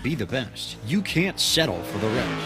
be the best, you can't settle for the rest.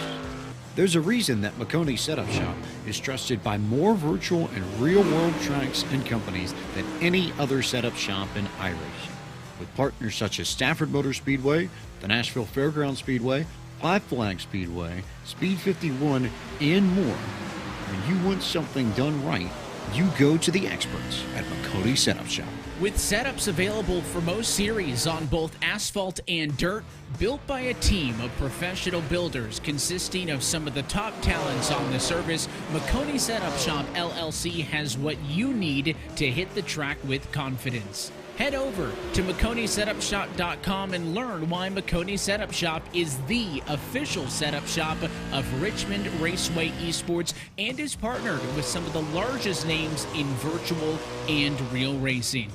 There's a reason that Makoni Setup Shop is trusted by more virtual and real-world tracks and companies than any other setup shop in iRacing. With partners such as Stafford Motor Speedway, the Nashville Fairgrounds Speedway, Five Flag Speedway, Speed 51, and more. When you want something done right, you go to the experts at Makoni Setup Shop. With setups available for most series on both asphalt and dirt, built by a team of professional builders consisting of some of the top talents on the service, Makoni Setup Shop LLC has what you need to hit the track with confidence. Head over to MakoniSetupShop.com and learn why Makoni Setup Shop is the official setup shop of Richmond Raceway Esports and is partnered with some of the largest names in virtual and real racing.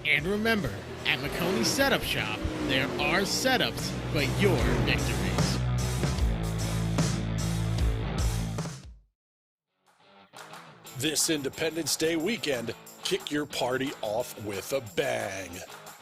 And remember, at Makoni Setup Shop, there are setups, but your victories. This Independence Day weekend, kick your party off with a bang.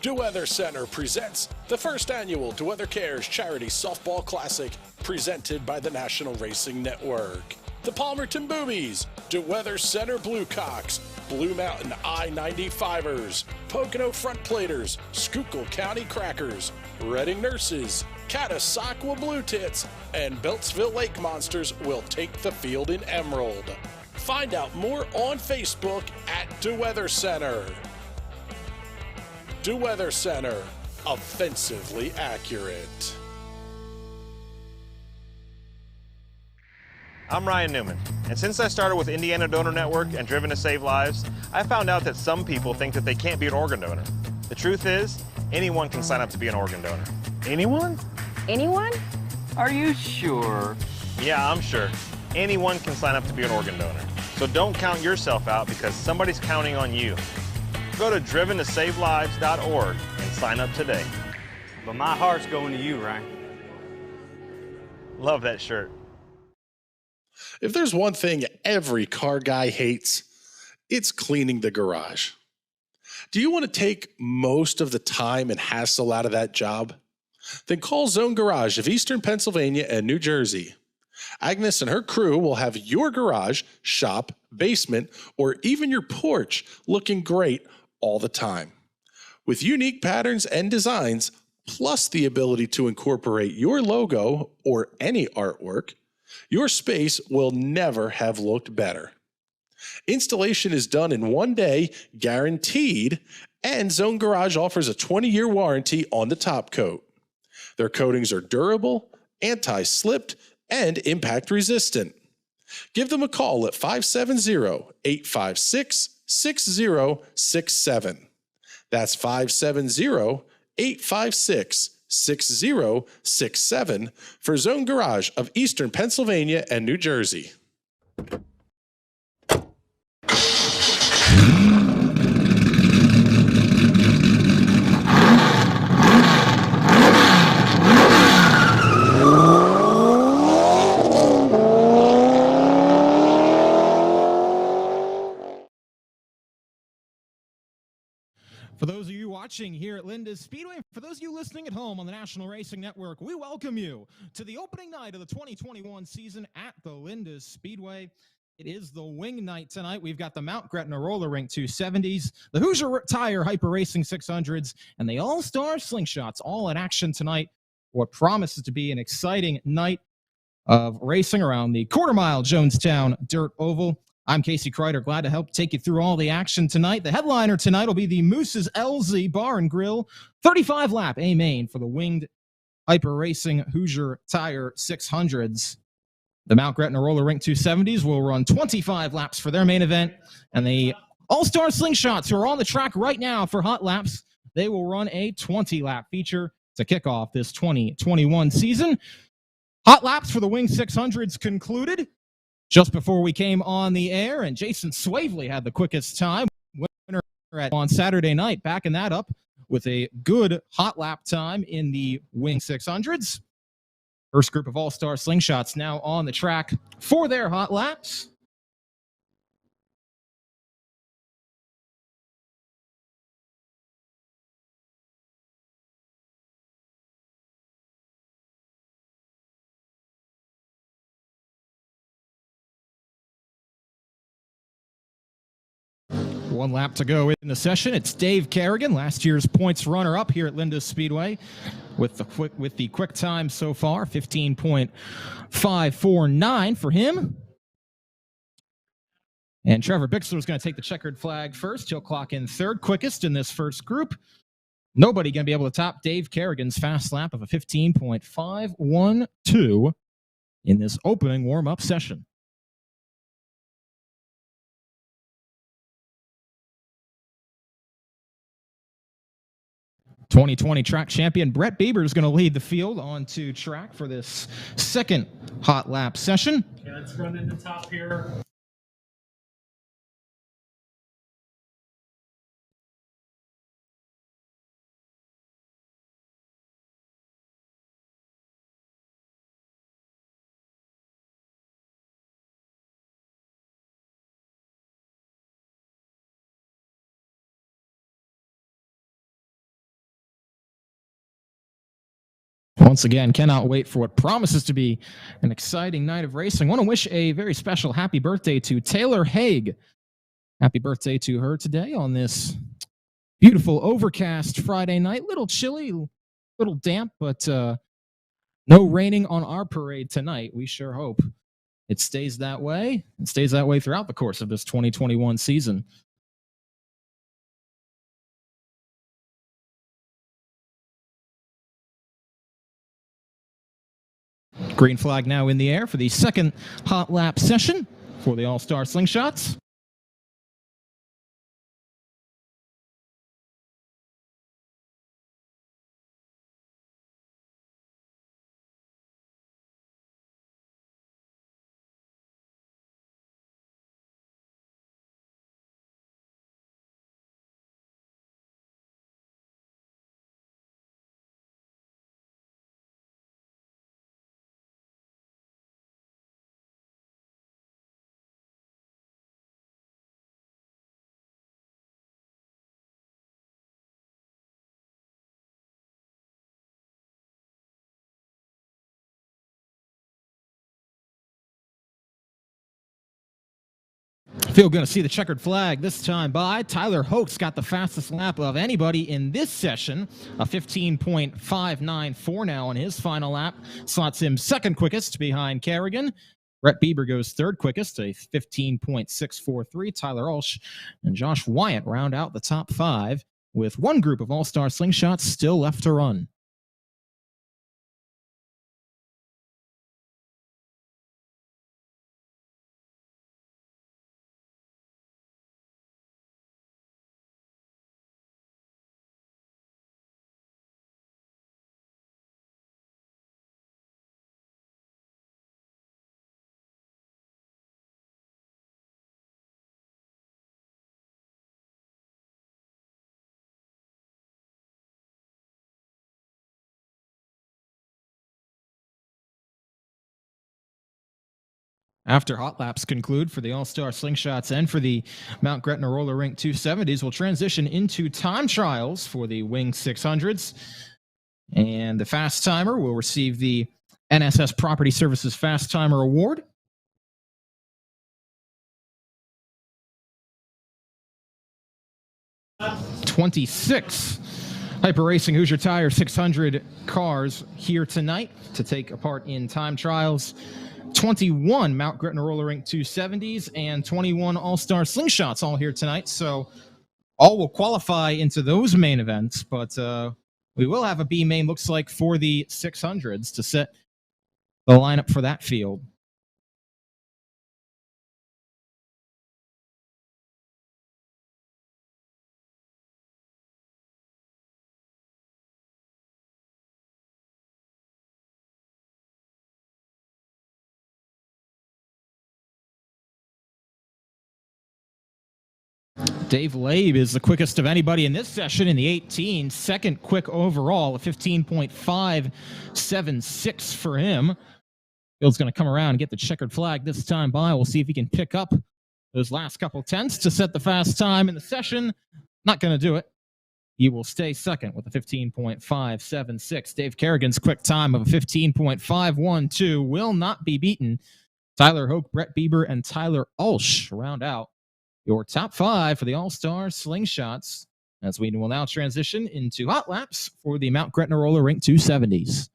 DeWeather Center presents the first annual DeWeather Cares Charity Softball Classic presented by the National Racing Network. The Palmerton Boobies, DeWeather Center Bluecocks, Blue Mountain I-95ers, Pocono Front Platers, Schuylkill County Crackers, Reading Nurses, Catasauqua Blue Tits, and Beltsville Lake Monsters will take the field in Emerald. Find out more on Facebook at DeWeather Center. DeWeather Center, offensively accurate. I'm Ryan Newman, and since I started with Indiana Donor Network and Driven to Save Lives, I found out that some people think that they can't be an organ donor. The truth is, anyone can sign up to be an organ donor. Anyone? Anyone? Are you sure? Yeah, I'm sure. Anyone can sign up to be an organ donor. So don't count yourself out because somebody's counting on you. Go to driventosavelives.org and sign up today. But my heart's going to you, Ryan. Love that shirt. If there's one thing every car guy hates, it's cleaning the garage. Do you want to take most of the time and hassle out of that job? Then call Zone Garage of Eastern Pennsylvania and New Jersey. Agnes and her crew will have your garage, shop, basement, or even your porch looking great all the time. With unique patterns and designs, plus the ability to incorporate your logo or any artwork, your space will never have looked better. Installation is done in 1 day, guaranteed, and Zone Garage offers a 20-year warranty on the top coat. Their coatings are durable, anti-slipped, and impact resistant. Give them a call at 570-856-6067. That's 570-856-6067 for Zone Garage of Eastern Pennsylvania and New Jersey. For those of you watching here at Linda's Speedway, for those of you listening at home on the National Racing Network, we welcome you to the opening night of the 2021 season at the Linda's Speedway. It is the wing night tonight. We've got the Mount Gretna Roller Rink 270s, the Hoosier Tire Hyper Racing 600s, and the All-Star Slingshots all in action tonight. What promises to be an exciting night of racing around the quarter-mile Jonestown Dirt Oval. I'm Casey Kreider, glad to help take you through all the action tonight. The headliner tonight will be the Moose's LZ Bar and Grill 35-lap A-Main for the winged Hyper Racing Hoosier Tire 600s. The Mount Gretna Roller Rink 270s will run 25 laps for their main event, and the All-Star Slingshots, who are on the track right now for hot laps, they will run a 20-lap feature to kick off this 2021 season. Hot laps for the Wing 600s concluded just before we came on the air, and Jason Swavely had the quickest time. Winner on Saturday night, backing that up with a good hot lap time in the Wing 600s. First group of All-Star Slingshots now on the track for their hot laps. 1 lap to go in the session. It's Dave Kerrigan, last year's points runner-up here at Linda Speedway, with the quick time so far, 15.549 for him. And Trevor Bixler is going to take the checkered flag first. He'll clock in third quickest in this first group. Nobody going to be able to top Dave Kerrigan's fast lap of a 15.512 in this opening warm-up session. '20 track champion Brett Bieber is going to lead the field onto track for this second hot lap session. Okay, let's run in the top here. Once again, cannot wait for what promises to be an exciting night of racing. I want to wish a very special happy birthday to Taylor Haig. Happy birthday to her today on this beautiful overcast Friday night. Little chilly, little damp, but no raining on our parade tonight. We sure hope it stays that way. It stays that way throughout the course of this 2021 season. Green flag now in the air for the second hot lap session for the All-Star Slingshots. Feel going to see the checkered flag this time by Tyler Hoek's got the fastest lap of anybody in this session, a 15.594 now on his final lap. Slots him second quickest behind Kerrigan. Brett Bieber goes third quickest, a 15.643. Tyler Ulsh and Josh Wyatt round out the top 5 with one group of All-Star Slingshots still left to run. After hot laps conclude for the All-Star Slingshots and for the Mount Gretna Roller Rink 270s, we'll transition into time trials for the Wing 600s. And the fast timer will receive the NSS Property Services Fast Timer Award. '26 Hyper Racing Hoosier Tire 600 cars here tonight to take part in time trials. 21 Mount Gretna Roller Rink 270s and 21 All-Star Slingshots all here tonight. So all will qualify into those main events, but we will have a B main, looks like, for the 600s to set the lineup for that field. Dave Labe is the quickest of anybody in this session in the 18. Second quick overall, a 15.576 for him. Field's going to come around and get the checkered flag this time by. We'll see if he can pick up those last couple tenths to set the fast time in the session. Not going to do it. He will stay second with a 15.576. Dave Kerrigan's quick time of a 15.512 will not be beaten. Tyler Hoek, Brett Bieber, and Tyler Ulsh round out your top 5 for the All-Star Slingshots, as we will now transition into hot laps for the Mount Gretna Roller Rink 270s.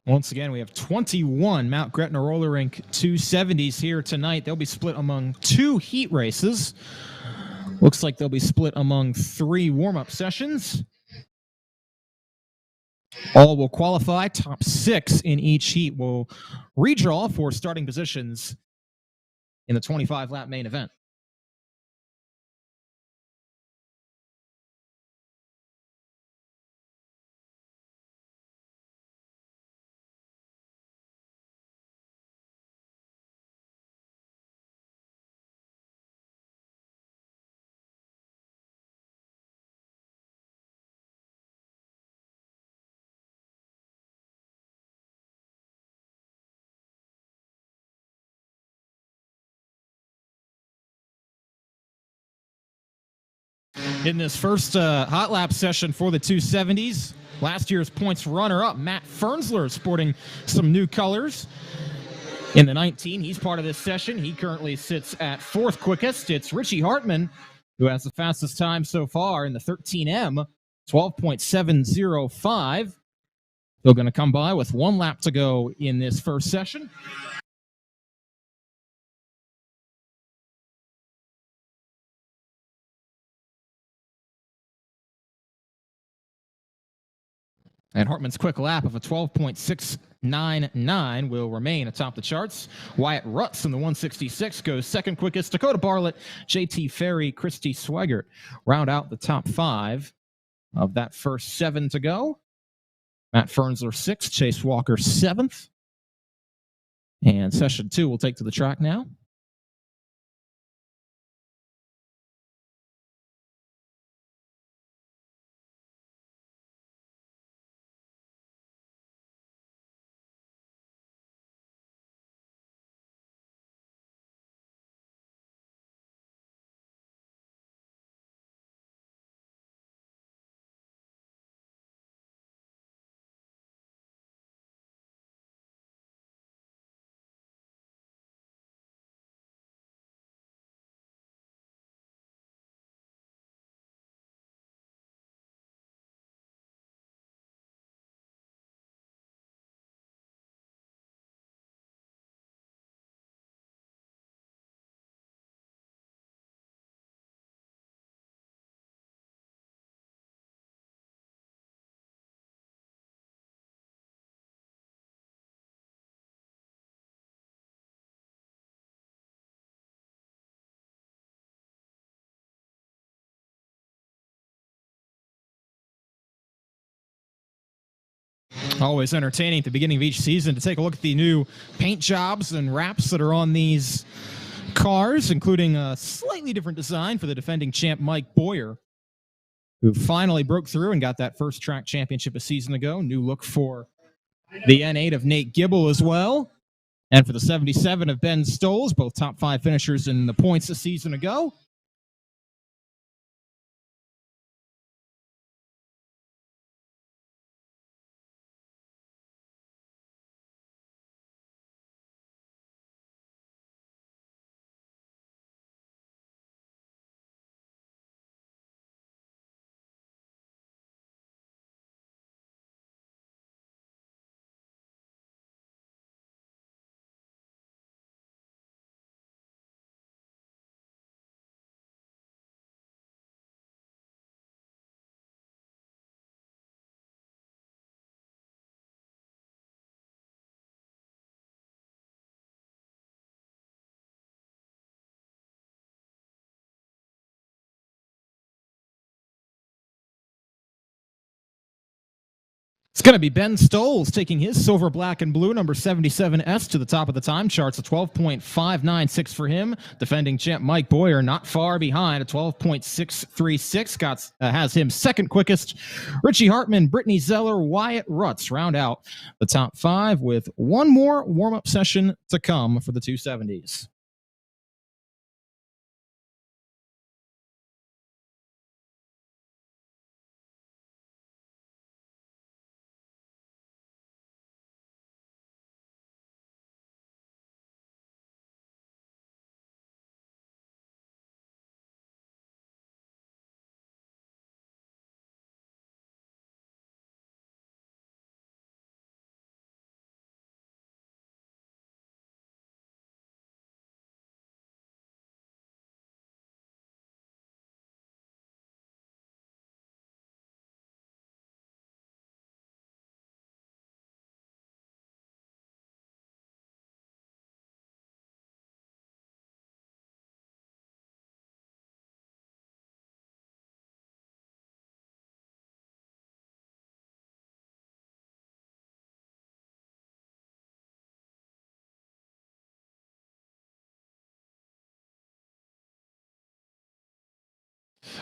Once again, we have 21 Mount Gretna Roller Rink 270s here tonight. They'll be split among 2 heat races. Looks like they'll be split among 3 warm-up sessions. All will qualify. Top 6 in each heat will redraw for starting positions in the 25-lap main event. In this first hot lap session for the 270s, last year's points runner-up, Matt Fernsler, sporting some new colors. In the 19, he's part of this session. He currently sits at 4th quickest. It's Richie Hartman, who has the fastest time so far in the 13M, 12.705. They're going to come by with 1 lap to go in this first session. And Hartman's quick lap of a 12.699 will remain atop the charts. Wyatt Rutz in the 166 goes 2nd quickest. Dakota Bartlett, JT Ferry, Christy Swigert round out the top 5 of that first 7 to go. Matt Fernsler 6th, Chase Walker 7th. And session 2 will take to the track now. Always entertaining at the beginning of each season to take a look at the new paint jobs and wraps that are on these cars, including a slightly different design for the defending champ Mike Boyer, who finally broke through and got that first track championship a season ago. New look for the N8 of Nate Gibble as well. And for the 77 of Ben Stoles, both top 5 finishers in the points a season ago. It's going to be Ben Stoles taking his silver, black, and blue number 77S to the top of the time charts. A 12.596 for him. Defending champ Mike Boyer not far behind. A 12.636 has him second quickest. Richie Hartman, Brittany Zeller, Wyatt Rutz round out the top 5 with one more warm-up session to come for the 270s.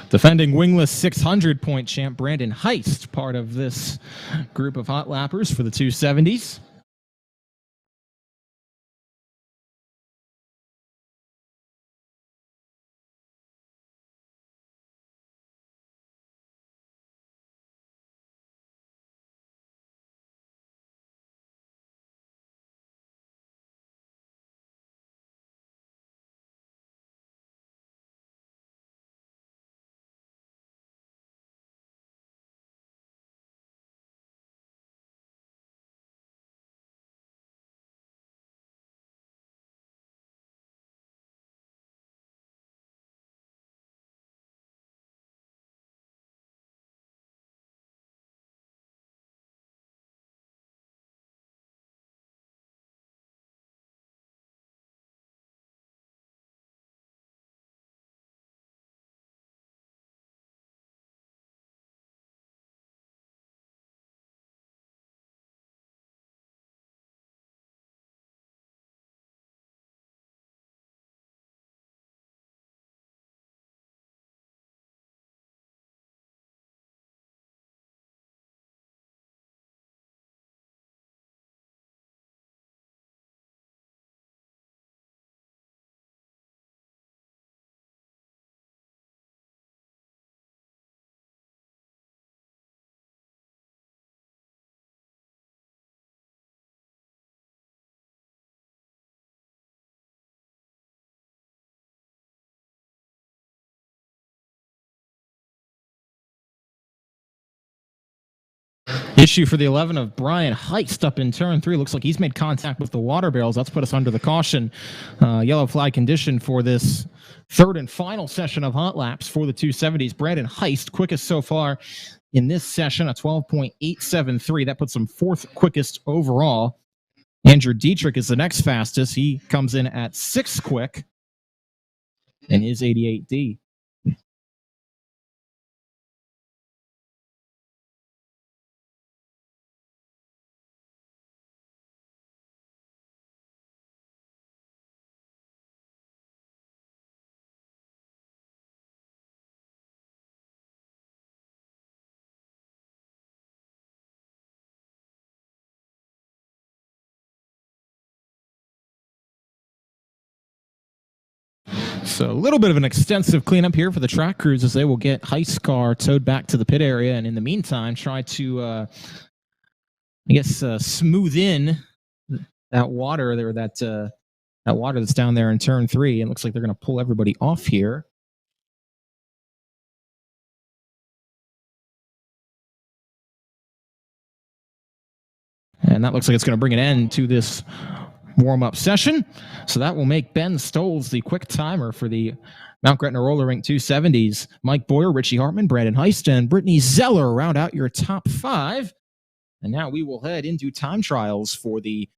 Defending wingless 600-point champ Brandon Heist, part of this group of hot lappers for the 270s. Issue for the 11 of Brian Heist up in turn 3. Looks like he's made contact with the water barrels. That's put us under the caution. Yellow flag condition for this third and final session of hot laps for the 270s. Brandon Heist, quickest so far in this session, a 12.873. That puts him fourth quickest overall. Andrew Dietrich is the next fastest. He comes in at 6th quick in his 88D. So a little bit of an extensive cleanup here for the track crews as they will get Heist's car towed back to the pit area, and in the meantime try to, smooth in that water there, that water that's down there in turn 3. It looks like they're going to pull everybody off here. And that looks like it's going to bring an end to this warm-up session. So that will make Ben Stoles the quick timer for the Mount Gretna Roller Rink 270s. Mike Boyer, Richie Hartman, Brandon Heist, and Brittany Zeller round out your top 5. And now we will head into time trials for the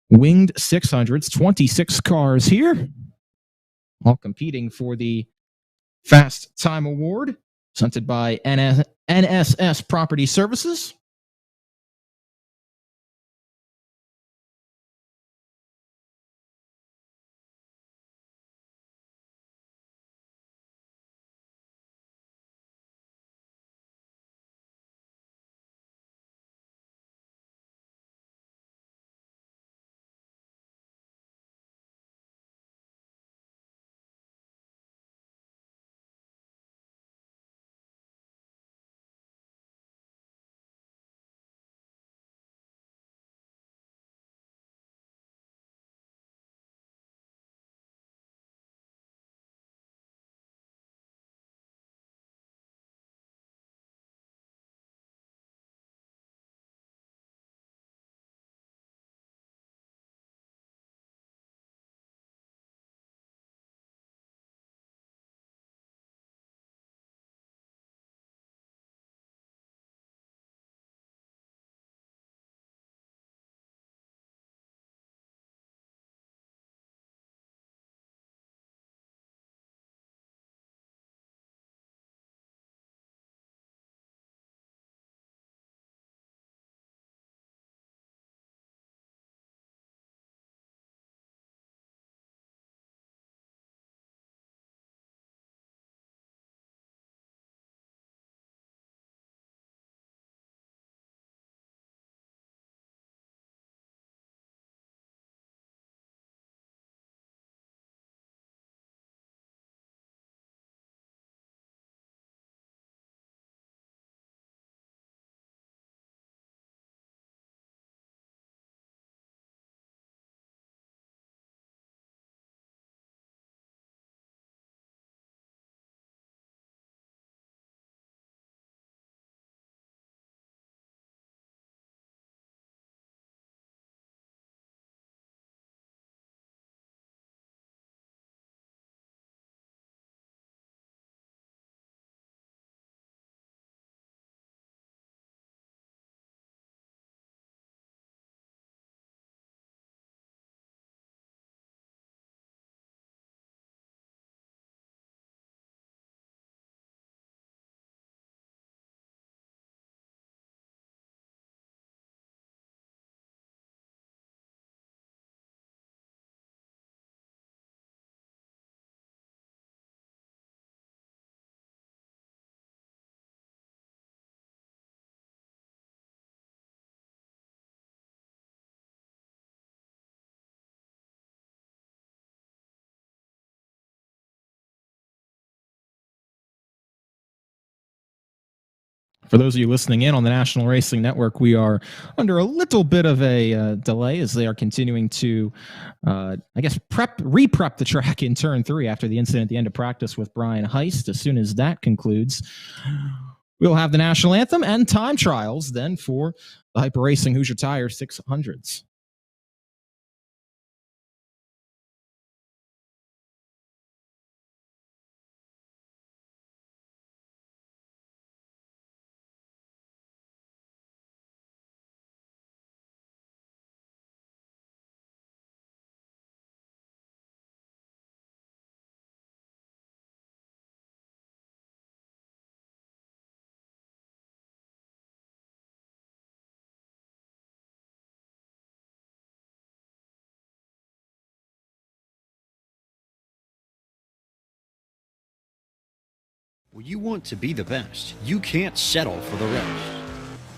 Winged 600s. 26 cars here, all competing for the Fast Time Award, presented by NSS Property Services. For those of you listening in on the National Racing Network, we are under a little bit of a delay as they are continuing to, re-prep the track in turn 3 after the incident at the end of practice with Brian Heist. As soon as that concludes, we'll have the national anthem and time trials then for the Hyper Racing Hoosier Tire 600s. When you want to be the best, you can't settle for the rest.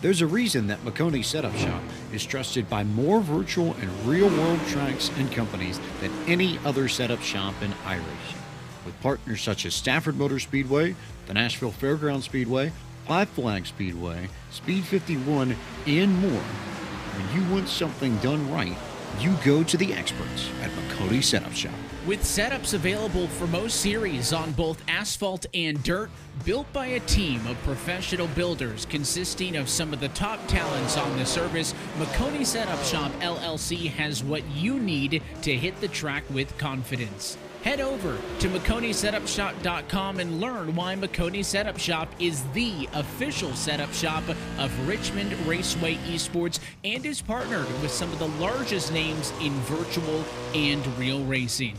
There's a reason that McConey Setup Shop is trusted by more virtual and real-world tracks and companies than any other setup shop in iRacing. With partners such as Stafford Motor Speedway, the Nashville Fairground Speedway, Five Flag Speedway, Speed 51, and more. When you want something done right, you go to the experts at McConey Setup Shop. With setups available for most series on both asphalt and dirt, built by a team of professional builders consisting of some of the top talents on the service, McConey Setup Shop LLC has what you need to hit the track with confidence. Head over to McConeySetupShop.com and learn why McConey Setup Shop is the official setup shop of Richmond Raceway Esports and is partnered with some of the largest names in virtual and real racing.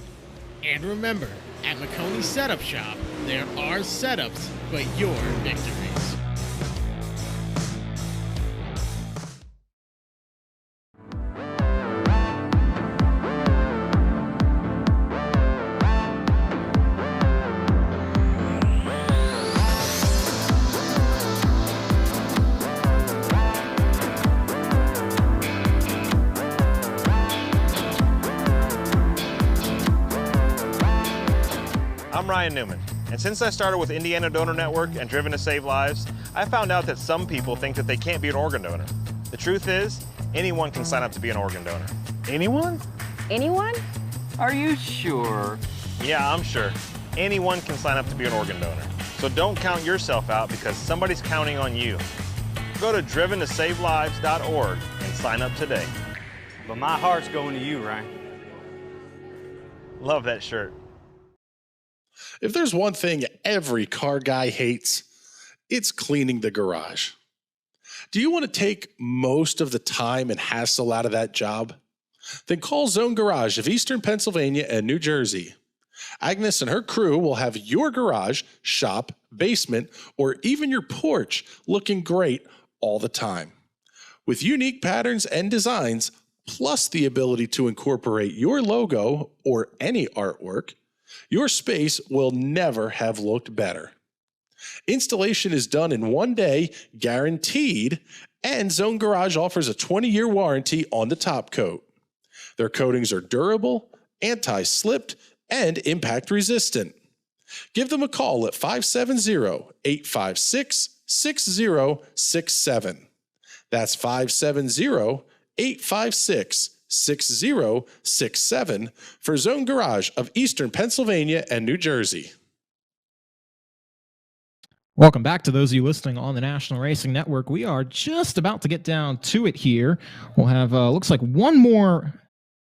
And remember, at McConey Setup Shop, there are setups, but your victories. I'm Ryan Newman, and since I started with Indiana Donor Network and Driven to Save Lives, I found out that some people think that they can't be an organ donor. The truth is, anyone can sign up to be an organ donor. Anyone? Anyone? Are you sure? Yeah, I'm sure. Anyone can sign up to be an organ donor. So don't count yourself out because somebody's counting on you. Go to driventosavelives.org and sign up today. But my heart's going to you, Ryan. Love that shirt. If there's one thing every car guy hates, it's cleaning the garage. Do you want to take most of the time and hassle out of that job? Then call Zone Garage of Eastern Pennsylvania and New Jersey. Agnes and her crew will have your garage, shop, basement, or even your porch looking great all the time. With unique patterns and designs, plus the ability to incorporate your logo or any artwork, your space will never have looked better. Installation is done in 1 day, guaranteed, and Zone Garage offers a 20-year warranty on the top coat. Their coatings are durable, anti-slipped, and impact resistant. Give them a call at 570-856-6067. That's 570-856-6067 for Zone Garage of Eastern Pennsylvania and New Jersey. Welcome back to those of you listening on the National Racing Network. We are just about to get down to it here. We'll have, looks like one more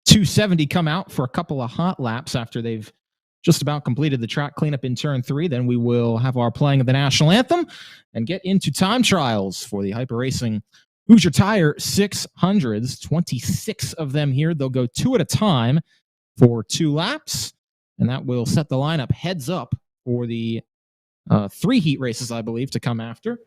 270 come out for a couple of hot laps after they've just about completed the track cleanup in turn 3. Then we will have our playing of the national anthem and get into time trials for the Hyper Racing Hoosier Tire 600s. 26 of them here. They'll go 2 at a time for 2 laps, and that will set the lineup heads up for the 3 heat races, I believe, to come after.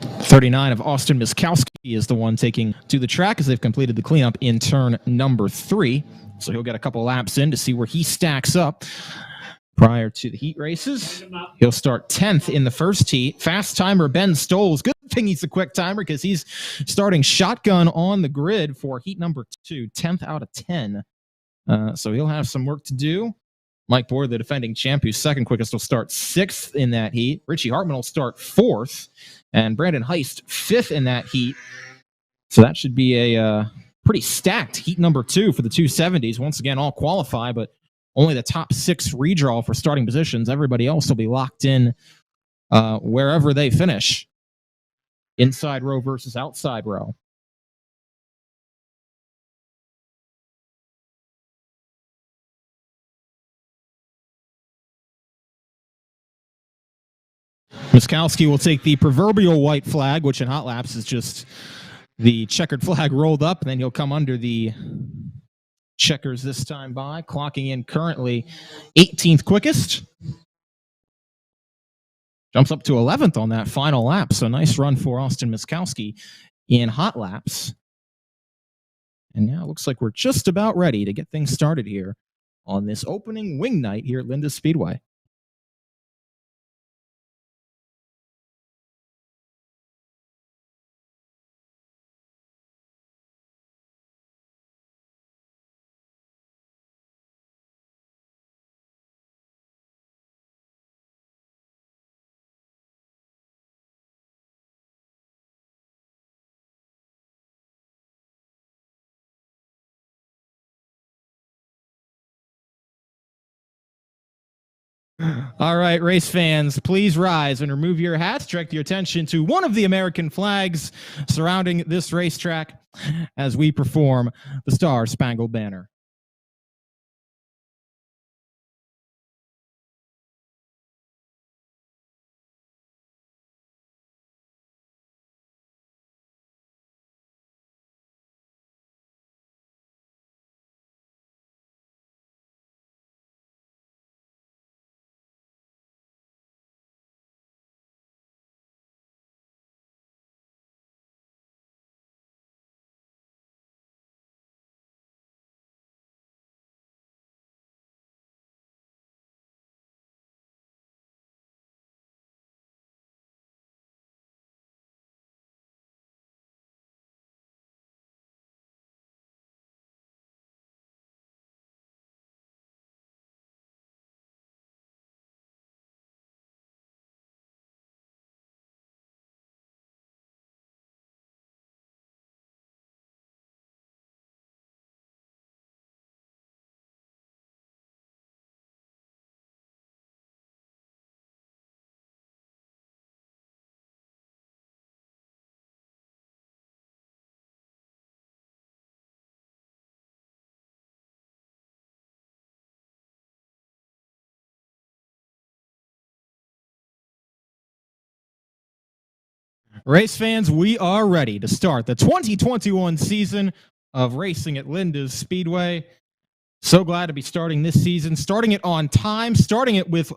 '39 of Austin Miskowski is the one taking to the track as they've completed the cleanup in turn number 3. So he'll get a couple laps in to see where he stacks up prior to the heat races. He'll start 10th in the first heat. Fast timer Ben Stoles, good hoping he's a quick timer because he's starting shotgun on the grid for heat number 2, 10th out of 10. So he'll have some work to do. Mike Boyd, the defending champ, who's second quickest, will start 6th in that heat. Richie Hartman will start 4th. And Brandon Heist 5th in that heat. So that should be a pretty stacked heat number 2 for the 270s. Once again, all qualify, but only the top 6 redraw for starting positions. Everybody else will be locked in wherever they finish. Inside row versus outside row. Miskowski will take the proverbial white flag, which in hot laps is just the checkered flag rolled up, and then he'll come under the checkers this time by, clocking in currently 18th quickest. Jumps up to 11th on that final lap, so nice run for Austin Miskowski in hot laps. And now it looks like we're just about ready to get things started here on this opening wing night here at Linda Speedway. All right, race fans, please rise and remove your hats. Direct your attention to one of the American flags surrounding this racetrack as we perform the Star Spangled Banner. Race fans, we are ready to start the 2021 season of racing at Linda's Speedway. So glad to be starting this season, starting it on time, starting it with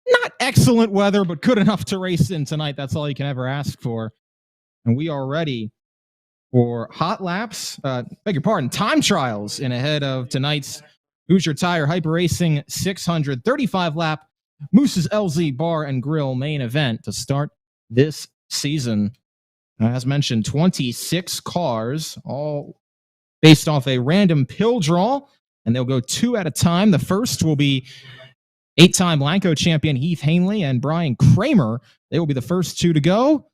not excellent weather, but good enough to race in tonight. That's all you can ever ask for. And we are ready for hot laps, beg your pardon, time trials in ahead of tonight's Hoosier Tire Hyper Racing 635 lap Moose's LZ Bar and Grill main event to start this season. As mentioned, 26 cars, all based off a random pill draw, and they'll go 2 at a time. The first will be 8-time Lanco champion Heath Hanley and Brian Kramer. They will be the first 2 to go,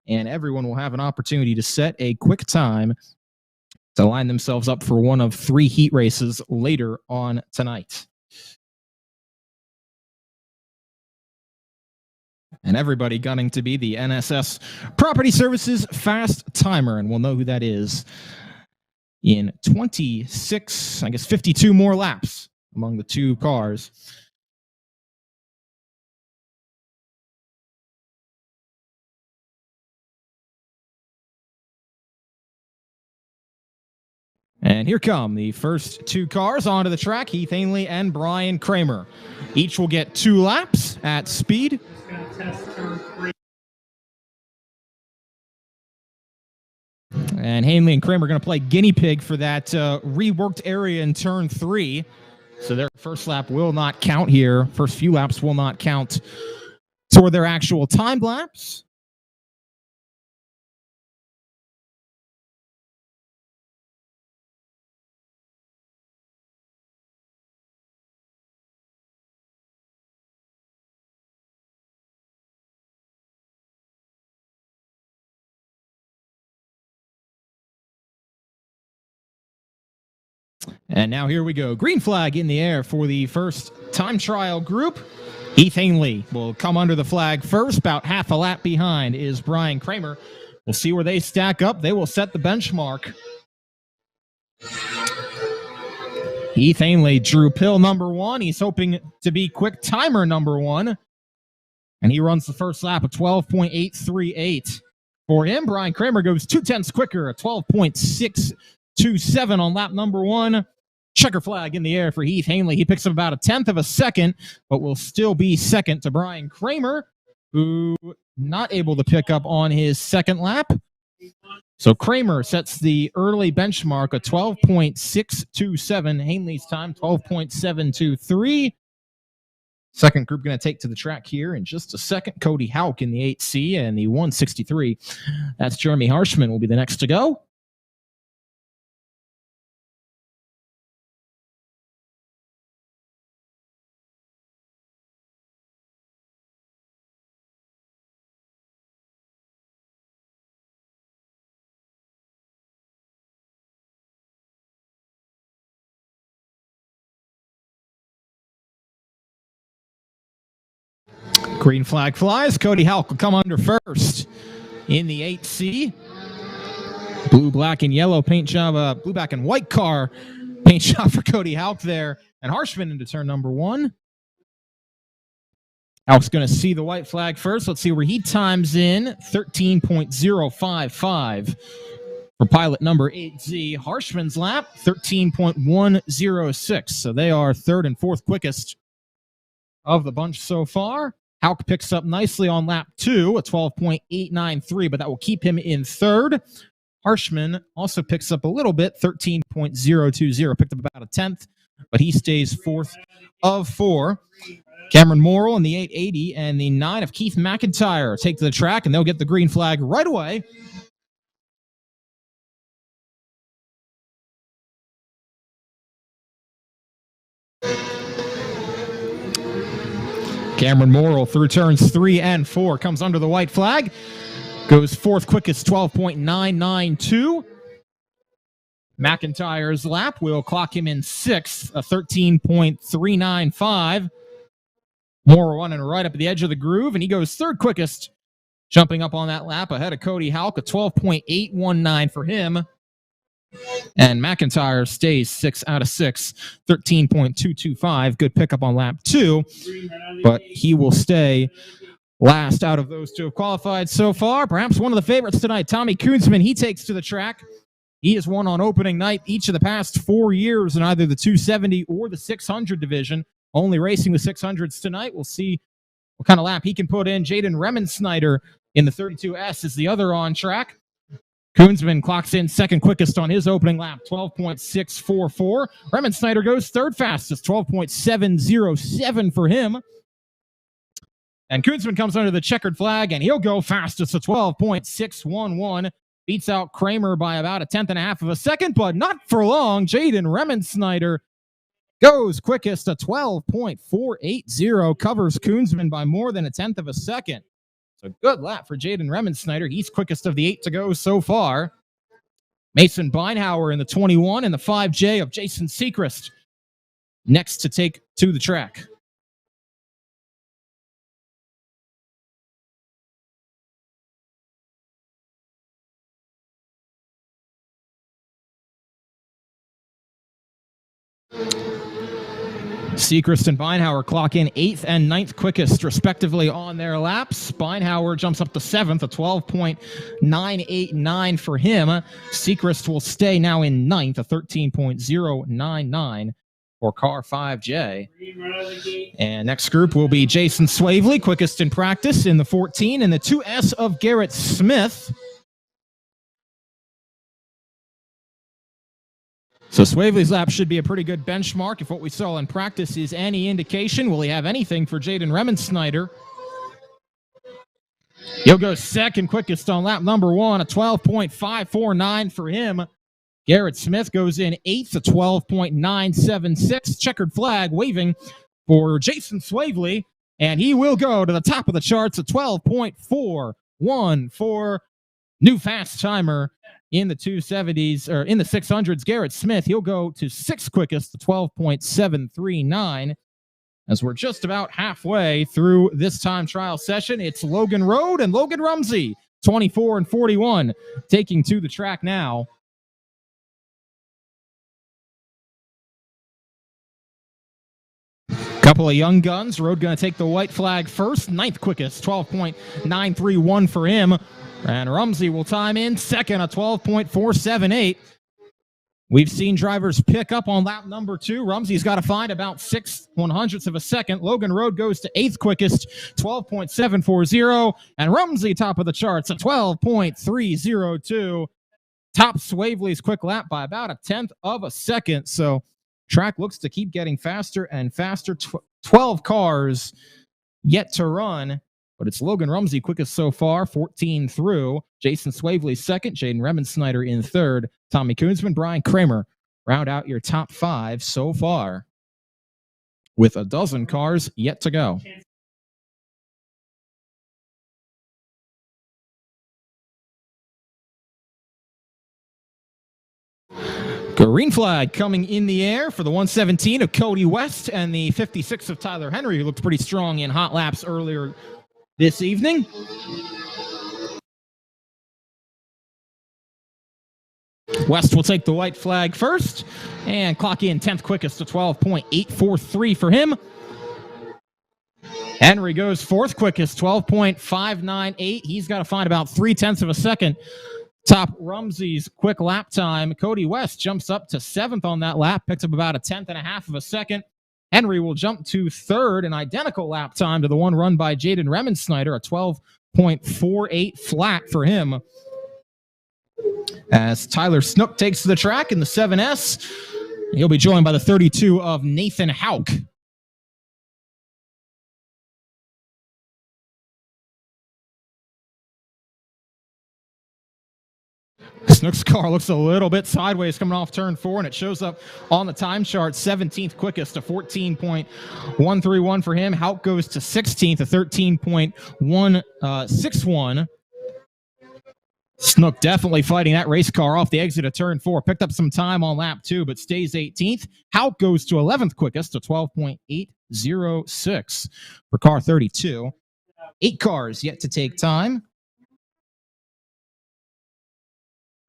and everyone will have an opportunity to set a quick time to line themselves up for one of 3 heat races later on tonight. And everybody gunning to be the NSS Property Services Fast Timer, and we'll know who that is in 26, I guess 52 more laps among the 2 cars. And here come the first 2 cars onto the track, Heath Hanley and Brian Kramer. Each will get 2 laps at speed. And Hanley and Kramer are going to play guinea pig for that reworked area in turn 3. So their first lap will not count here. First few laps will not count toward their actual time laps. And now here we go. Green flag in the air for the first time trial group. Heath Hanley will come under the flag first. About half a lap behind is Brian Kramer. We'll see where they stack up. They will set the benchmark. Heath Hanley, Drew Pill number 1. He's hoping to be quick timer number 1. And he runs the first lap of 12.838. For him, Brian Kramer goes 2/10 quicker, a 12.627 on lap number 1. Checker flag in the air for Heath Hanley. He picks up about 1/10 of a second, but will still be second to Brian Kramer, who not able to pick up on his second lap. So Kramer sets the early benchmark of 12.627. Hanley's time, 12.723. Second group going to take to the track here in just a second. Cody Houck in the 8C and the 163. That's Jeremy Harshman will be the next to go. Green flag flies. Cody Houck will come under first in the 8C. Blue, black, and yellow paint job. Blue, black, and white car paint job for Cody Houck there. And Harshman into turn number 1. Houck's going to see the white flag first. Let's see where he times in. 13.055 for pilot number 8Z. Harshman's lap, 13.106. So they are third and fourth quickest of the bunch so far. Houck picks up nicely on lap 2, a 12.893, but that will keep him in third. Harshman also picks up a little bit, 13.020, picked up about 1/10, but he stays fourth of 4. Cameron Morrill in the 880 and the 9 of Keith McIntyre take to the track, and they'll get the green flag right away. Cameron Morrill through turns 3 and 4 comes under the white flag. Goes fourth quickest, 12.992. McIntyre's lap will clock him in sixth, a 13.395. Morrill running right up at the edge of the groove, and he goes third quickest, jumping up on that lap ahead of Cody Houck, a 12.819 for him. And McIntyre stays 6 out of 6, 13.225. Good pickup on lap 2, but he will stay last out of those 2 have qualified so far. Perhaps one of the favorites tonight, Tommy Kunzman. He takes to the track. He has won on opening night each of the past 4 years in either the 270 or the 600 division. Only racing the 600s tonight. We'll see what kind of lap he can put in. Jaden Remensnyder in the 32S is the other on track. Kunzman clocks in second quickest on his opening lap, 12.644. Remensnyder goes third fastest, 12.707 for him. And Kunzman comes under the checkered flag, and he'll go fastest at 12.611. Beats out Kramer by about 1/10.5 of a second, but not for long. Jaden Remensnyder goes quickest at 12.480, covers Kunzman by more than 1/10 of a second. So good lap for Jaden Remensnyder. He's quickest of the 8 to go so far. Mason Beinhauer in the 21 and the 5J of Jason Seacrest next to take to the track. Seacrest and Beinhauer clock in 8th and 9th quickest, respectively, on their laps. Beinhauer jumps up to 7th, a 12.989 for him. Seacrest will stay now in 9th, a 13.099 for car 5J. And next group will be Jason Swavely, quickest in practice in the 14, and the 2S of Garrett Smith. So Swavely's lap should be a pretty good benchmark. If what we saw in practice is any indication, will he have anything for Jaden Remensnyder? He'll go second quickest on lap number 1, a 12.549 for him. Garrett Smith goes in 8th, a 12.976. Checkered flag waving for Jason Swavely, and he will go to the top of the charts, a 12.414. New fast timer in the 270s, or in the 600s, Garrett Smith, he'll go to 6th quickest to 12.739. As we're just about halfway through this time trial session, it's Logan Road and Logan Rumsey, 24 and 41, taking to the track now. Couple of young guns. Road going to take the white flag first. 9th quickest, 12.931 for him. And Rumsey will time in second, a 12.478. We've seen drivers pick up on lap number 2. Rumsey's got to find about 6/100ths of a second. Logan Road goes to 8th quickest, 12.740. And Rumsey, top of the charts, at 12.302. Tops Waverly's quick lap by about 1/10 of a second. So track looks to keep getting faster and faster. 12 cars yet to run. But it's Logan Rumsey quickest so far, 14 through. Jason Swavely second, Jaden Remensnyder in third. Tommy Koonsman, Brian Kramer round out your top 5 so far, with a dozen cars yet to go. Green flag coming in the air for the 117 of Cody West and the 56 of Tyler Henry, who looked pretty strong in hot laps earlier this evening. West will take the white flag first and clock in 10th quickest to 12.843 for him. Henry goes 4th quickest, 12.598. He's got to find about 0.3 of a second. Top Rumsey's quick lap time. Cody West jumps up to 7th on that lap, picks up about 1/10.5 of a second. Henry will jump to 3rd, an identical lap time to the one run by Jaden Remensnyder, a 12.48 flat for him. As Tyler Snook takes to the track in the 7S, he'll be joined by the 32 of Nathan Hauk. Snook's car looks a little bit sideways coming off turn 4, and it shows up on the time chart. 17th quickest, a 14.131 for him. Hauk goes to 16th, a 13.161. Snook definitely fighting that race car off the exit of turn 4. Picked up some time on lap 2, but stays 18th. Hauk goes to 11th quickest, a 12.806 for car 32. 8 cars yet to take time.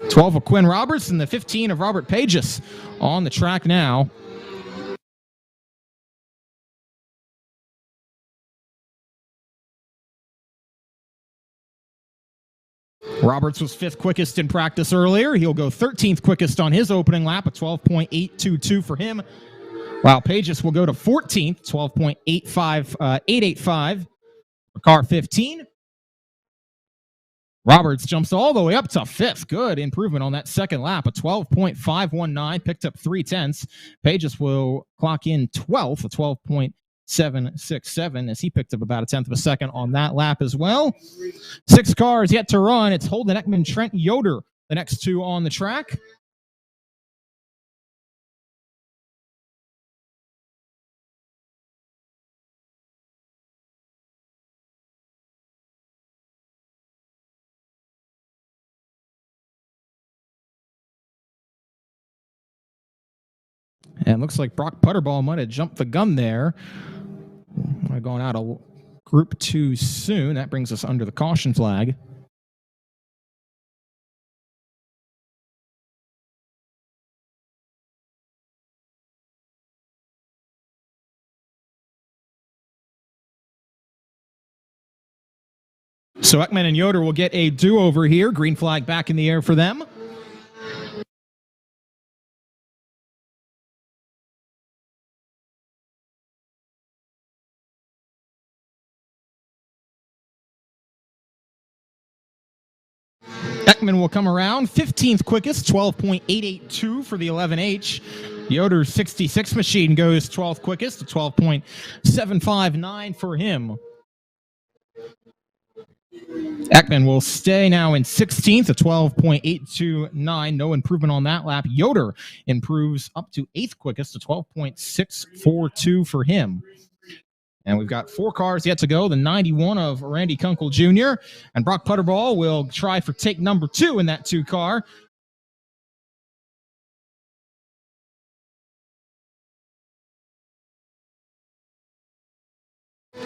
12 of Quinn Roberts and the 15 of Robert Pages on the track now. Roberts was 5th quickest in practice earlier. He'll go 13th quickest on his opening lap, a 12.822 for him. While Pages will go to 14th, 12.885 for car 15. Roberts jumps all the way up to 5th. Good improvement on that second lap. A 12.519, picked up 0.3. Pages will clock in 12th, a 12.767, as he picked up about 1/10 of a second on that lap as well. 6 cars yet to run. It's Holden Ekman, Trent Yoder, the next 2 on the track. And looks like Brock Putterball might have jumped the gun there. We're going out of Group 2 soon. That brings us under the caution flag. So Ekman and Yoder will get a do-over here. Green flag back in the air for them. Ekman will come around. 15th quickest, 12.882 for the 11H. Yoder's 66 machine goes 12th quickest, 12.759 for him. Ekman will stay now in 16th, a 12.829. No improvement on that lap. Yoder improves up to 8th quickest, a 12.642 for him. And we've got 4 cars yet to go. The 91 of Randy Kunkel Jr. And Brock Putterball will try for take number 2 in that 2 car.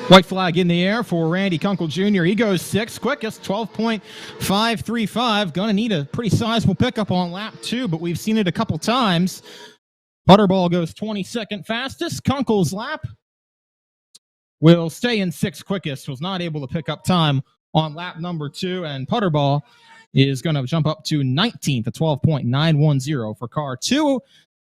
White flag in the air for Randy Kunkel Jr. He goes 6th quickest, 12.535. Gonna need a pretty sizable pickup on lap 2, but we've seen it a couple times. Butterball goes 22nd fastest. Kunkel's lap will stay in 6th quickest. Was not able to pick up time on lap number 2, and Putterball is going to jump up to 19th at 12.910 for car 2.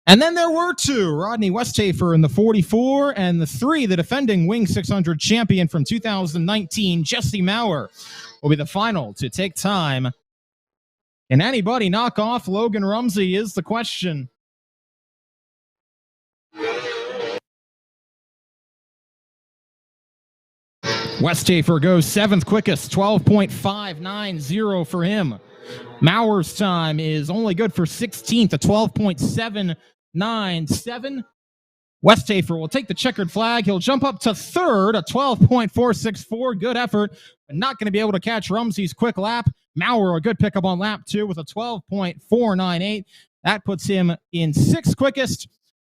And then there were 2, Rodney Westhafer in the 44, and the 3, the defending Wing 600 champion from 2019, Jesse Maurer, will be the final to take time. Can anybody knock off Logan Rumsey is the question. Westhafer goes 7th quickest, 12.590 for him. Maurer's time is only good for 16th at 12.797. Westhafer will take the checkered flag. He'll jump up to 3rd at 12.464. Good effort, but not going to be able to catch Rumsey's quick lap. Maurer, a good pickup on lap 2 with a 12.498. That puts him in 6th quickest.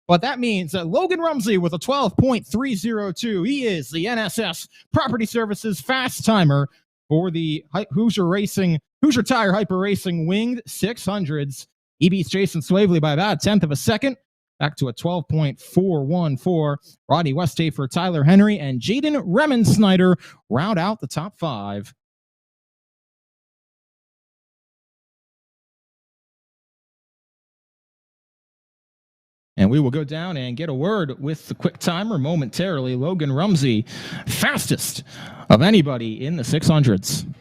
But that means that Logan Rumsey with a 12.302, he is the NSS Property Services fast timer for the Hoosier Tire Hyper Racing Winged 600s. He beats Jason Swavely by about a 10th of a second, back to a 12.414. Rodney Westhafer, Tyler Henry, and Jaden Remensnyder round out the top 5. And we will go down and get a word with the quick timer momentarily. Logan Rumsey, fastest of anybody in the 600s.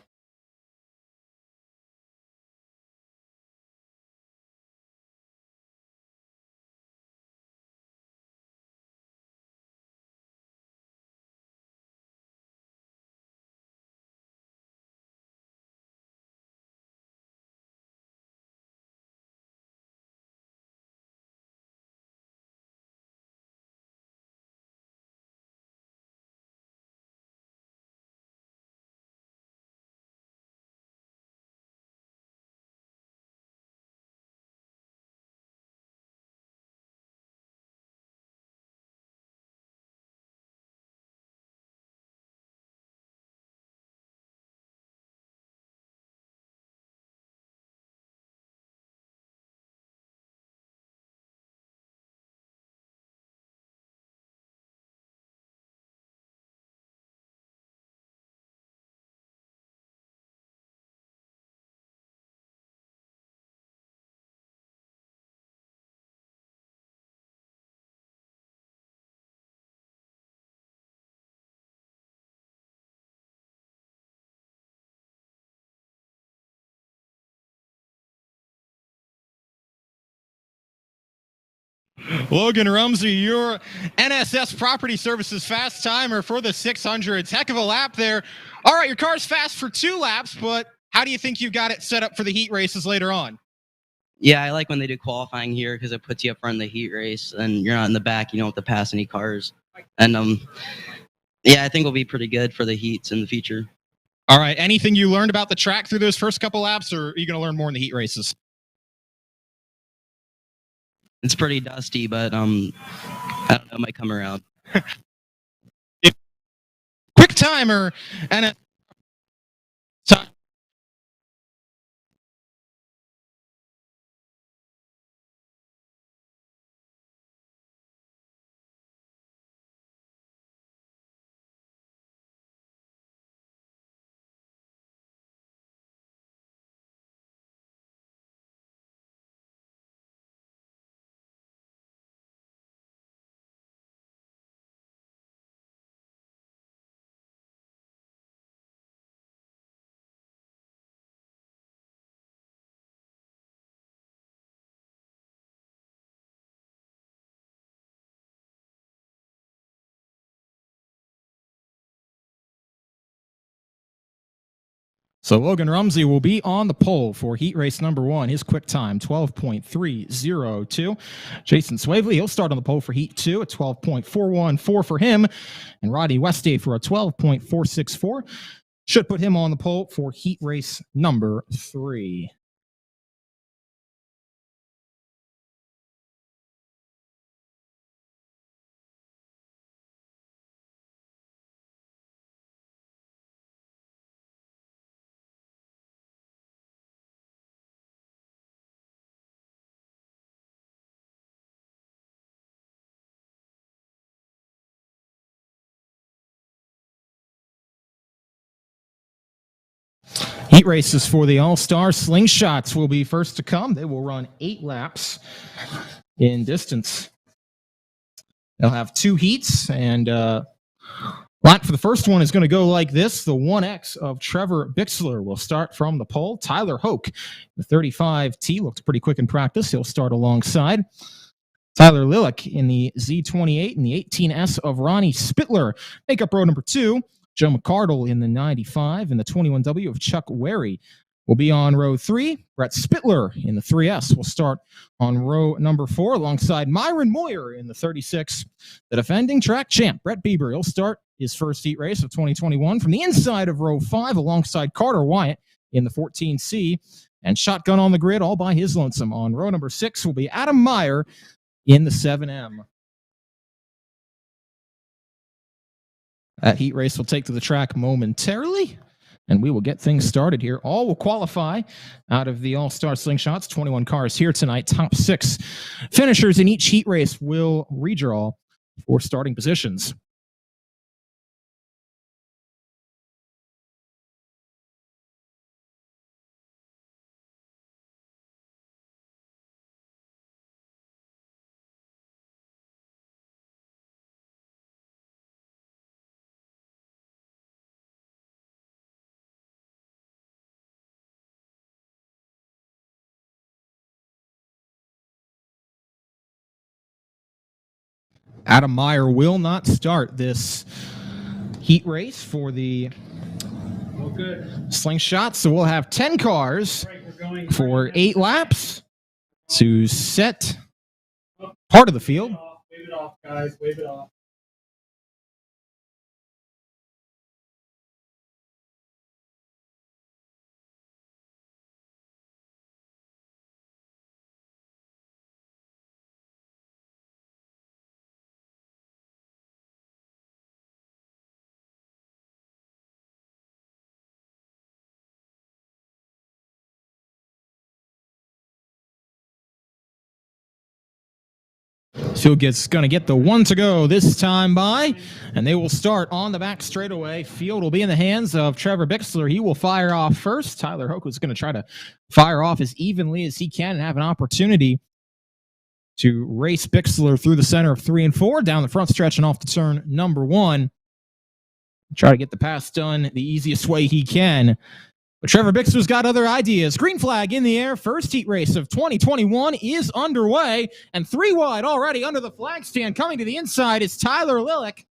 Logan Rumsey, your NSS Property Services fast timer for the 600s. Heck of a lap there. All right, your car's fast for 2 laps, but how do you think you got it set up for the heat races later on? Yeah, I like when they do qualifying here because it puts you up front in the heat race and you're not in the back. You don't have to pass any cars. And yeah, I think we'll be pretty good for the heats in the future. All right, anything you learned about the track through those first couple laps, or are you going to learn more in the heat races? It's pretty dusty, but I don't know, it might come around. Quick timer and a time. So Logan Rumsey will be on the pole for heat race number 1. His quick time, 12.302. Jason Swavely, he'll start on the pole for heat 2 at 12.414 for him. And Rodney Westhafer for a 12.464. Should put him on the pole for heat race number 3. Heat races for the All-Star Slingshots will be first to come. They will run 8 laps in distance. They'll have 2 heats, and lap for the first one is going to go like this. The 1X of Trevor Bixler will start from the pole. Tyler Hoke, the 35T, looked pretty quick in practice. He'll start alongside. Tyler Lilick in the Z28 and the 18S of Ronnie Spittler make up row number 2. Joe McCardle in the 95 and the 21W of Chuck Wary will be on row 3. Brett Spittler in the 3S will start on row number 4 alongside Myron Moyer in the 36. The defending track champ, Brett Bieber, he'll start his first heat race of 2021 from the inside of row 5 alongside Carter Wyatt in the 14C. And shotgun on the grid all by his lonesome. On row number 6 will be Adam Meyer in the 7M. That heat race will take to the track momentarily, and we will get things started here. All will qualify out of the All-Star Slingshots. 21 cars here tonight. Top 6 finishers in each heat race will redraw for starting positions. Adam Meyer will not start this heat race for the Slingshots, so we'll have 10 cars for 8 laps to set part of the field. Wave it off, guys. Wave it off. Field going to get the 1 to go this time by, and they will start on the back straightaway. Field will be in the hands of Trevor Bixler. He will fire off first. Tyler Hoke is going to try to fire off as evenly as he can and have an opportunity to race Bixler through the center of 3 and 4, down the front stretch and off to turn number 1. Try to get the pass done the easiest way he can. But Trevor Bixler's got other ideas. Green flag in the air. First heat race of 2021 is underway. And 3 wide already under the flag stand. Coming to the inside is Tyler Lilick.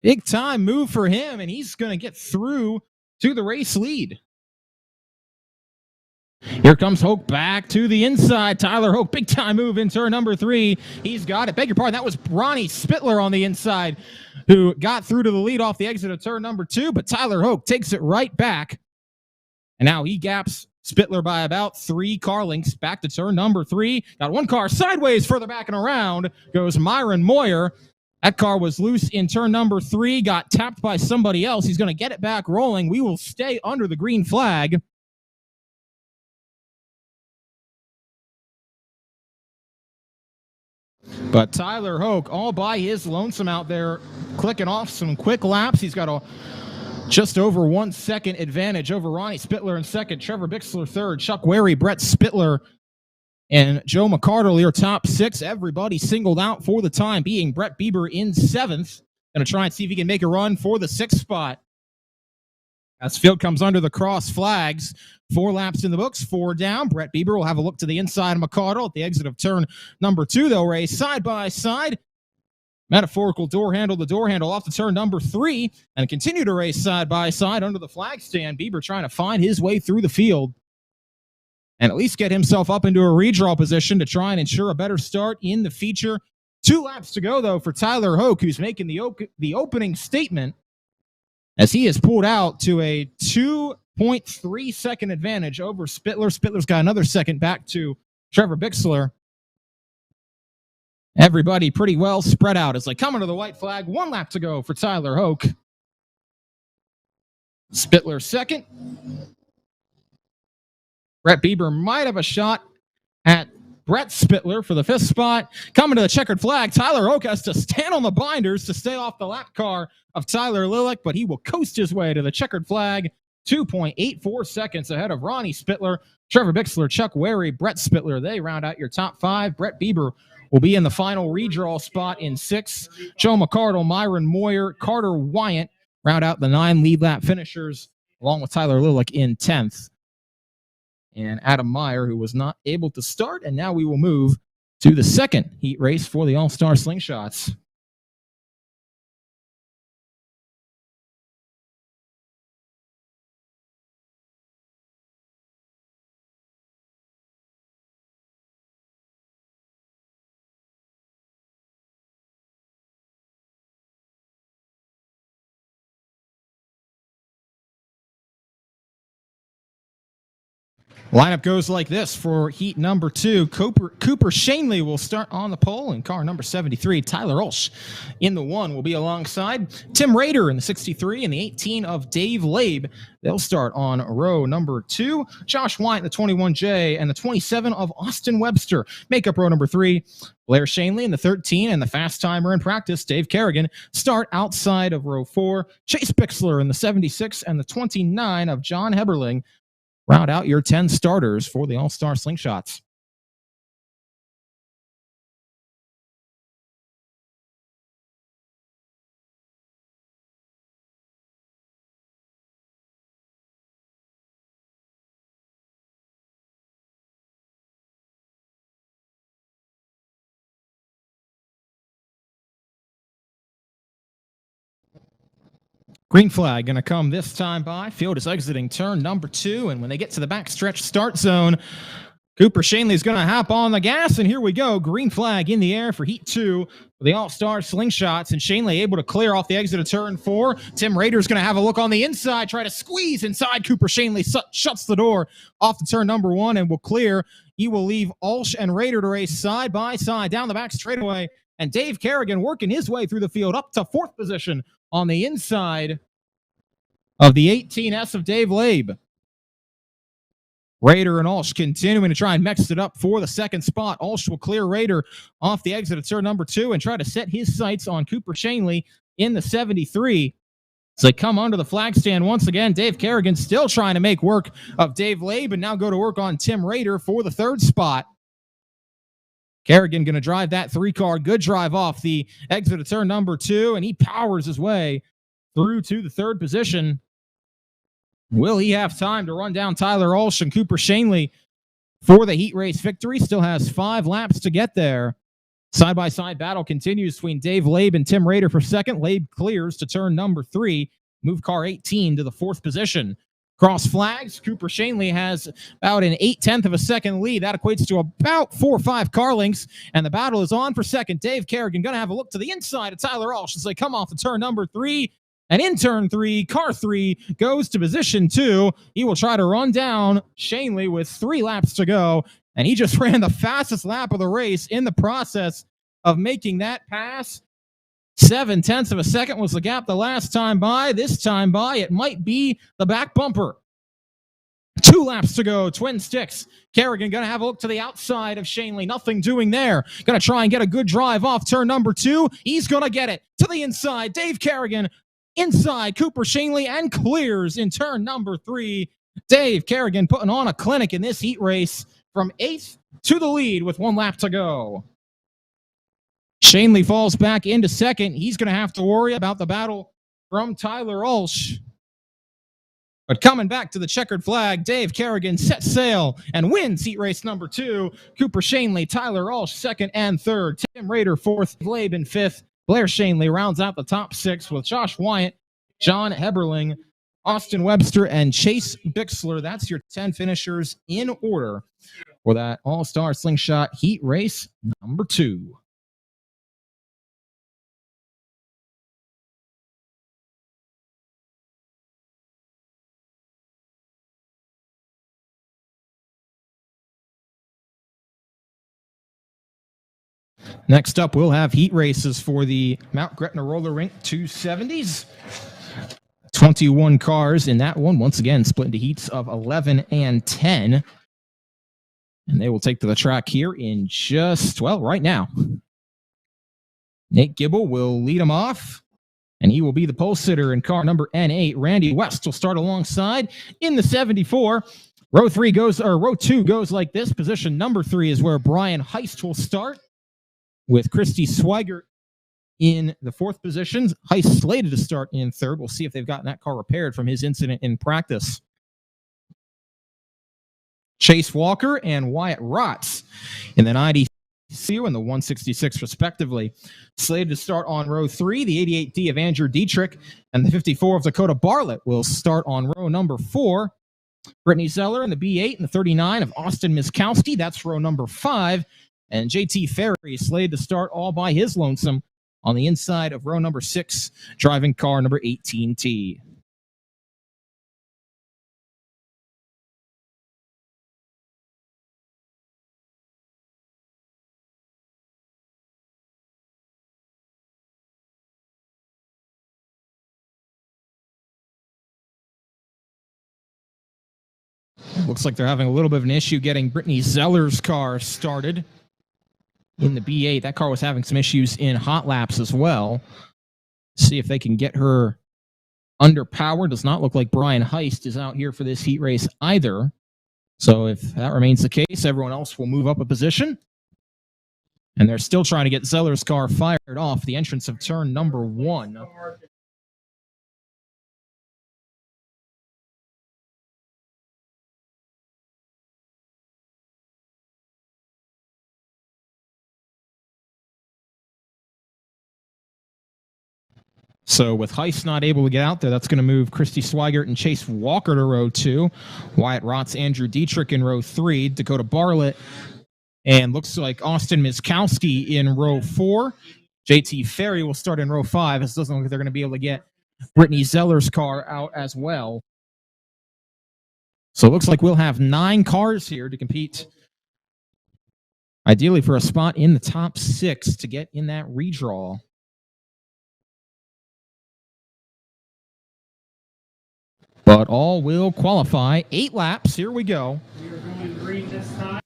Big time move for him, and he's going to get through to the race lead. Here comes Hoke back to the inside. Tyler Hoke, big time move in turn number 3. He's got it. Beg your pardon, that was Ronnie Spittler on the inside who got through to the lead off the exit of turn number 2, but Tyler Hoke takes it right back. And now he gaps Spittler by about 3 car lengths back to turn number 3. Got 1 car sideways further back and around goes Myron Moyer. That car was loose in turn number 3, got tapped by somebody else. He's going to get it back rolling. We will stay under the green flag. But Tyler Hoke all by his lonesome out there, clicking off some quick laps. He's got a just over 1 second advantage over Ronnie Spittler in second, Trevor Bixler third, Chuck Wary, Brett Spittler, and Joe McCardle, your top 6. Everybody singled out for the time being. Brett Bieber in 7th. Going to try and see if he can make a run for the 6th spot. As field comes under the cross flags, 4 laps in the books, 4 down. Brett Bieber will have a look to the inside of McCardle at the exit of turn number 2. They'll race side by side. Metaphorical door handle to door handle off to turn number 3 and continue to race side by side under the flag stand. Bieber trying to find his way through the field and at least get himself up into a redraw position to try and ensure a better start in the feature. 2 laps to go, though, for Tyler Hoke, who's making the opening statement as he is pulled out to a 2.3 second advantage over Spittler. Spittler's got another second back to Trevor Bixler. Everybody pretty well spread out as they come under the white flag. 1 lap to go for Tyler Hoke. Spittler second. Brett Bieber might have a shot at Brett Spittler for the 5th spot. Coming to the checkered flag, Tyler Oak has to stand on the binders to stay off the lap car of Tyler Lilick, but he will coast his way to the checkered flag, 2.84 seconds ahead of Ronnie Spittler, Trevor Bixler, Chuck Wary, Brett Spittler. They round out your top 5. Brett Bieber will be in the final redraw spot in 6th. Joe McCardle, Myron Moyer, Carter Wyant round out the 9 lead lap finishers, along with Tyler Lilick in 10th. And Adam Meyer, who was not able to start. And now we will move to the second heat race for the All-Star Slingshots. Lineup goes like this for heat number 2. Cooper Shanley will start on the pole in car number 73. Tyler Olsch in the 1 will be alongside Tim Rader in the 63 and the 18 of Dave Labe. They'll start on row number 2. Josh White in the 21J and the 27 of Austin Webster make up row number 3. Blair Shanley in the 13 and the fast timer in practice, Dave Kerrigan, start outside of row 4. Chase Bixler in the 76 and the 29 of John Heberling round out your 10 starters for the All-Star Slingshots. Green flag going to come this time by. Field is exiting turn number 2, and when they get to the backstretch start zone, Cooper Shanley is going to hop on the gas, and here we go. Green flag in the air for Heat 2 for the All-Star Slingshots, and Shanley able to clear off the exit of turn 4. Tim Rader is going to have a look on the inside, try to squeeze inside. Cooper Shanley shuts the door off the turn number 1 and will clear. He will leave Olsch and Rader to race side by side down the back straightaway, and Dave Kerrigan working his way through the field up to 4th position on the inside of the 18S of Dave Labe. Rader and Olsch continuing to try and mix it up for the 2nd spot. Olsch will clear Rader off the exit of turn number 2 and try to set his sights on Cooper Shanley in the 73. As they come under the flag stand once again, Dave Kerrigan still trying to make work of Dave Labe and now go to work on Tim Rader for the 3rd spot. Kerrigan going to drive that 3-car. Good drive off the exit of turn number 2, and he powers his way through to the 3rd position. Will he have time to run down Tyler Olsch and Cooper Shanley for the heat race victory? Still has 5 laps to get there. Side-by-side battle continues between Dave Labe and Tim Rader for 2nd. Labe clears to turn number 3. Move car 18 to the 4th position. Cross flags, Cooper Shanley has about an 0.8 of a second lead. That equates to about 4 or 5 car lengths, and the battle is on for 2nd. Dave Kerrigan going to have a look to the inside of Tyler Olsch as they come off of turn number 3. And in turn 3, car 3 goes to position 2. He will try to run down Shanley with 3 laps to go, and he just ran the fastest lap of the race in the process of making that pass. 0.7 of a second was the gap the last time by. This time by, it might be the back bumper. 2 laps to go, twin sticks. Kerrigan going to have a look to the outside of Shanley. Nothing doing there. Going to try and get a good drive off turn number 2. He's going to get it to the inside. Dave Kerrigan inside Cooper Shanley and clears in turn number 3. Dave Kerrigan putting on a clinic in this heat race from 8th to the lead with 1 lap to go. Shanley falls back into 2nd. He's going to have to worry about the battle from Tyler Olsch. But coming back to the checkered flag, Dave Kerrigan sets sail and wins heat race number 2. Cooper Shanley, Tyler Olsch 2nd and 3rd. Tim Rader 4th, Labe in 5th. Blair Shanley rounds out the top 6 with Josh Wyatt, John Heberling, Austin Webster, and Chase Bixler. That's your 10 finishers in order for that All-Star Slingshot heat race number 2. Next up, we'll have heat races for the Mount Gretna Roller Rink 270s. 21 cars in that one. Once again, split into heats of 11 and 10. And they will take to the track here in right now. Nate Gibble will lead them off, and he will be the pole sitter in car number N8. Randy West will start alongside in the 74. Row 2 goes like this. Position number 3 is where Brian Heist will start, with Christy Swigert in the 4th position. Heist slated to start in 3rd. We'll see if they've gotten that car repaired from his incident in practice. Chase Walker and Wyatt Rotz in the 92 and the 166 respectively. Slated to start on row 3, the 88D of Andrew Dietrich and the 54 of Dakota Bartlett will start on row number 4. Brittany Zeller in the B8 and the 39 of Austin Miskowski. That's row number 5. And JT Ferry slated to start all by his lonesome on the inside of row number 6, driving car number 18T. Looks like they're having a little bit of an issue getting Brittany Zeller's car started in the B8. That car was having some issues in hot laps as well. See if they can get her under power. Does not look like Brian Heist is out here for this heat race either. So if that remains the case, everyone else will move up a position. And they're still trying to get Zeller's car fired off the entrance of turn number 1. So with Heist not able to get out there, that's going to move Christy Swigert and Chase Walker to row 2. Wyatt Rotz, Andrew Dietrich in row 3. Dakota Bartlett, and looks like Austin Miskowski in row 4. JT Ferry will start in row 5. This doesn't look like they're going to be able to get Brittany Zeller's car out as well. So it looks like we'll have 9 cars here to compete, ideally for a spot in the top 6 to get in that redraw. But all will qualify. 8 laps. Here we go. We are going green this time.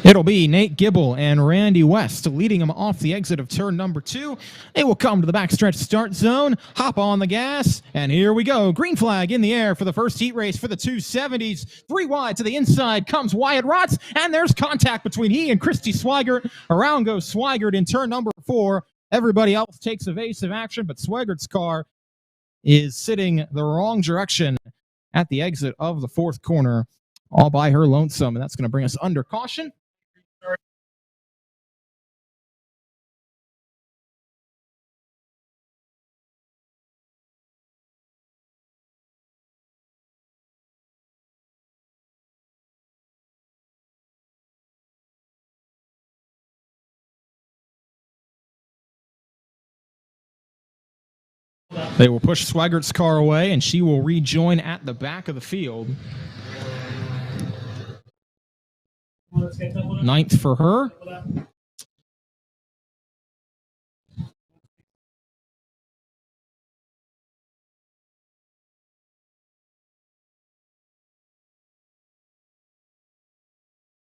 It'll be Nate Gibble and Randy West leading them off the exit of turn number 2. They will come to the backstretch start zone, hop on the gas, and here we go. Green flag in the air for the first heat race for the 270s. 3 wide to the inside comes Wyatt Rotz, and there's contact between he and Christy Swigert. Around goes Swigert in turn number 4. Everybody else takes evasive action, but Swigert's car is sitting the wrong direction at the exit of the 4th corner, all by her lonesome, and that's going to bring us under caution. They will push Swigert's car away, and she will rejoin at the back of the field. 9th for her.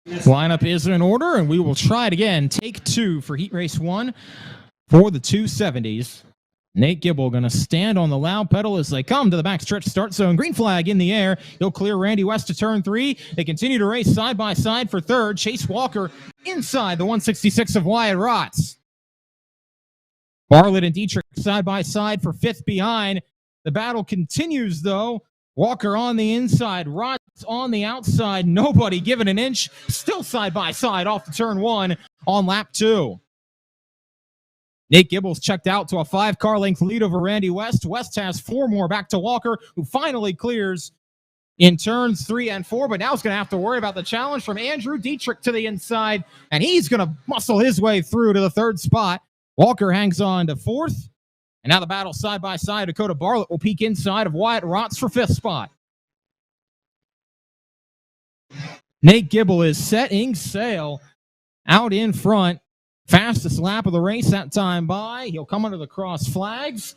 Lineup is in order, and we will try it again. Take 2 for heat race 1 for the 270s. Nate Gibble going to stand on the loud pedal as they come to the backstretch start zone. Green flag in the air. He'll clear Randy West to turn 3. They continue to race side by side for 3rd. Chase Walker inside the 166 of Wyatt Rotz. Bartlett and Dietrich side by side for 5th behind. The battle continues, though. Walker on the inside. Rotz on the outside. Nobody given an inch. Still side by side off the turn 1 on lap 2. Nate Gibble's checked out to a 5-car length lead over Randy West. West has 4 more back to Walker, who finally clears in turns 3 and 4, but now he's going to have to worry about the challenge from Andrew Dietrich to the inside, and he's going to muscle his way through to the 3rd spot. Walker hangs on to 4th, and now the battle side by side. Dakota Bartlett will peek inside of Wyatt Rotz for 5th spot. Nate Gibble is setting sail out in front. Fastest lap of the race that time by. He'll come under the cross flags.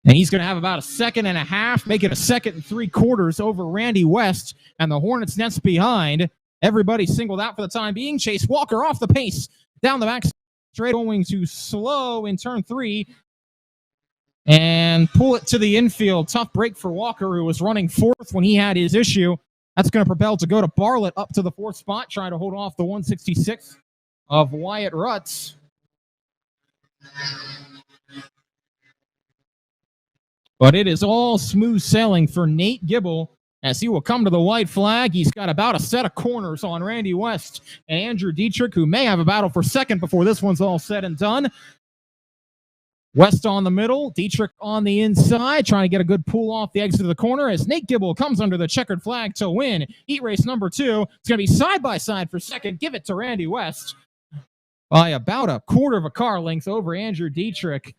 And he's going to have about a second and a half, make it a second and 3/4 over Randy West and the Hornets' nets behind. Everybody singled out for the time being. Chase Walker off the pace down the back straight, going to slow in turn 3 and pull it to the infield. Tough break for Walker, who was running 4th when he had his issue. That's going to propel to go to Bartlett up to the 4th spot, trying to hold off the 166 of Wyatt Rutz. But it is all smooth sailing for Nate Gibble as he will come to the white flag. He's got about a set of corners on Randy West and Andrew Dietrich, who may have a battle for second before this one's all said and done. West on the middle, Dietrich on the inside, trying to get a good pull off the exit of the corner as Nate Gibble comes under the checkered flag to win heat race number 2. It's going to be side by side for second. Give it to Randy West by about a quarter of a car length over Andrew Dietrich.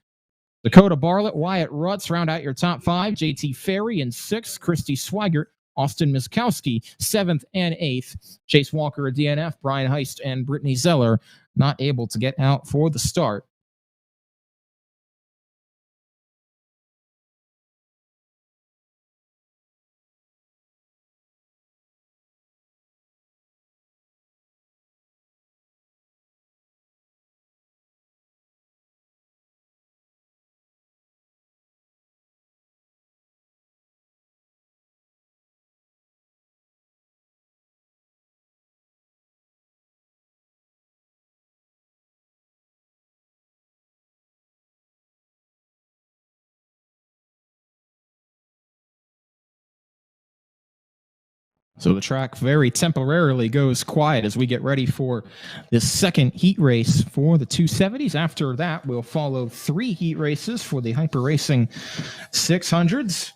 Dakota Bartlett, Wyatt Rutz round out your top 5. JT Ferry in 6th. Christy Swigert, Austin Miskowski 7th and 8th. Chase Walker, a DNF. Brian Heist and Brittany Zeller not able to get out for the start. So the track very temporarily goes quiet as we get ready for this second heat race for the 270s. After that, we'll follow 3 heat races for the Hyper Racing 600s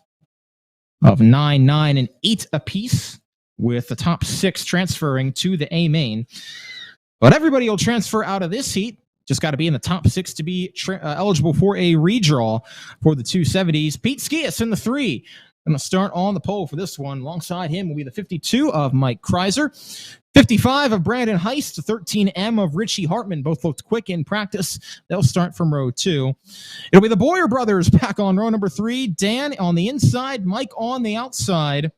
of 9, 9, and 8 apiece, with the top 6 transferring to the A main. But everybody will transfer out of this heat. Just got to be in the top 6 to be eligible for a redraw for the 270s. Pete Skias in the 3. Going to start on the pole for this one. Alongside him will be the 52 of Mike Kreiser, 55 of Brandon Heist, the 13M of Richie Hartman. Both looked quick in practice. They'll start from row 2. It'll be the Boyer brothers back on row number 3. Dan on the inside, Mike on the outside.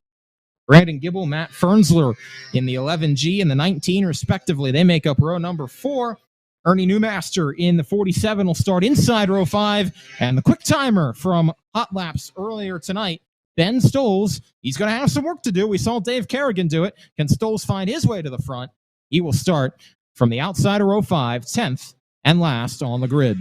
Brandon Gibble, Matt Fernsler in the 11G and the 19, respectively. They make up row number 4. Ernie Newmaster in the 47 will start inside row 5. And the quick timer from Hot Laps earlier tonight, Ben Stoles, he's going to have some work to do. We saw Dave Kerrigan do it. Can Stoles find his way to the front? He will start from the outside of row 5, 10th and last on the grid.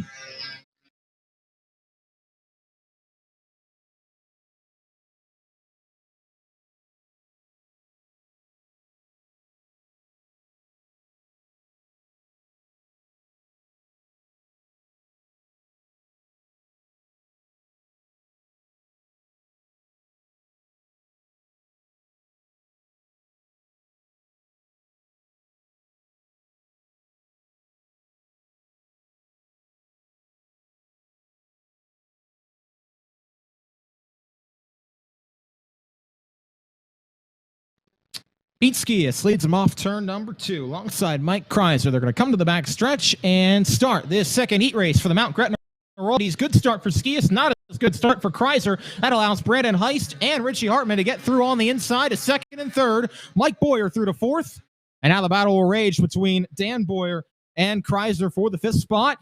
Pete Skias leads him off turn number 2 alongside Mike Kreiser. They're going to come to the back stretch and start this second heat race for the Mount Gretna Royalties. Good start for Skias, not as good start for Kreiser. That allows Brandon Heist and Richie Hartman to get through on the inside to second and third. Mike Boyer through to 4th. And now the battle will rage between Dan Boyer and Kreiser for the 5th spot.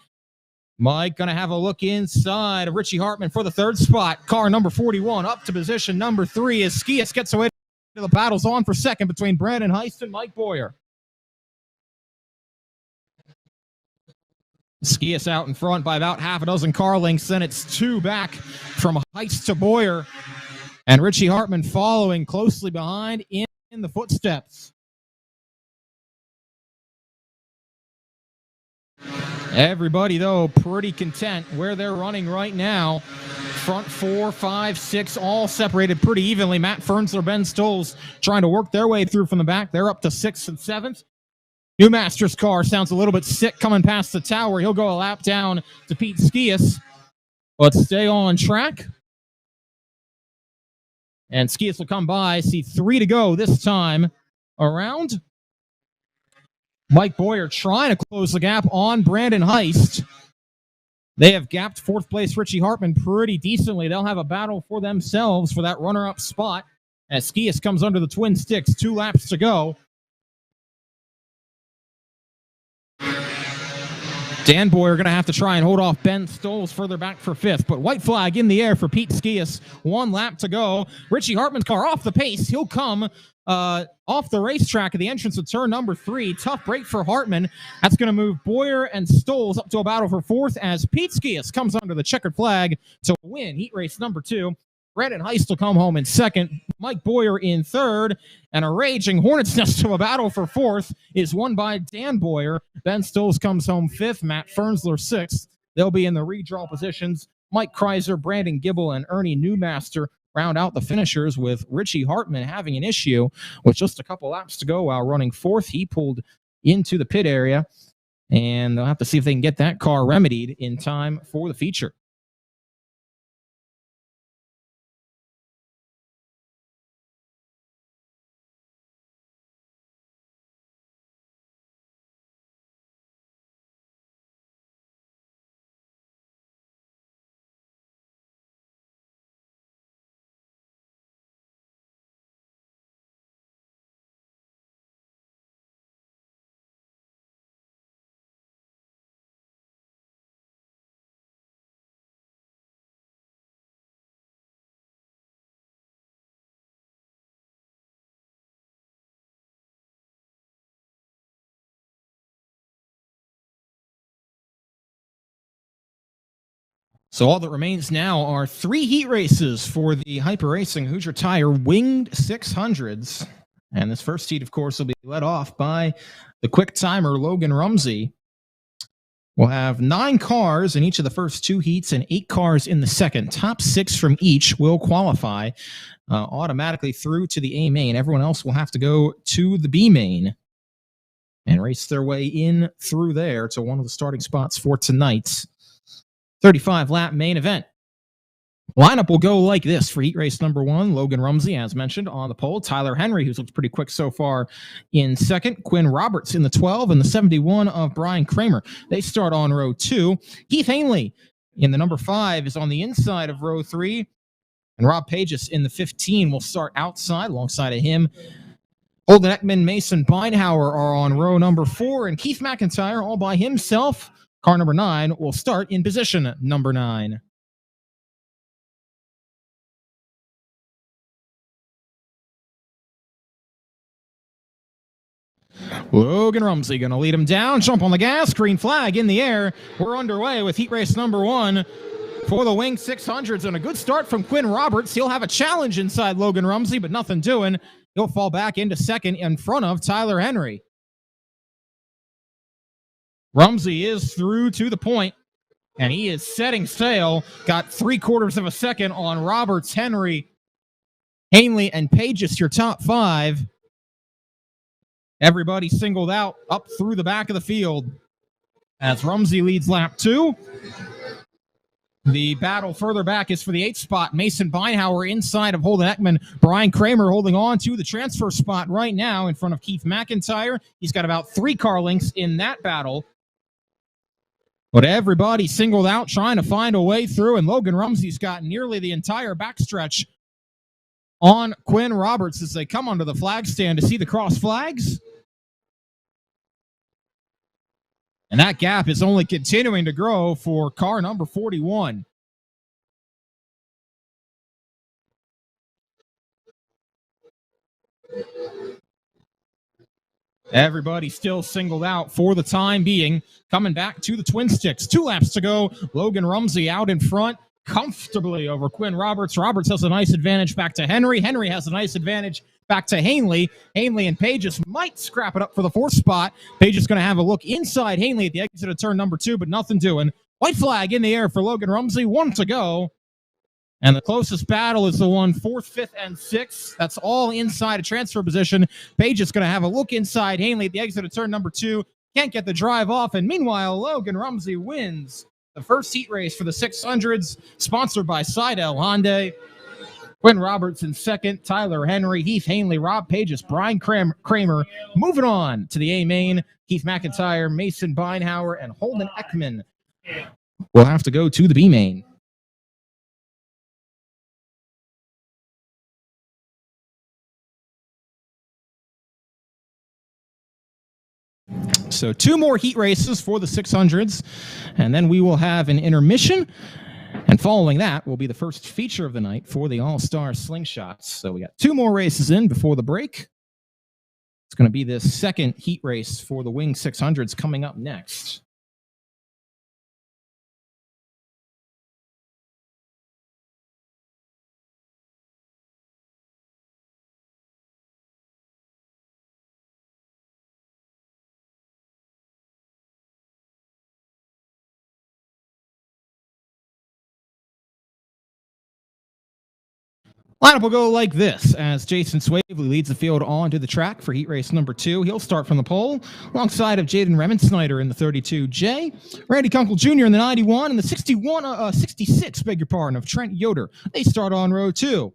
Mike going to have a look inside of Richie Hartman for the 3rd spot. Car number 41 up to position number 3 as Skias gets away. The battle's on for second between Brandon Heist and Mike Boyer. Skias out in front by about half a dozen car lengths. Then it's 2 back from Heist to Boyer. And Richie Hartman following closely behind in the footsteps. Everybody, though, pretty content where they're running right now. Front 4, 5, 6, all separated pretty evenly. Matt Fernsler, Ben Stoles trying to work their way through from the back. They're up to 6th and 7th. Newmaster's car sounds a little bit sick coming past the tower. He'll go a lap down to Pete Skias. Let's stay on track. And Skias will come by. See 3 to go this time around. Mike Boyer trying to close the gap on Brandon Heist. They have gapped fourth place Richie Hartman pretty decently. They'll have a battle for themselves for that runner-up spot as Skias comes under the twin sticks. 2 laps to go. Dan Boyer going to have to try and hold off Ben Stoles further back for 5th, but white flag in the air for Pete Skias. 1 lap to go. Richie Hartman's car off the pace. He'll come off the racetrack at the entrance of turn number 3. Tough break for Hartman. That's going to move Boyer and Stoles up to a battle for 4th as Pete Skias comes under the checkered flag to win heat race number 2. Brandon Heist will come home in 2nd. Mike Boyer in 3rd. And a raging Hornet's Nest to a battle for 4th is won by Dan Boyer. Ben Stoles comes home 5th. Matt Fernsler 6th. They'll be in the redraw positions. Mike Kreiser, Brandon Gibble, and Ernie Newmaster round out the finishers, with Richie Hartman having an issue with just a couple laps to go while running 4th. He pulled into the pit area, and they'll have to see if they can get that car remedied in time for the feature. So all that remains now are 3 heat races for the Hyper Racing Hoosier Tire Winged 600s. And this first heat, of course, will be led off by the quick timer, Logan Rumsey. We'll have 9 cars in each of the first 2 heats and 8 cars in the second. Top 6 from each will qualify automatically through to the A main. Everyone else will have to go to the B main and race their way in through there to one of the starting spots for tonight's 35-lap main event. Lineup will go like this for heat race number 1. Logan Rumsey, as mentioned, on the pole. Tyler Henry, who's looked pretty quick so far, in second. Quinn Roberts in the 12 and the 71 of Brian Kramer. They start on row 2. Keith Hanley in the number 5 is on the inside of row 3. And Rob Pages in the 15 will start outside alongside of him. Holden Ekman, Mason Beinhauer are on row number 4. And Keith McIntyre all by himself. Car number 9 will start in position number 9. Logan Rumsey going to lead him down, jump on the gas, green flag in the air. We're underway with heat race number 1 for the Wing 600s, and a good start from Quinn Roberts. He'll have a challenge inside Logan Rumsey, but nothing doing. He'll fall back into second in front of Tyler Henry. Rumsey is through to the point, and he is setting sail. Got 3/4 of a second on Roberts, Henry, Hanley, and Pages, your top 5. Everybody singled out up through the back of the field as Rumsey leads lap 2. The battle further back is for the 8th spot. Mason Beinhauer inside of Holden Ekman. Brian Kramer holding on to the transfer spot right now in front of Keith McIntyre. He's got about 3 car lengths in that battle. But everybody singled out trying to find a way through, and Logan Rumsey's got nearly the entire backstretch on Quinn Roberts as they come onto the flag stand to see the cross flags. And that gap is only continuing to grow for car number 41. Everybody still singled out for the time being. Coming back to the twin sticks. 2 laps to go. Logan Rumsey out in front comfortably over Quinn Roberts. Roberts has a nice advantage back to Henry. Henry has a nice advantage back to Hanley. Hanley and Pages might scrap it up for the 4th spot. Pages going to have a look inside Hanley at the exit of turn number 2, but nothing doing. White flag in the air for Logan Rumsey. 1 to go. And the closest battle is the one 4th, 5th, and 6th. That's all inside a transfer position. Page is going to have a look inside Hanley at the exit of turn number 2. Can't get the drive off. And meanwhile, Logan Rumsey wins the first heat race for the 600s, sponsored by Seidel Hyundai. Quinn Roberts in second. Tyler Henry, Heath Hanley, Rob Pages, Brian Kramer. Moving on to the A main. Keith McIntyre, Mason Beinhauer, and Holden Ekman will have to go to the B main. So 2 more heat races for the 600s, and then we will have an intermission. And following that will be the first feature of the night for the All-Star Slingshots. So we got 2 more races in before the break. It's going to be this second heat race for the Wing 600s coming up next. Lineup will go like this as Jason Swavely leads the field onto the track for heat race number 2. He'll start from the pole alongside of Jaden Remensnyder in the 32J, Randy Kunkel Jr. in the 91, and the 66, of Trent Yoder. They start on row 2.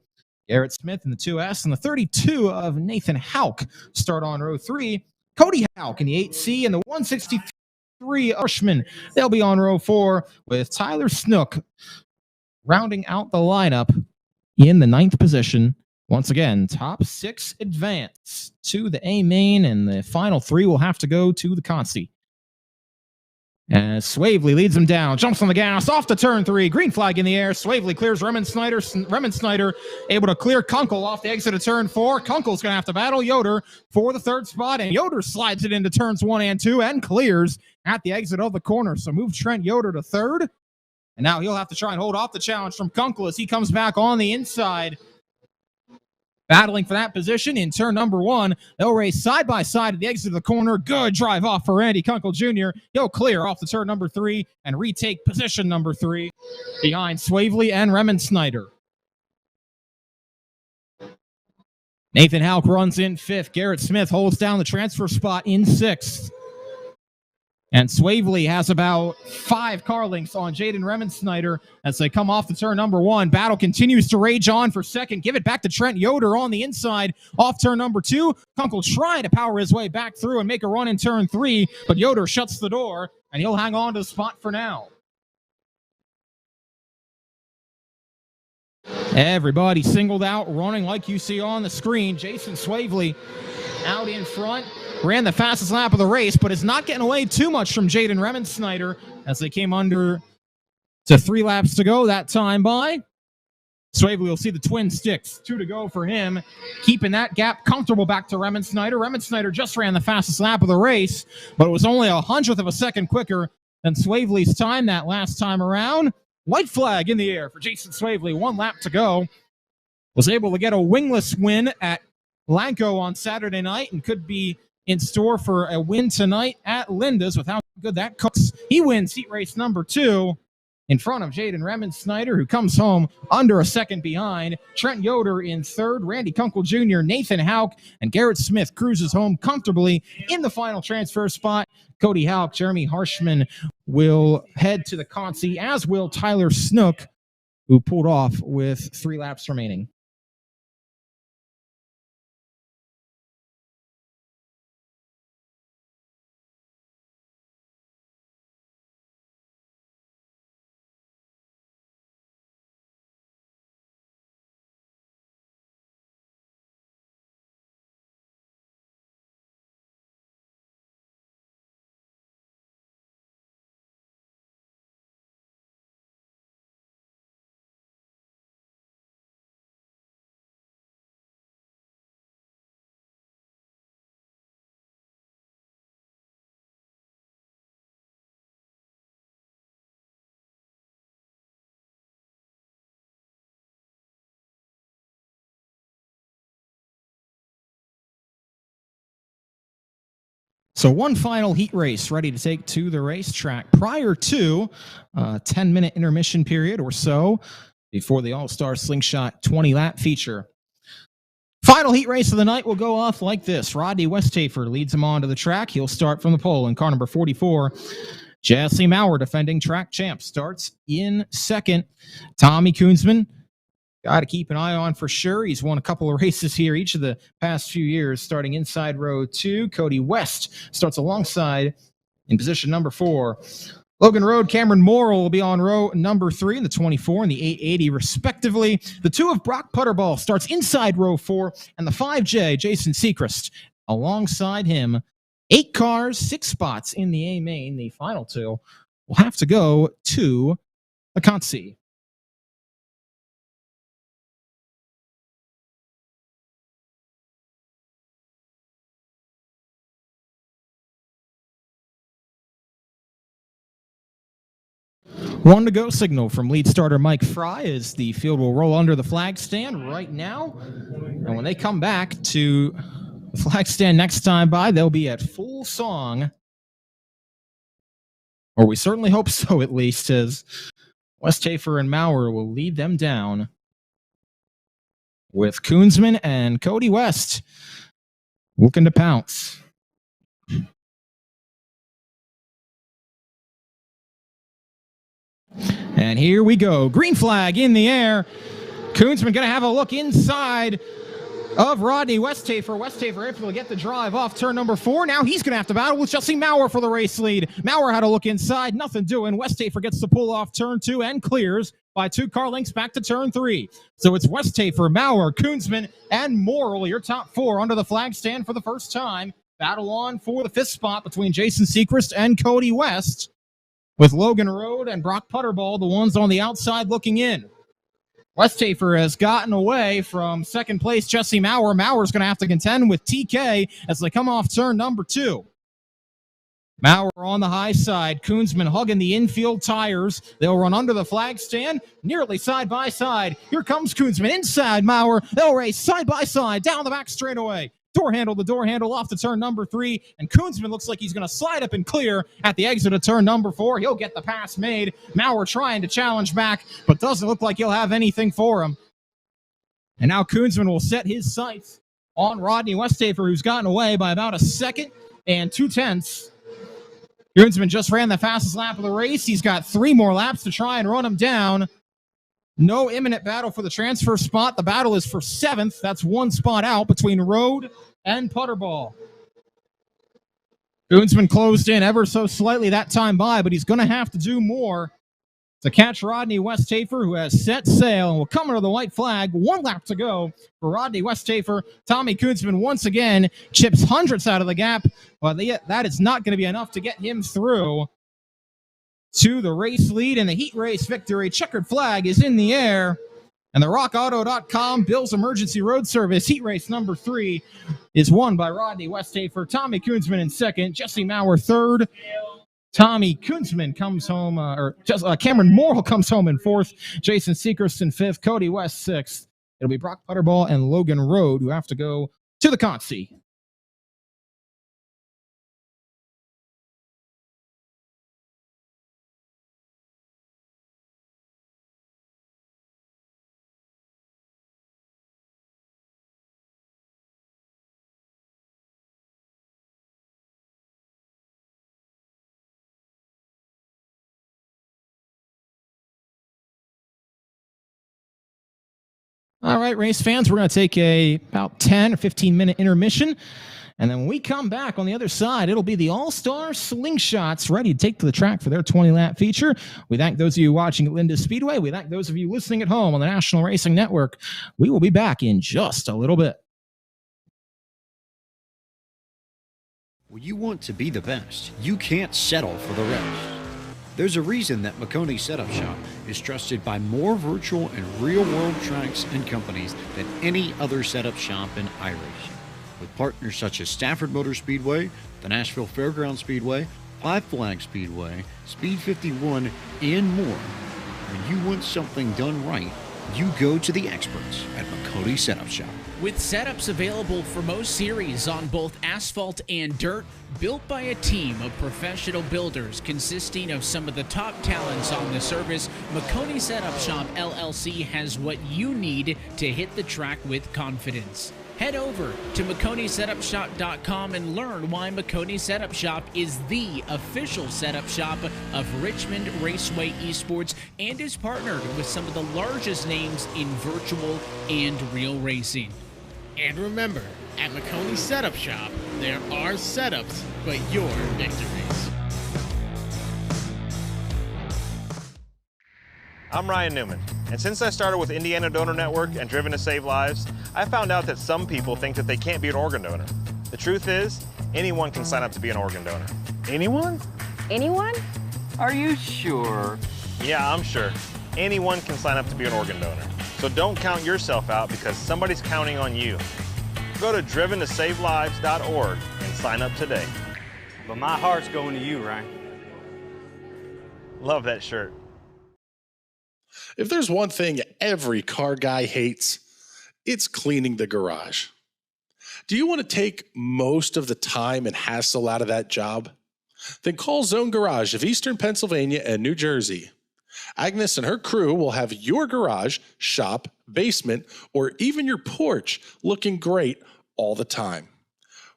Garrett Smith in the 2S and the 32 of Nathan Hauk start on row 3. Cody Hauk in the 8C and the 163 Ushman. They'll be on row 4 with Tyler Snook rounding out the lineup in the 9th position. Once again, top 6 advance to the A main, and the final 3 will have to go to the Consi. As Swavely leads them down, jumps on the gas, off to turn 3, green flag in the air. Swavely clears Remensnyder able to clear Kunkel off the exit of turn 4. Kunkel's going to have to battle Yoder for the 3rd spot, and Yoder slides it into turns 1 and 2 and clears at the exit of the corner. So move Trent Yoder to 3rd. And now he'll have to try and hold off the challenge from Kunkel as he comes back on the inside. Battling for that position in turn number 1. They'll race side by side at the exit of the corner. Good drive off for Randy Kunkel Jr. He'll clear off the turn number 3 and retake position number 3 behind Swavely and Remensnyder. Nathan Hauk runs in 5th. Garrett Smith holds down the transfer spot in 6th. And Swavely has about 5 car lengths on Jaden Remensnyder as they come off the turn number 1. Battle continues to rage on for 2nd. Give it back to Trent Yoder on the inside off turn number 2. Kunkel trying to power his way back through and make a run in turn 3, but Yoder shuts the door, and he'll hang on to the spot for now. Everybody singled out, running like you see on the screen. Jason Swavely out in front. Ran the fastest lap of the race, but is not getting away too much from Jaden Remensnyder as they came under to 3 laps to go that time by. Swavely will see the twin sticks. 2 to go for him, keeping that gap comfortable back to Remensnyder. Remensnyder just ran the fastest lap of the race, but it was only 100th of a second quicker than Swavely's time that last time around. White flag in the air for Jason Swavely. 1 lap to go. Was able to get a wingless win at Lanco on Saturday night and could be in store for a win tonight at Linda's with how good that cooks. He wins heat race number 2 in front of Jaden Remensnyder, who comes home under a second behind. Trent Yoder in 3rd, Randy Kunkel Jr., Nathan Hauk, and Garrett Smith cruises home comfortably in the final transfer spot. Cody Hauk, Jeremy Harshman will head to the Consi, as will Tyler Snook, who pulled off with 3 laps remaining. So one final heat race ready to take to the racetrack prior to a 10-minute intermission period or so before the All-Star Slingshot 20-lap feature. Final heat race of the night will go off like this. Rodney Westhafer leads him onto the track. He'll start from the pole in car number 44. Jesse Maurer, defending track champ, starts in 2nd. Tommy Koonsman, got to keep an eye on for sure. He's won a couple of races here each of the past few years, starting inside row 2. Cody West starts alongside in position number 4. Logan Road, Cameron Morrill will be on row number 3 in the 24 and the 880 respectively. The 2 of Brock Putterball starts inside row 4, and the 5J, Jason Seacrest, alongside him. 8 cars, 6 spots in the A main. The final 2 will have to go to the Consi. One to go signal from lead starter Mike Fry as the field will roll under the flag stand right now. And when they come back to the flag stand next time by, they'll be at full song. Or we certainly hope so, at least, as Westhafer and Maurer will lead them down with Koonsman and Cody West looking to pounce. And here we go. Green flag in the air. Koonsman going to have a look inside of Rodney Westhafer. Westhafer able to get the drive off turn number 4. Now he's going to have to battle with Jesse Maurer for the race lead. Maurer had a look inside. Nothing doing. Westhafer gets the pull off turn 2 and clears by 2 car lengths back to turn 3. So it's Westhafer, Maurer, Koonsman, and Morrill, your top 4 under the flag stand for the first time. Battle on for the 5th spot between Jason Seacrest and Cody West, with Logan Road and Brock Putterball, the ones on the outside looking in. Westhafer has gotten away from second place Jesse Maurer. Maurer's going to have to contend with TK as they come off turn number 2. Maurer on the high side. Koonsman hugging the infield tires. They'll run under the flag stand, nearly side by side. Here comes Koonsman inside Maurer. They'll race side by side down the back straightaway. Door handle to door handle off to turn number 3, and Koonsman looks like he's going to slide up and clear at the exit of turn number 4. He'll get the pass made. Maurer trying to challenge back, but doesn't look like he'll have anything for him. And now Koonsman will set his sights on Rodney Westhafer, who's gotten away by about 1 second and 2/10. Koonsman just ran the fastest lap of the race. He's got 3 more laps to try and run him down. No imminent battle for the transfer spot. The battle is for 7th. That's 1 spot out between Road and Putterball. Koonsman closed in ever so slightly that time by, but he's going to have to do more to catch Rodney Westhafer, who has set sail and will come under the white flag. 1 lap to go for Rodney Westhafer. Tommy Koonsman once again chips hundredths out of the gap, but that is not going to be enough to get him through to the race lead and the heat race victory. Checkered flag is in the air, and the rockauto.com Bill's Emergency Road Service heat race number 3 is won by Rodney Westhafer. Tommy Koonsman in second, Jesse Maurer third. Tommy Koonsman comes home, Cameron Morrill comes home in 4th. Jason Seacrest in 5th. Cody West 6th. It'll be Brock Putterball and Logan Road who have to go to the Consi. All right, race fans, we're going to take a about 10 or 15-minute intermission. And then when we come back on the other side, it'll be the All-Star Slingshots ready to take to the track for their 20-lap feature. We thank those of you watching at Linda Speedway. We thank those of you listening at home on the National Racing Network. We will be back in just a little bit. When you want to be the best, you can't settle for the rest. There's a reason that McConey Setup Shop is trusted by more virtual and real-world tracks and companies than any other setup shop in iRacing. With partners such as Stafford Motor Speedway, the Nashville Fairgrounds Speedway, Five Flags Speedway, Speed 51, and more. When you want something done right, you go to the experts at McConey Setup Shop. With setups available for most series on both asphalt and dirt, built by a team of professional builders consisting of some of the top talents on the service, McConey Setup Shop LLC has what you need to hit the track with confidence. Head over to McConeySetupShop.com and learn why McConey Setup Shop is the official setup shop of Richmond Raceway Esports and is partnered with some of the largest names in virtual and real racing. And remember, at McConey Setup Shop, there are setups, but your victories. I'm Ryan Newman, and since I started with Indiana Donor Network and Driven to Save Lives, I found out that some people think that they can't be an organ donor. The truth is, anyone can sign up to be an organ donor. Anyone? Anyone? Are you sure? Yeah, I'm sure. Anyone can sign up to be an organ donor. So don't count yourself out because somebody's counting on you. Go to driventosavelives.org and sign up today. But my heart's going to you, Ryan. Love that shirt. If there's one thing every car guy hates, it's cleaning the garage. Do you want to take most of the time and hassle out of that job? Then call Zone Garage of Eastern Pennsylvania and New Jersey. Agnes and her crew will have your garage, shop, basement, or even your porch looking great all the time.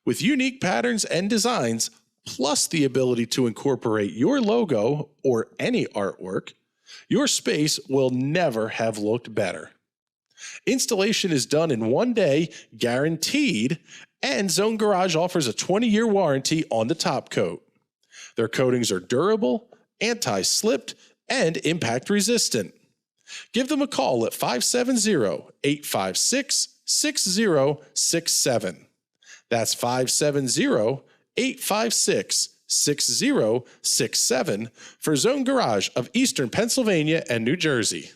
With unique patterns and designs, plus the ability to incorporate your logo or any artwork, your space will never have looked better. Installation is done in 1 day, guaranteed, and Zone Garage offers a 20-year warranty on the top coat. Their coatings are durable, anti-slipped, and impact resistant. Give them a call at 570-856-6067. That's 570-856-6067 for Zone Garage of Eastern Pennsylvania and New Jersey.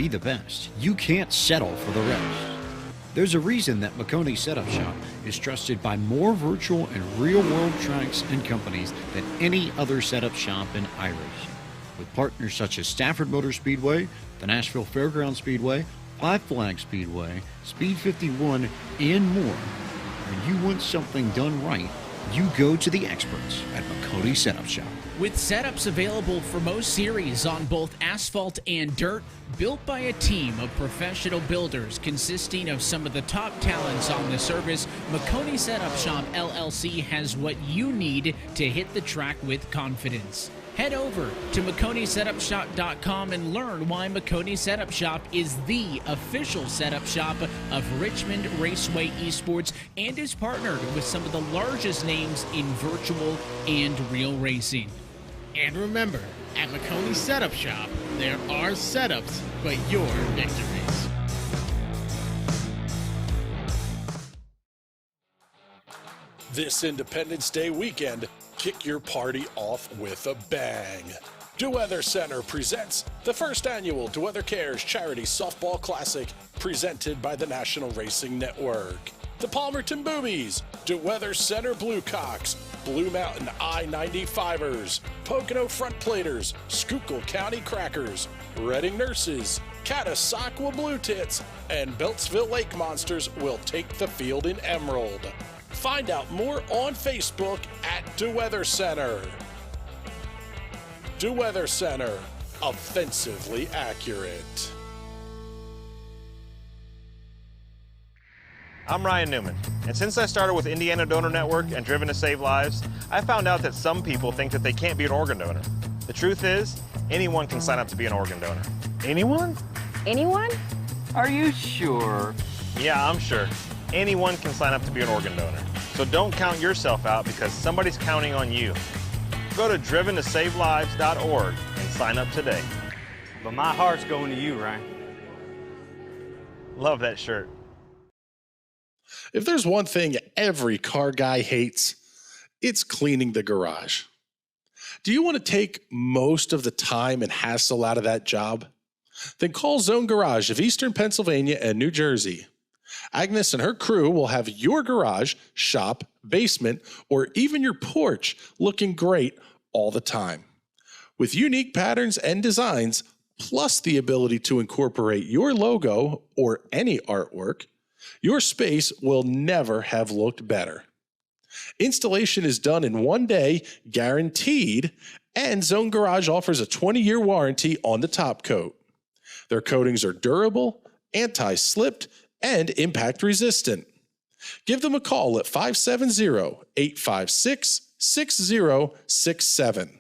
be the best, you can't settle for the rest. There's a reason that McConey Setup Shop is trusted by more virtual and real-world tracks and companies than any other setup shop in Irish. With partners such as Stafford Motor Speedway, the Nashville Fairgrounds Speedway, Five Flag Speedway, Speed 51, and more. When you want something done right, you go to the experts at McConey Setup Shop. With setups available for most series on both asphalt and dirt, built by a team of professional builders consisting of some of the top talents on the service, McConey Setup Shop LLC has what you need to hit the track with confidence. Head over to McConeySetupShop.com and learn why McConey Setup Shop is the official setup shop of Richmond Raceway Esports and is partnered with some of the largest names in virtual and real racing. And remember, at McConey Setup Shop, there are setups, but your victories. This Independence Day weekend, kick your party off with a bang. DeWeather Center presents the first annual DeWeather Cares Charity Softball Classic presented by the National Racing Network. The Palmerton Boobies, DeWeather Center Bluecocks, Blue Mountain I-95ers, Pocono Front Platers, Schuylkill County Crackers, Reading Nurses, Catasauqua Blue Tits, and Beltsville Lake Monsters will take the field in Emerald. Find out more on Facebook at DeWeather Center. DeWeather Center, offensively accurate. I'm Ryan Newman, and since I started with Indiana Donor Network and Driven to Save Lives, I found out that some people think that they can't be an organ donor. The truth is, anyone can sign up to be an organ donor. Anyone? Anyone? Are you sure? Yeah, I'm sure. Anyone can sign up to be an organ donor. So don't count yourself out because somebody's counting on you. Go to driventosavelives.org and sign up today. But my heart's going to you, Ryan. Love that shirt. If there's one thing every car guy hates, it's cleaning the garage. Do you want to take most of the time and hassle out of that job? Then call Zone Garage of Eastern Pennsylvania and New Jersey. Agnes and her crew will have your garage, shop, basement, or even your porch looking great all the time. With unique patterns and designs, plus the ability to incorporate your logo or any artwork, your space will never have looked better. Installation is done in 1 day, guaranteed, and Zone Garage offers a 20-year warranty on the top coat. Their coatings are durable, anti-slipped, and impact resistant. Give them a call at 570-856-6067.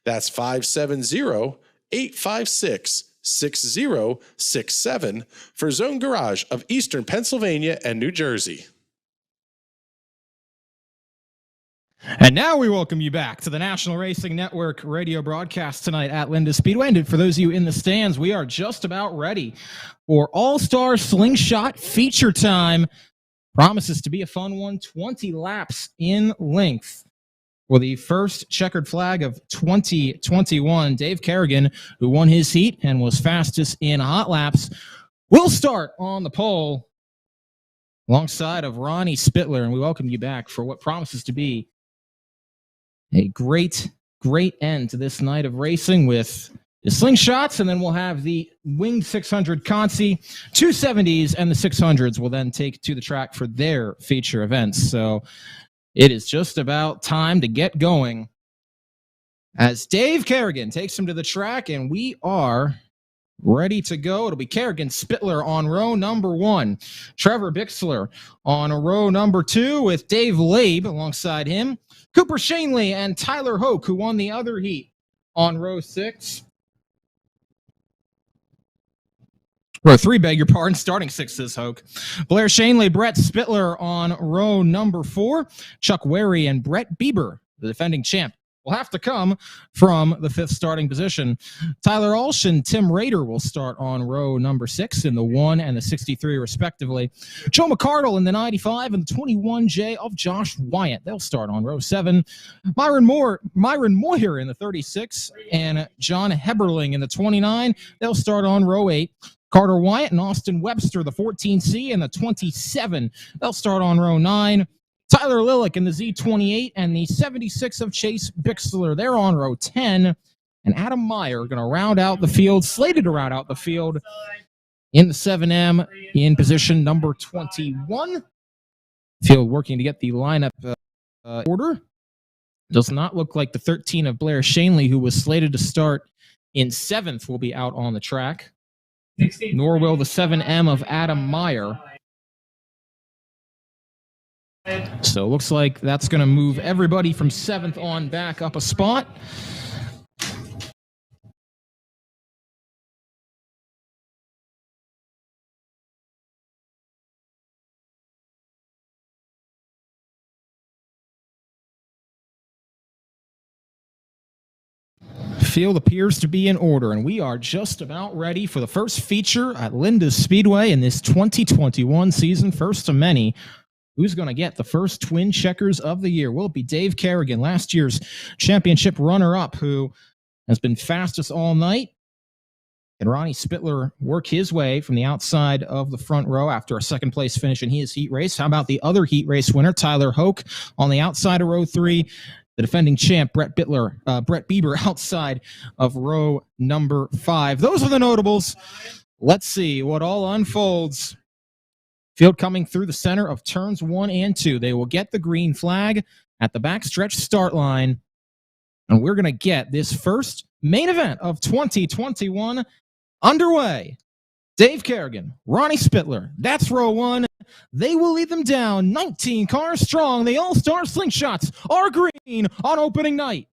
That's 570-856-6067 for Zone Garage of Eastern Pennsylvania and New Jersey. And now we welcome you back to the National Racing Network radio broadcast tonight at Linda Speedway. And for those of you in the stands, we are just about ready for All-Star Slingshot feature time. Promises to be a fun one, 20 laps in length. For the first checkered flag of 2021, Dave Kerrigan, who won his heat and was fastest in hot laps, will start on the pole alongside of Ronnie Spittler. And we welcome you back for what promises to be a great end to this night of racing with the Slingshots, and then we'll have the Winged 600 Consi, 270s, and the 600s will then take to the track for their feature events. So it is just about time to get going as Dave Kerrigan takes him to the track, and we are ready to go. It'll be Kerrigan Spittler on row number 1, Trevor Bixler on row number 2 with Dave Labe alongside him, Cooper Shanley and Tyler Hoke, who won the other heat, on row 6. Row 3, beg your pardon, starting 6 is Hoke. Blair Shanley, Brett Spittler on row number 4, Chuck Wary and Brett Bieber, the defending champ, will have to come from the 5th starting position. Tyler Ulsh and Tim Rader will start on row number 6 in the 1 and the 63 respectively. Joe McCardle in the 95 and the 21J of Josh Wyatt. They'll start on row 7. Myron Moyer in the 36 and John Heberling in the 29. They'll start on row 8. Carter Wyatt and Austin Webster, the 14C and the 27. They'll start on row 9. Tyler Lillick in the Z28 and the 76 of Chase Bixler. They're on row 10. And Adam Meyer going to round out the field, slated to round out the field in the 7M in position number 21. Field working to get the lineup order. Does not look like the 13 of Blair Shanley, who was slated to start in 7th, will be out on the track. Nor will the 7M of Adam Meyer. So it looks like that's going to move everybody from 7th on back up a spot. Field appears to be in order, and we are just about ready for the first feature at Linda's Speedway in this 2021 season. First of many. Who's going to get the first twin checkers of the year? Will it be Dave Kerrigan, last year's championship runner-up, who has been fastest all night? Can Ronnie Spittler work his way from the outside of the front row after a second-place finish in his heat race? How about the other heat race winner, Tyler Hoke, on the outside of row 3? The defending champ, Brett Bieber, outside of row number 5. Those are the notables. Let's see what all unfolds. Field coming through the center of turns 1 and 2. They will get the green flag at the backstretch start line. And we're going to get this first main event of 2021 underway. Dave Kerrigan, Ronnie Spittler, that's row 1. They will lead them down 19 cars strong. The All-Star Slingshots are green on opening night.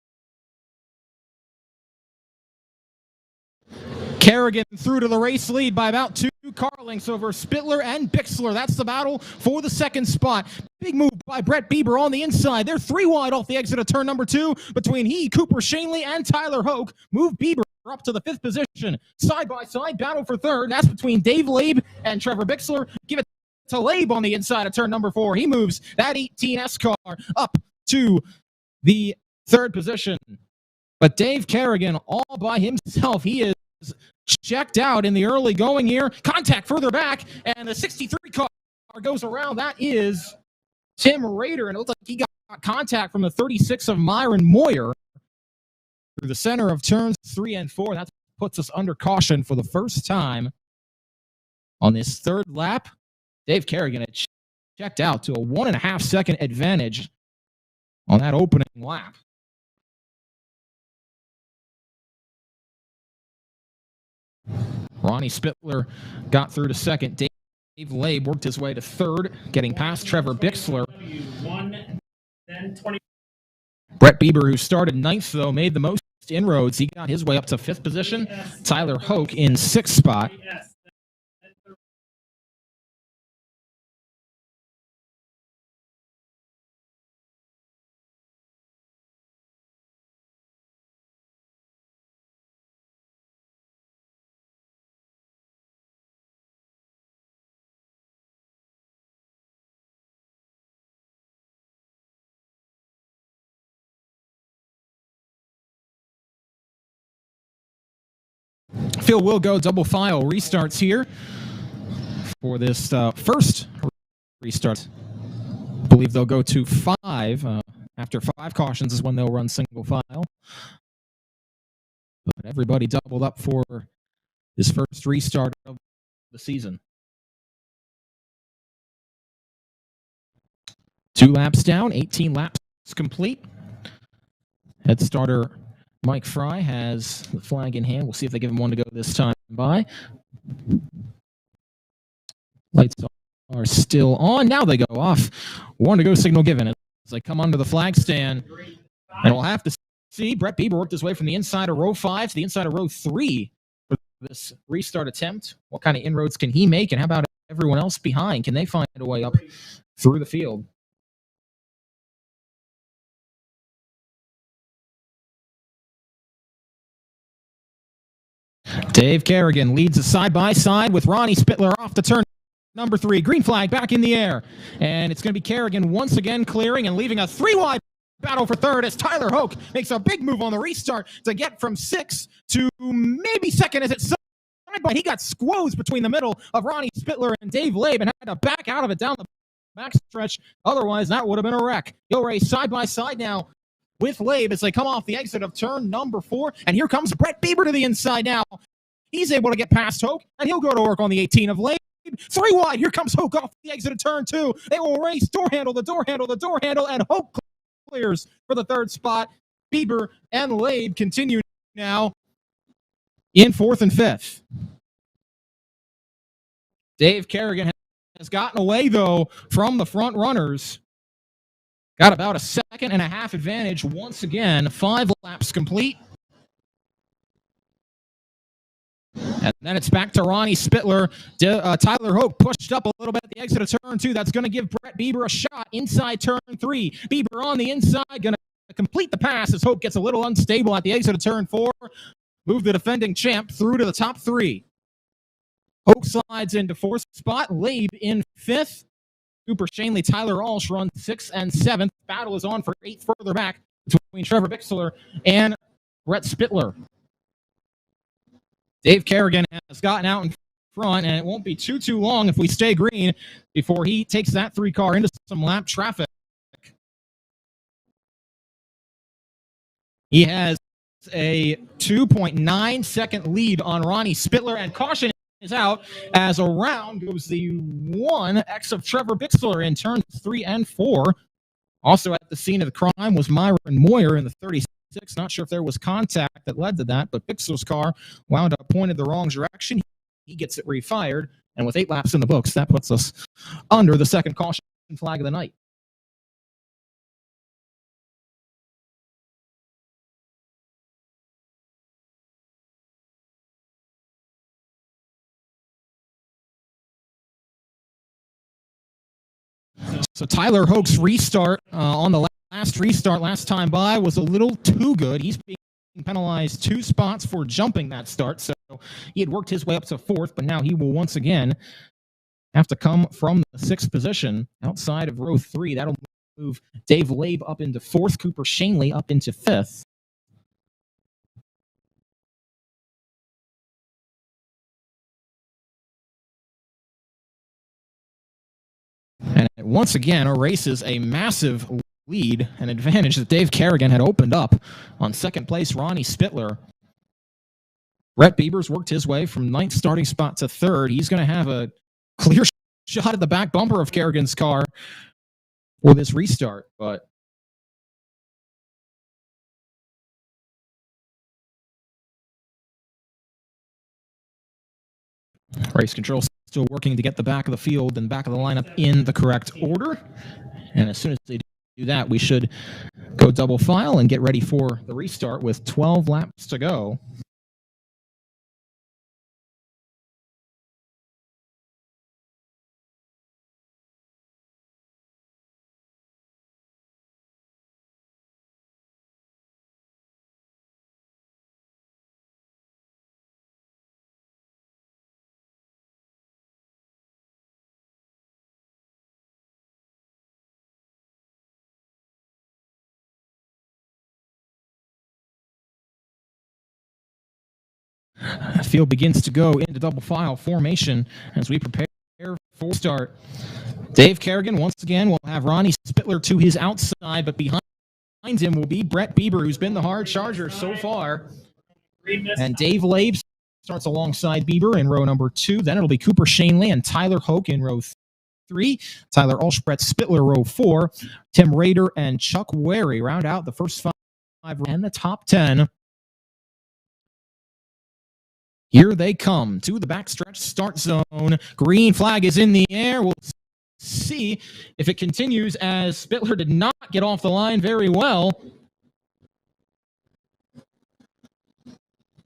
Kerrigan through to the race lead by about 2 car lengths over Spittler and Bixler. That's the battle for the second spot. Big move by Brett Bieber on the inside. They're 3 wide off the exit of turn number 2 between he, Cooper Shanley, and Tyler Hoke. Move Bieber up to the 5th position. Side by side battle for 3rd. That's between Dave Labe and Trevor Bixler. Give it to Labe on the inside of turn number 4. He moves that 18S car up to the 3rd position. But Dave Kerrigan all by himself. He is checked out in the early going here. Contact further back, and the 63 car goes around. That is Tim Rader, and it looks like he got contact from the 36 of Myron Moyer through the center of turns 3 and 4. That puts us under caution for the first time on this 3rd lap. Dave Kerrigan had checked out to a 1.5 second advantage on that opening lap. Ronnie Spittler got through to 2nd. Dave Labe worked his way to 3rd, getting past Trevor Bixler. Brett Bieber, who started 9th, though, made the most inroads. He got his way up to 5th position. Tyler Hoke in 6th spot. Phil will go double file restarts here for this first restart. I believe they'll go to 5. After 5 cautions is when they'll run single file. But everybody doubled up for this first restart of the season. 2 laps down, 18 laps complete. Head starter Mike Fry has the flag in hand. We'll see if they give him one to go this time by. Lights are still on. Now they go off. 1 to go signal given as they come under the flag stand. And we'll have to see. Brett Bieber worked his way from the inside of row 5 to the inside of row 3 for this restart attempt. What kind of inroads can he make? And how about everyone else behind? Can they find a way up through the field? Dave Kerrigan leads a side-by-side with Ronnie Spittler off the turn number 3. Green flag back in the air. And it's going to be Kerrigan once again clearing and leaving a 3-wide battle for third as Tyler Hoke makes a big move on the restart to get from 6 to maybe second as it's but he got squozed between the middle of Ronnie Spittler and Dave Labe and had to back out of it down the backstretch. Otherwise, that would have been a wreck. You'll race side by side now with Labe as they come off the exit of turn number 4. And here comes Brett Bieber to the inside now. He's able to get past Hoke, and he'll go to work on the 18 of Labe. 3 wide. Here comes Hoke off the exit of turn 2. They will race door handle, the door handle, the door handle, and Hoke clears for the 3rd spot. Bieber and Labe continue now in 4th and 5th. Dave Kerrigan has gotten away, though, from the front runners. Got about a 1.5-second advantage once again. 5 laps complete. And then it's back to Ronnie Spittler. Tyler Hoke pushed up a little bit at the exit of turn 2. That's going to give Brett Bieber a shot inside turn 3. Bieber on the inside, going to complete the pass as Hoke gets a little unstable at the exit of turn 4. Move the defending champ through to the top 3. Hoke slides into 4th spot. Labe in 5th. Cooper Shanley, Tyler Alsh run 6th and 7th. Battle is on for 8th further back between Trevor Bixler and Brett Spittler. Dave Kerrigan has gotten out in front, and it won't be too long if we stay green before he takes that 3-car into some lap traffic. He has a 2.9-second lead on Ronnie Spittler, and caution is out as around goes the 1X of Trevor Bixler in turns 3 and 4. Also at the scene of the crime was Myron Moyer in the 36. Not sure if there was contact that led to that, but Bixler's car wound up pointed the wrong direction. He gets it refired, and with 8 laps in the books, that puts us under the 2nd caution flag of the night. So Tyler Hoke's restart on the last restart last time by was a little too good. He's being penalized 2 spots for jumping that start. So he had worked his way up to 4th, but now he will once again have to come from the 6th position outside of row 3. That'll move Dave Labe up into 4th, Cooper Shanley up into 5th. And it once again erases a massive lead, an advantage that Dave Kerrigan had opened up on 2nd place Ronnie Spittler. Brett Bieber's worked his way from 9th starting spot to 3rd. He's going to have a clear shot at the back bumper of Kerrigan's car for this restart, but race control still working to get the back of the field and back of the lineup in the correct order. And as soon as they do that, we should go double file and get ready for the restart with 12 laps to go. Field begins to go into double file formation as we prepare for start. Dave Kerrigan once again will have Ronnie Spittler to his outside, but behind him will be Brett Bieber, who's been the hard charger so far. And Dave Labe starts alongside Bieber in row number 2. Then it'll be Cooper Shanley and Tyler Hoke in row 3. Tyler Alsh, Brett Spittler, row 4. Tim Rader and Chuck Wary round out the first 5 and the top 10. Here they come to the backstretch start zone. Green flag is in the air. We'll see if it continues as Spittler did not get off the line very well.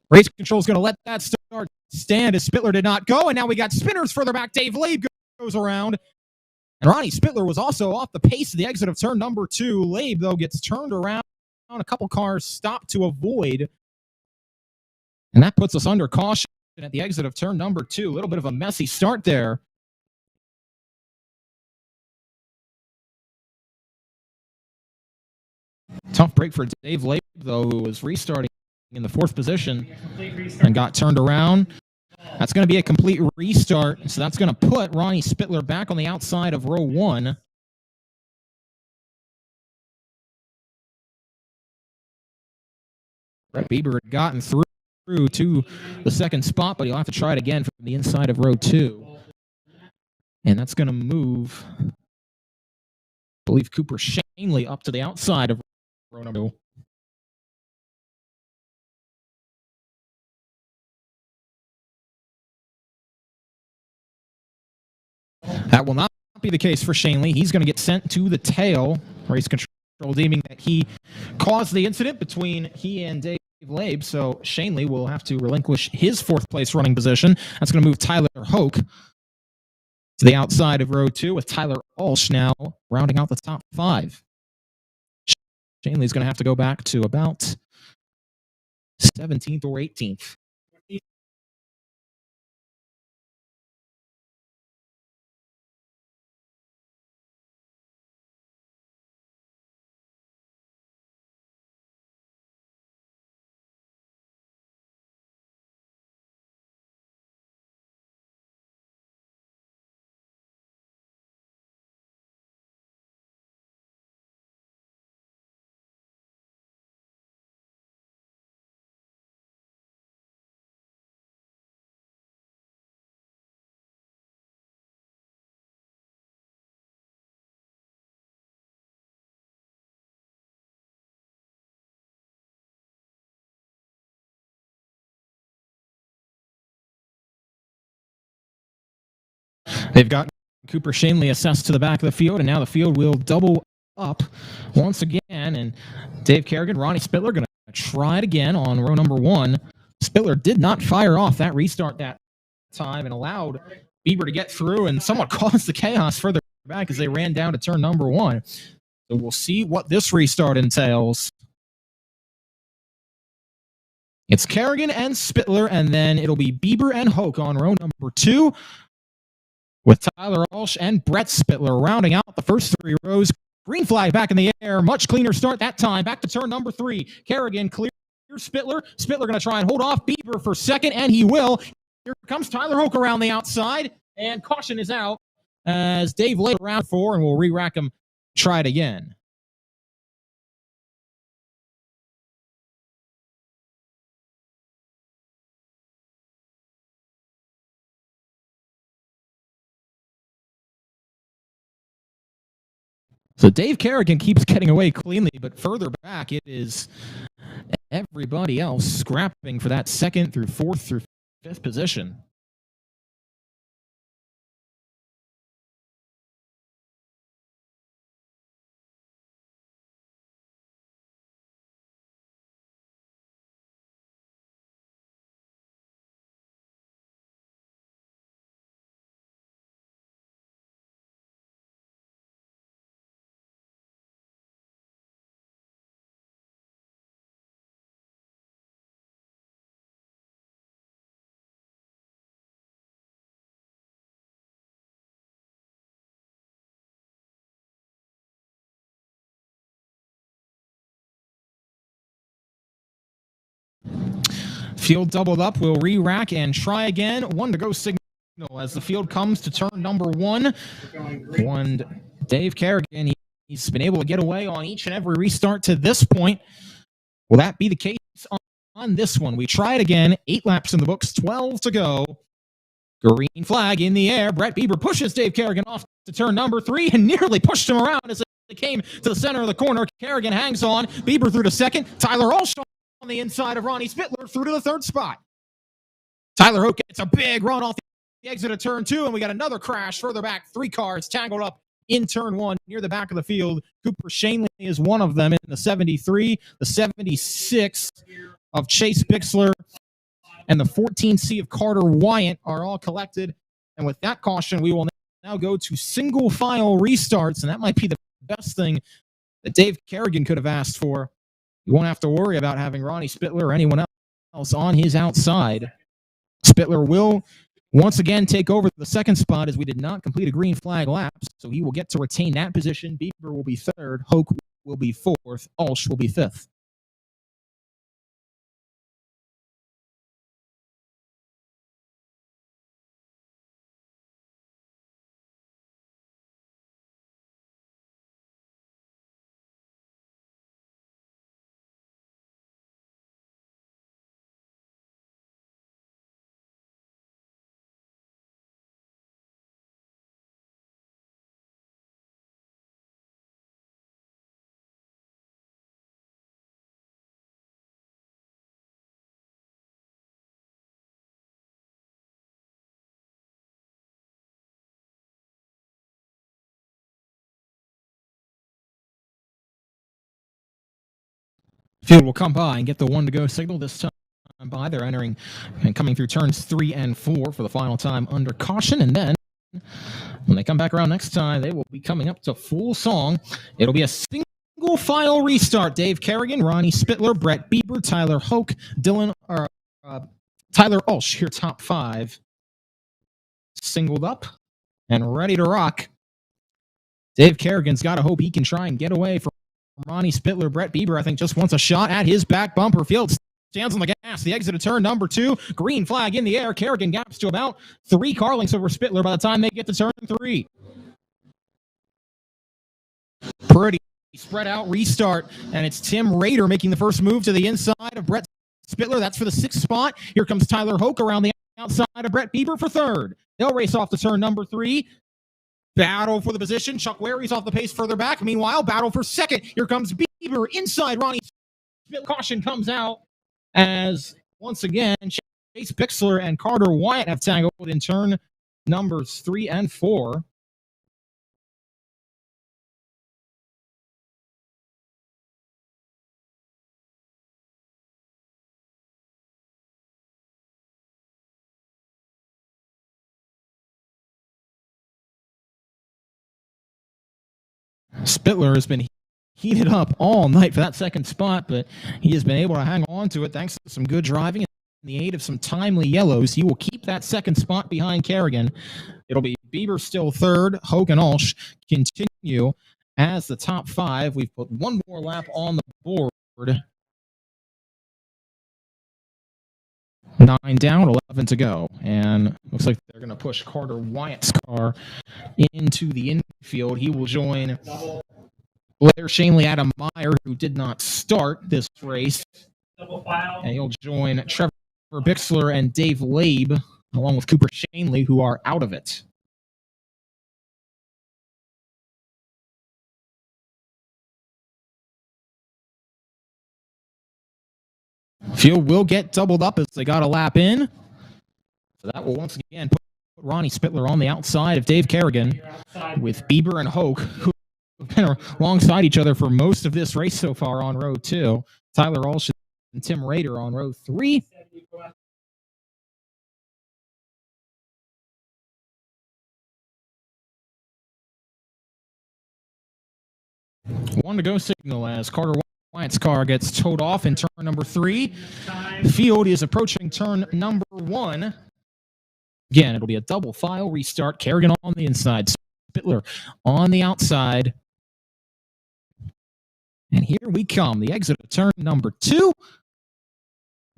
Race control is going to let that start stand as Spittler did not go. And now we got spinners further back. Dave Labe goes around. And Ronnie Spittler was also off the pace of the exit of turn number 2. Labe, though, gets turned around. A couple cars stopped to avoid And that puts us under caution at the exit of turn number 2. A little bit of a messy start there. Tough break for Dave Labe, though, who was restarting in the 4th position and got turned around. That's going to be a complete restart, so that's going to put Ronnie Spittler back on the outside of row 1. Brett Bieber had gotten through to the 2nd spot, but he'll have to try it again from the inside of row 2. And that's going to move, I believe, Cooper Shanley up to the outside of row number 2. That will not be the case for Shanley. He's going to get sent to the tail. Race control deeming that he caused the incident between he and Dave Labe, so Shanley will have to relinquish his 4th place running position. That's going to move Tyler Hoke to the outside of row 2, with Tyler Ulsh now rounding out the top 5. Shanley's going to have to go back to about 17th or 18th. They've got Cooper Shanley assessed to the back of the field, and now the field will double up once again. And Dave Kerrigan, Ronnie Spittler going to try it again on row number 1. Spittler did not fire off that restart that time and allowed Bieber to get through and somewhat caused the chaos further back as they ran down to turn number 1. So we'll see what this restart entails. It's Kerrigan and Spittler, and then it'll be Bieber and Hoke on row number 2, with Tyler Ulsh and Brett Spittler rounding out the first 3 rows. Green flag back in the air. Much cleaner start that time. Back to turn number 3. Kerrigan clears Spittler. Spittler going to try and hold off Bieber for 2nd, and he will. Here comes Tyler Hoke around the outside, and caution is out as Dave laid around 4, and we'll re-rack him. Try it again. So Dave Kerrigan keeps getting away cleanly, but further back it is everybody else scrapping for that 2nd through 4th through 5th position. Field doubled up. We'll re-rack and try again. 1 to go signal as the field comes to turn number 1. And Dave Kerrigan, he's been able to get away on each and every restart to this point. Will that be the case on this one? We try it again. 8 laps in the books, 12 to go. Green flag in the air. Brett Bieber pushes Dave Kerrigan off to turn number 3 and nearly pushed him around as it came to the center of the corner. Kerrigan hangs on. Bieber through to 2nd. Tyler Ulsh on the inside of Ronnie Spittler through to the 3rd spot. Tyler Hoke gets a big run off the exit of turn 2, and we got another crash further back. 3 cars tangled up in turn 1 near the back of the field. Cooper Shanley is one of them in the 73, the 76 of Chase Bixler, and the 14C of Carter Wyatt are all collected. And with that caution, we will now go to single file restarts, and that might be the best thing that Dave Kerrigan could have asked for. You won't have to worry about having Ronnie Spittler or anyone else on his outside. Spittler will once again take over the second spot as we did not complete a green flag lap, so he will get to retain that position. Bieber will be third, Hoke will be fourth, Ulsh will be fifth. Field will come by and get the 1-to-go signal this time by. They're entering and coming through turns 3 and 4 for the final time under caution. And then when they come back around next time, they will be coming up to full song. It'll be a single file restart. Dave Kerrigan, Ronnie Spittler, Brett Bieber, Tyler Hoke, Tyler Ulsh, your top 5. Singled up and ready to rock. Dave Kerrigan's got to hope he can try and get away from Ronnie Spittler. Brett Bieber, I think, just wants a shot at his back bumper. Field stands on the gas. The exit of turn number 2. Green flag in the air. Kerrigan gaps to about 3 car lengths over Spittler by the time they get to turn 3. Pretty spread out restart, and it's Tim Rader making the first move to the inside of Brett Spittler. That's for the 6th spot. Here comes Tyler Hoke around the outside of Brett Bieber for 3rd. They'll race off to turn number 3. Battle for the position. Chuck Ware's off the pace further back. Meanwhile, battle for 2nd. Here comes Bieber inside Ronnie Spittler. Caution comes out as, once again, Chase Bixler and Carter Wyatt have tangled in turn numbers 3 and 4. Spittler has been heated up all night for that 2nd spot, but he has been able to hang on to it thanks to some good driving and the aid of some timely yellows. He will keep that 2nd spot behind Kerrigan. It'll be Bieber still 3rd. Hoke and Ulsh continue as the top 5. We've put one more lap on the board. 9 down, 11 to go. And looks like they're going to push Carter Wyatt's car into the infield. He will join Blair Shanley, Adam Meyer, who did not start this race. And he'll join Trevor Bixler and Dave Labe, along with Cooper Shanley, who are out of it. Field will get doubled up as they got a lap in. So that will once again put Ronnie Spittler on the outside of Dave Kerrigan, with Bieber and Hoke, who have been alongside each other for most of this race so far on row 2. Tyler Ulsh and Tim Rader on row 3. One to go signal as Carter Wyatt's car gets towed off in turn number 3. Field is approaching turn number 1. Again, it'll be a double file restart. Kerrigan on the inside, Spittler on the outside. And here we come. The exit of turn number 2.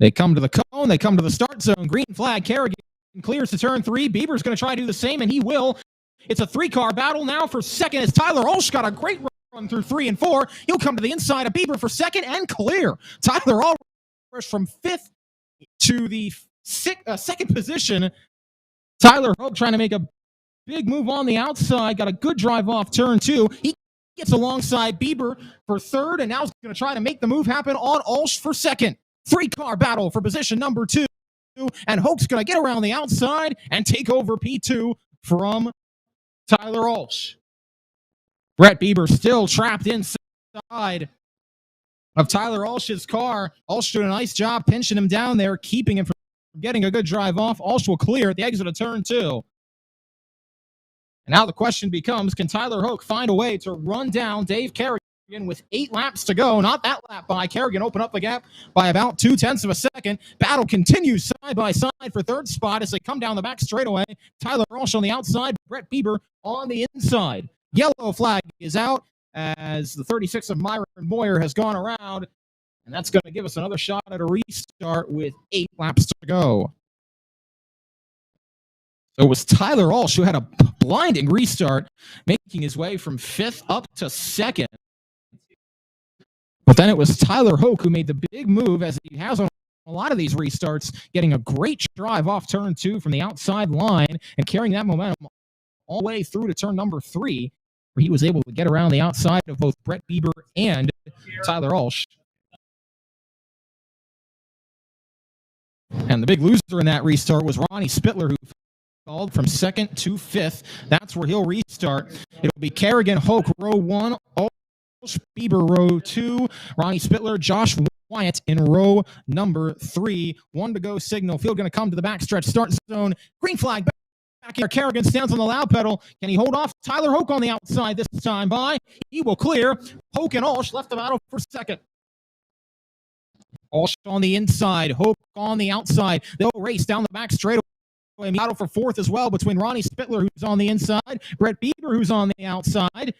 They come to the cone. They come to the start zone. Green flag. Kerrigan clears to turn 3. Bieber's going to try to do the same, and he will. It's a 3-car battle now for 2nd as Tyler Ulsh got a great run through 3 and 4. He'll come to the inside of Bieber for 2nd and clear. Tyler Ulsh from 5th to the 2nd position. Tyler Hoke trying to make a big move on the outside. Got a good drive off turn 2. He gets alongside Bieber for 3rd, and now he's going to try to make the move happen on Ulsh for 2nd. 3-car battle for position number 2. And Hoke's going to get around the outside and take over P2 from Tyler Ulsh. Brett Bieber still trapped inside of Tyler Ulsh's car. Ulsh doing a nice job pinching him down there, keeping him from getting a good drive off. Ulsh will clear at the exit of turn 2. And now the question becomes, can Tyler Hoke find a way to run down Dave Kerrigan with 8 laps to go. Not that lap by Kerrigan. Open up the gap by about 0.2 of a second. Battle continues side by side for third spot as they come down the back straightaway. Tyler Walsh on the outside, Brett Bieber on the inside. Yellow flag is out as the 36 of Myron Moyer has gone around, and that's going to give us another shot at a restart with 8 laps to go. So it was Tyler Walsh who had a blinding restart, making his way from 5th up to 2nd. But then it was Tyler Hoke who made the big move, as he has on a lot of these restarts, getting a great drive off turn 2 from the outside line and carrying that momentum all the way through to turn number 3, where he was able to get around the outside of both Brett Bieber and Tyler Walsh. And the big loser in that restart was Ronnie Spittler, who called from 2nd to 5th. That's where he'll restart. It'll be Kerrigan, Hoke, row 1, Bieber, row 2, Ronnie Spittler, Josh Wyatt in row number 3. 1 to go signal. Field going to come to the backstretch start zone. Green flag back here. Kerrigan stands on the loud pedal. Can he hold off Tyler Hoke on the outside this time by? He will clear. Hoke and Walsh left the battle for 2nd. Walsh on the inside. Hoke on the outside. They'll race down the back straightaway. Battle for 4th as well between Ronnie Spittler, who's on the inside, Brett Bieber, who's on the outside.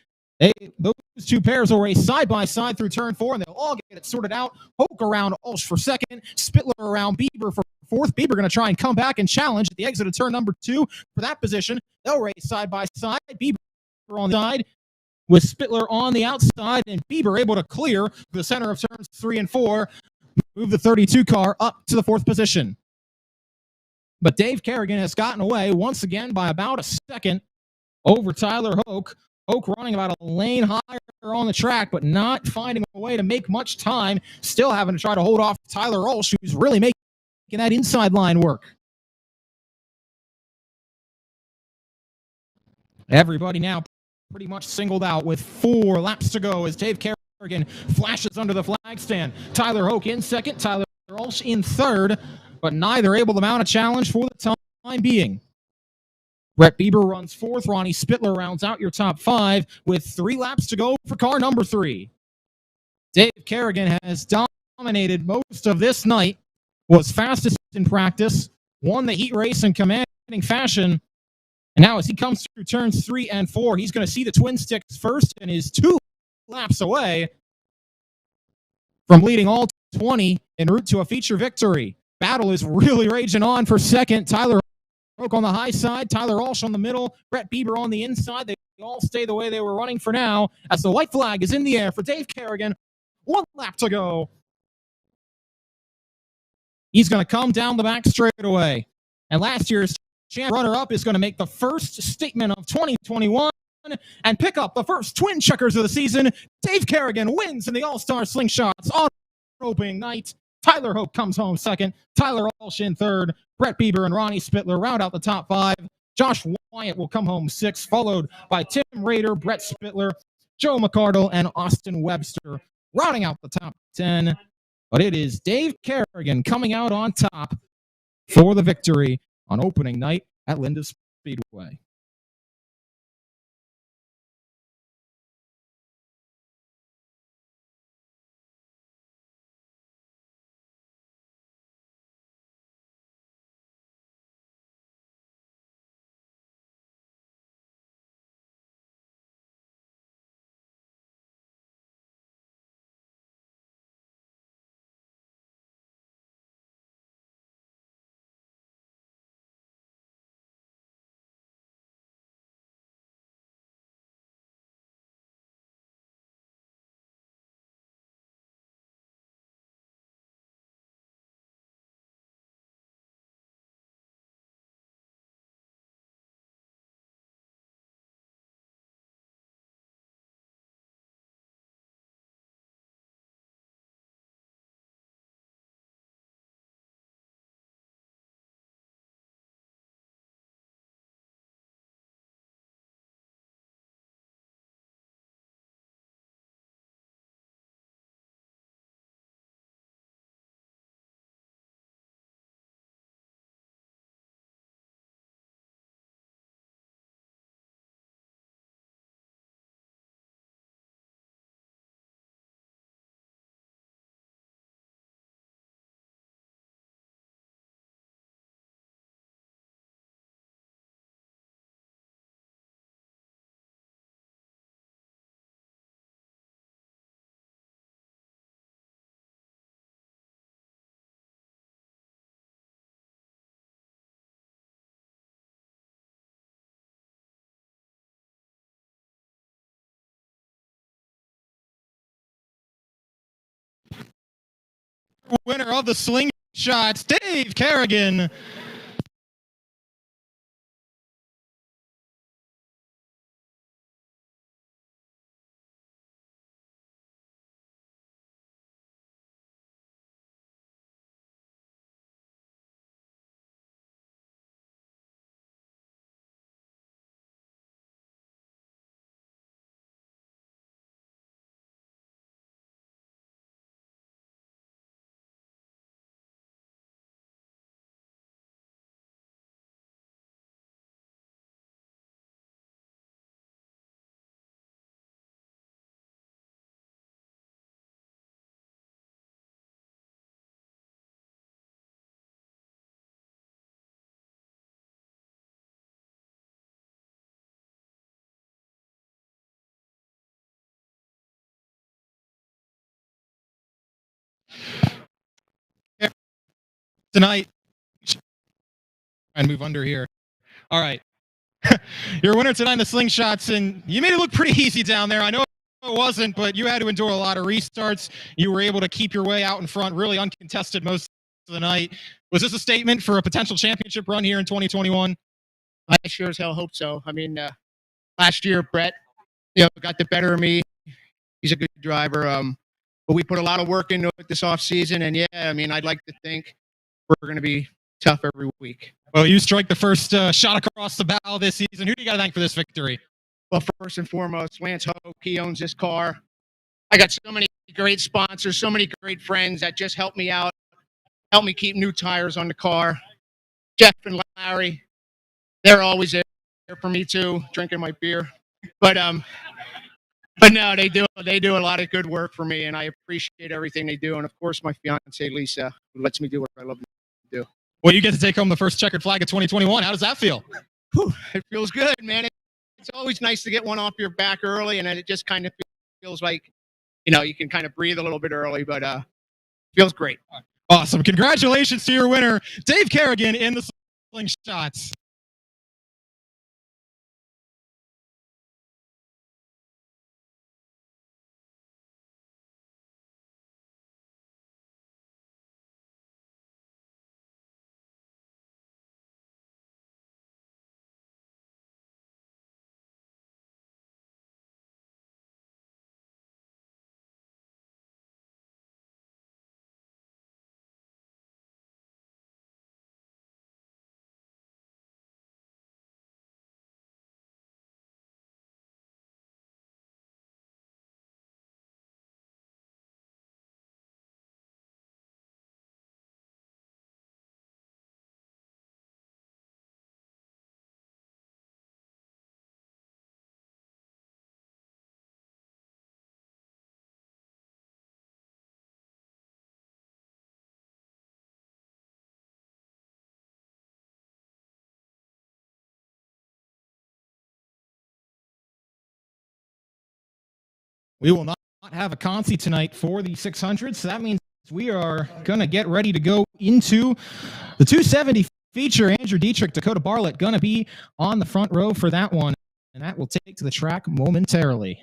Those two pairs will race side by side through turn 4, and they'll all get it sorted out. Hoke around Walsh for 2nd, Spittler around Bieber for 4th. Bieber going to try and come back and challenge at the exit of turn number 2 for that position. They'll race side by side. Bieber on the side with Spittler on the outside, and Bieber able to clear the center of turns 3 and 4, move the 32 car up to the 4th position. But Dave Kerrigan has gotten away once again by about a second over Tyler Hoke. Hoke running about a lane higher on the track, but not finding a way to make much time. Still having to try to hold off Tyler Walsh, who's really making that inside line work. Everybody now pretty much singled out with 4 laps to go as Dave Kerrigan flashes under the flag stand. Tyler Hoke in 2nd, Tyler Walsh in 3rd, but neither able to mount a challenge for the time being. Brett Bieber runs 4th. Ronnie Spittler rounds out your top 5 with 3 laps to go for car number 3. Dave Kerrigan has dominated most of this night, was fastest in practice, won the heat race in commanding fashion, and now as he comes through turns 3 and 4, he's going to see the twin sticks first and is 2 laps away from leading all 20 en route to a feature victory. Battle is really raging on for 2nd. Tyler Hoke on the high side, Tyler Walsh on the middle, Brett Bieber on the inside. They all stay the way they were running for now as the white flag is in the air for Dave Kerrigan. 1 lap to go. He's going to come down the back straightaway. And last year's champ runner-up is going to make the first statement of 2021 and pick up the first twin checkers of the season. Dave Kerrigan wins in the All-Star Slingshots on opening night. Tyler Hoke comes home 2nd. Tyler Walsh in 3rd. Brett Bieber and Ronnie Spittler round out the top 5. Josh Wyatt will come home 6th, followed by Tim Rader, Brett Spittler, Joe McCardle, and Austin Webster rounding out the top 10. But it is Dave Kerrigan coming out on top for the victory on opening night at Linda Speedway. winner of the Slingshots, Dave Kerrigan. Tonight, and move under here. All right. Your winner tonight in the Slingshots, and you made it look pretty easy down there. I know it wasn't, but you had to endure a lot of restarts. You were able to keep your way out in front, really uncontested most of the night. Was this a statement for a potential championship run here in 2021? I sure as hell hope so. I mean, last year, Brett, got the better of me. He's a good driver. But we put a lot of work into it this offseason, and yeah, I mean, I'd like to think we're going to be tough every week. Well, you strike the first shot across the bow this season. Who do you got to thank for this victory? Well, first and foremost, Lance Hoke, he owns this car. I got so many great sponsors, so many great friends that just help me out, help me keep new tires on the car. Jeff and Larry, they're always there for me too, drinking my beer. But no, they do a lot of good work for me, and I appreciate everything they do. And of course, my fiance Lisa, who lets me do what I love to do. Well, you get to take home the first checkered flag of 2021. How does that feel? Whew, it feels good, man. It's always nice to get one off your back early, and then it just kind of feels like, you can kind of breathe a little bit early, but feels great. Awesome. Congratulations to your winner, Dave Kerrigan in the Slingshots. We will not have a consi tonight for the 600, so that means we are going to get ready to go into the 270 feature. Andrew Dietrich, Dakota Bartlett going to be on the front row for that one, and that will take to the track momentarily.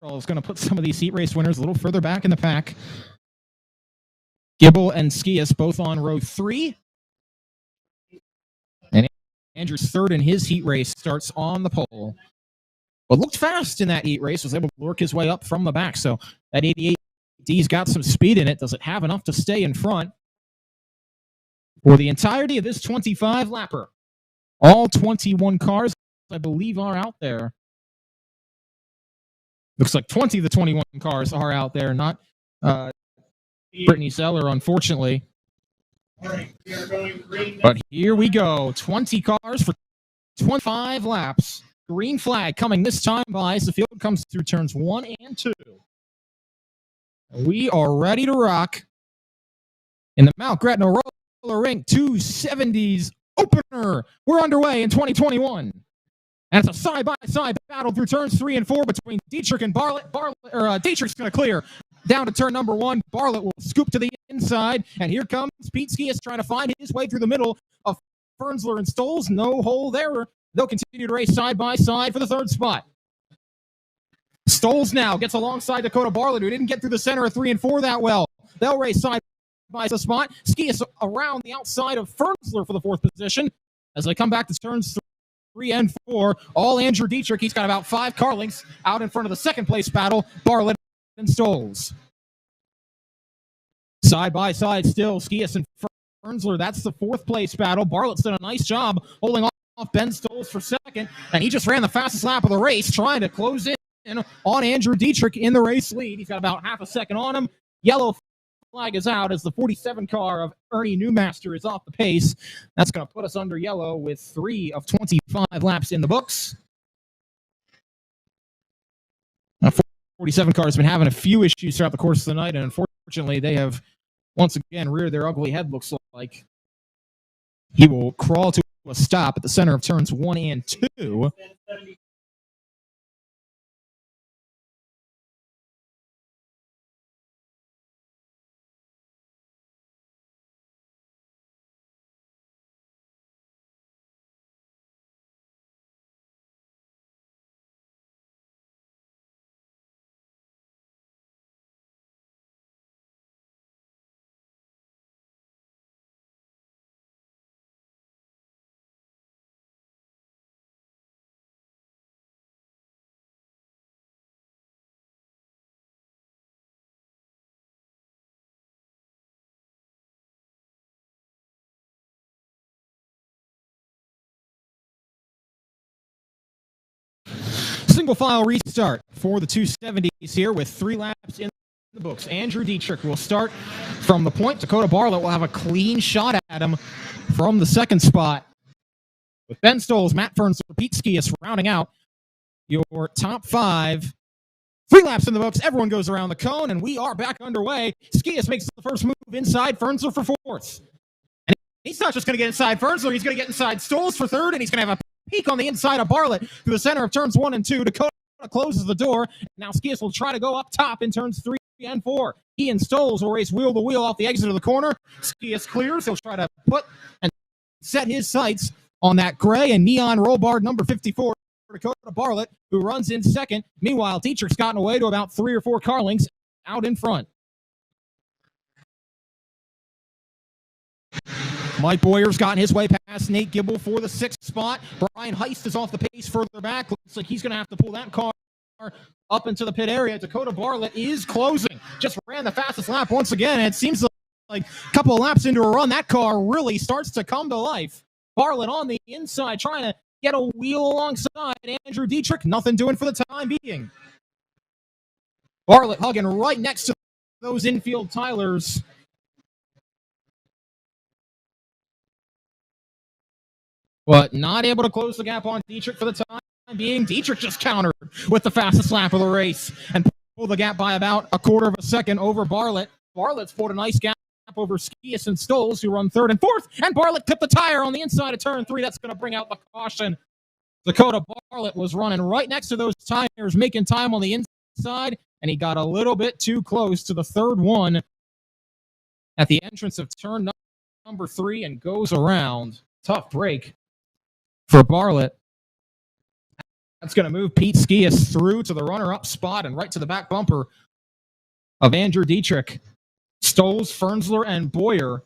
is going to put some of these heat race winners a little further back in the pack. Gibble and Skias both on row 3. And Andrew's third in his heat race starts on the pole. But looked fast in that heat race, was able to work his way up from the back. So that 88D's got some speed in it. Does it have enough to stay in front for the entirety of this 25-lapper? All 21 cars, I believe, are out there. Looks like 20 of the 21 cars are out there, not Brittany Seller, unfortunately. But here we go. 20 cars for 25 laps. Green flag coming this time by as the field comes through turns 1 and 2. We are ready to rock in the Mount Gretna Roller Rink 270s opener. We're underway in 2021. And it's a side-by-side battle through turns 3 and 4 between Dietrich and Bartlett. Dietrich's going to clear down to turn number 1. Bartlett will scoop to the inside. And here comes Pete Skias trying to find his way through the middle of Fernsler and Stoles. No hole there. They'll continue to race side-by-side for the third spot. Stoles now gets alongside Dakota Bartlett, who didn't get through the center of 3 and 4 that well. They'll race side-by-side spot. Skias around the outside of Fernsler for the 4th position. As they come back to turns 3 and 4, all Andrew Dietrich. He's got about 5 car lengths out in front of the second place battle, Bartlett and Stoles. Side by side still, Skias and Fernsler. That's the 4th place battle. Bartlett's done a nice job holding off Ben Stoles for second, and he just ran the fastest lap of the race, trying to close in on Andrew Dietrich in the race lead. He's got about half a second on him. Yellow flag is out as the 47 car of Ernie Newmaster is off the pace. That's going to put us under yellow with 3 of 25 laps in the books. 47 car has been having a few issues throughout the course of the night, and unfortunately they have once again reared their ugly head, looks like. He will crawl to a stop at the center of turns 1 and 2. Single file restart for the 270s here with 3 laps in the books. Andrew Dietrich will start from the point. Dakota Bartlett will have a clean shot at him from the second spot. With Ben Stoles, Matt Fernsler, Pete Skias rounding out your top 5. 3 laps in the books. Everyone goes around the cone, and we are back underway. Skias makes the first move inside Fernsler for 4th. And he's not just going to get inside Fernsler. He's going to get inside Stoles for 3rd, and he's going to have a peek on the inside of Bartlett through the center of turns 1 and 2. Dakota closes the door. Now Skias will try to go up top in turns 3 and 4. He and Stoles will race wheel to wheel off the exit of the corner. Skias clears. He'll try to put and set his sights on that gray and neon roll bar number 54 for Dakota Bartlett, who runs in second. Meanwhile, Dietrich's gotten away to about 3 or 4 car lengths out in front. Mike Boyer's gotten his way past Nate Gibble for the 6th spot. Brian Heist is off the pace further back. Looks like he's going to have to pull that car up into the pit area. Dakota Bartlett is closing. Just ran the fastest lap once again. And it seems like a couple of laps into a run, that car really starts to come to life. Bartlett on the inside trying to get a wheel alongside Andrew Dietrich. Nothing doing for the time being. Bartlett hugging right next to those infield Tylers. But not able to close the gap on Dietrich for the time being. Dietrich just countered with the fastest lap of the race and pulled the gap by about a quarter of a second over Bartlett. Bartlett's pulled a nice gap over Skias and Stoles, who run 3rd and 4th, and Bartlett clipped the tire on the inside of turn 3. That's going to bring out the caution. Dakota Bartlett was running right next to those tires, making time on the inside, and he got a little bit too close to the 3rd one at the entrance of turn number 3 and goes around. Tough break for Bartlett That's going to move Pete Skias through to the runner-up spot and right to the back bumper of Andrew Dietrich. Stoles, Fernsler, and Boyer.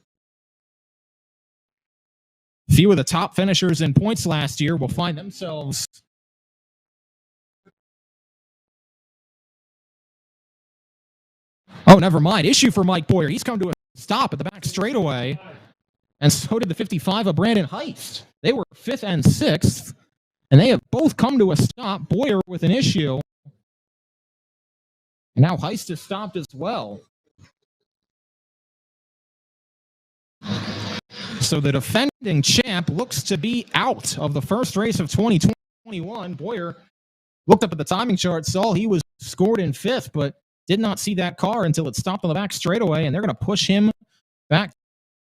Few of the top finishers in points last year will find themselves oh, never mind. Issue for Mike Boyer. He's come to a stop at the back straightaway. And so did the 55 of Brandon Heist. They were 5th and 6th. And they have both come to a stop. Boyer with an issue. And now Heist is stopped as well. So the defending champ looks to be out of the first race of 2021. Boyer looked up at the timing chart, saw he was scored in 5th, but did not see that car until it stopped on the back straightaway, and they're going to push him back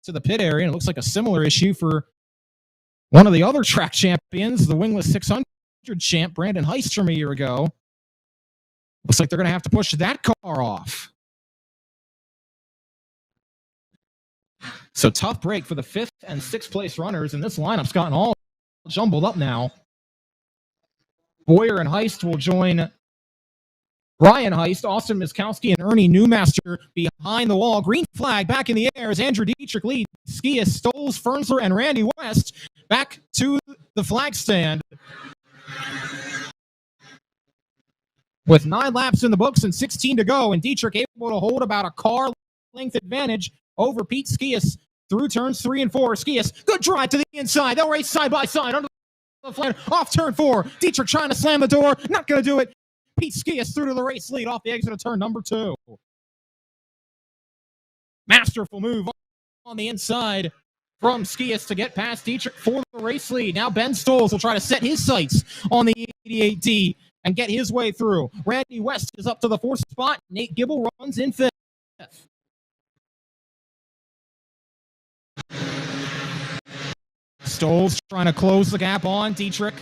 to the pit area. And it looks like a similar issue for one of the other track champions, the wingless 600 champ, Brandon Heist, from a year ago. Looks like they're going to have to push that car off. So tough break for the 5th and 6th place runners, and this lineup's gotten all jumbled up now. Boyer and Heist will join Brian Heist, Austin Miskowski, and Ernie Newmaster behind the wall. Green flag back in the air as Andrew Dietrich leads Skias, Stoles, Fernsler, and Randy West back to the flag stand. With 9 laps in the books and 16 to go, and Dietrich able to hold about a car length advantage over Pete Skias through turns 3 and 4. Skias, good drive to the inside. They'll race side by side under the flat off turn 4. Dietrich trying to slam the door, not going to do it. Pete Skias through to the race lead off the exit of turn number 2. Masterful move on the inside from Skias to get past Dietrich for the race lead. Now Ben Stoles will try to set his sights on the 88D and get his way through. Randy West is up to the 4th spot. Nate Gibble runs in 5th. Stoles trying to close the gap on Dietrich.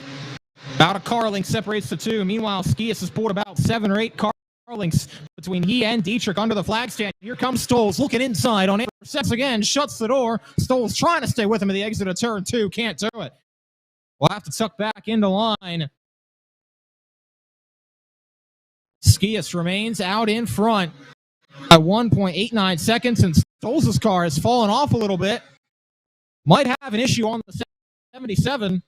About a car length separates the two. Meanwhile, Skias has pulled about 7 or 8 car lengths between he and Dietrich under the flag stand. Here comes Stoles looking inside on intercepts again, shuts the door. Stoles trying to stay with him at the exit of turn 2. Can't do it. We'll have to tuck back into line. Skias remains out in front at 1.89 seconds, and Stoles' car has fallen off a little bit. Might have an issue on the 77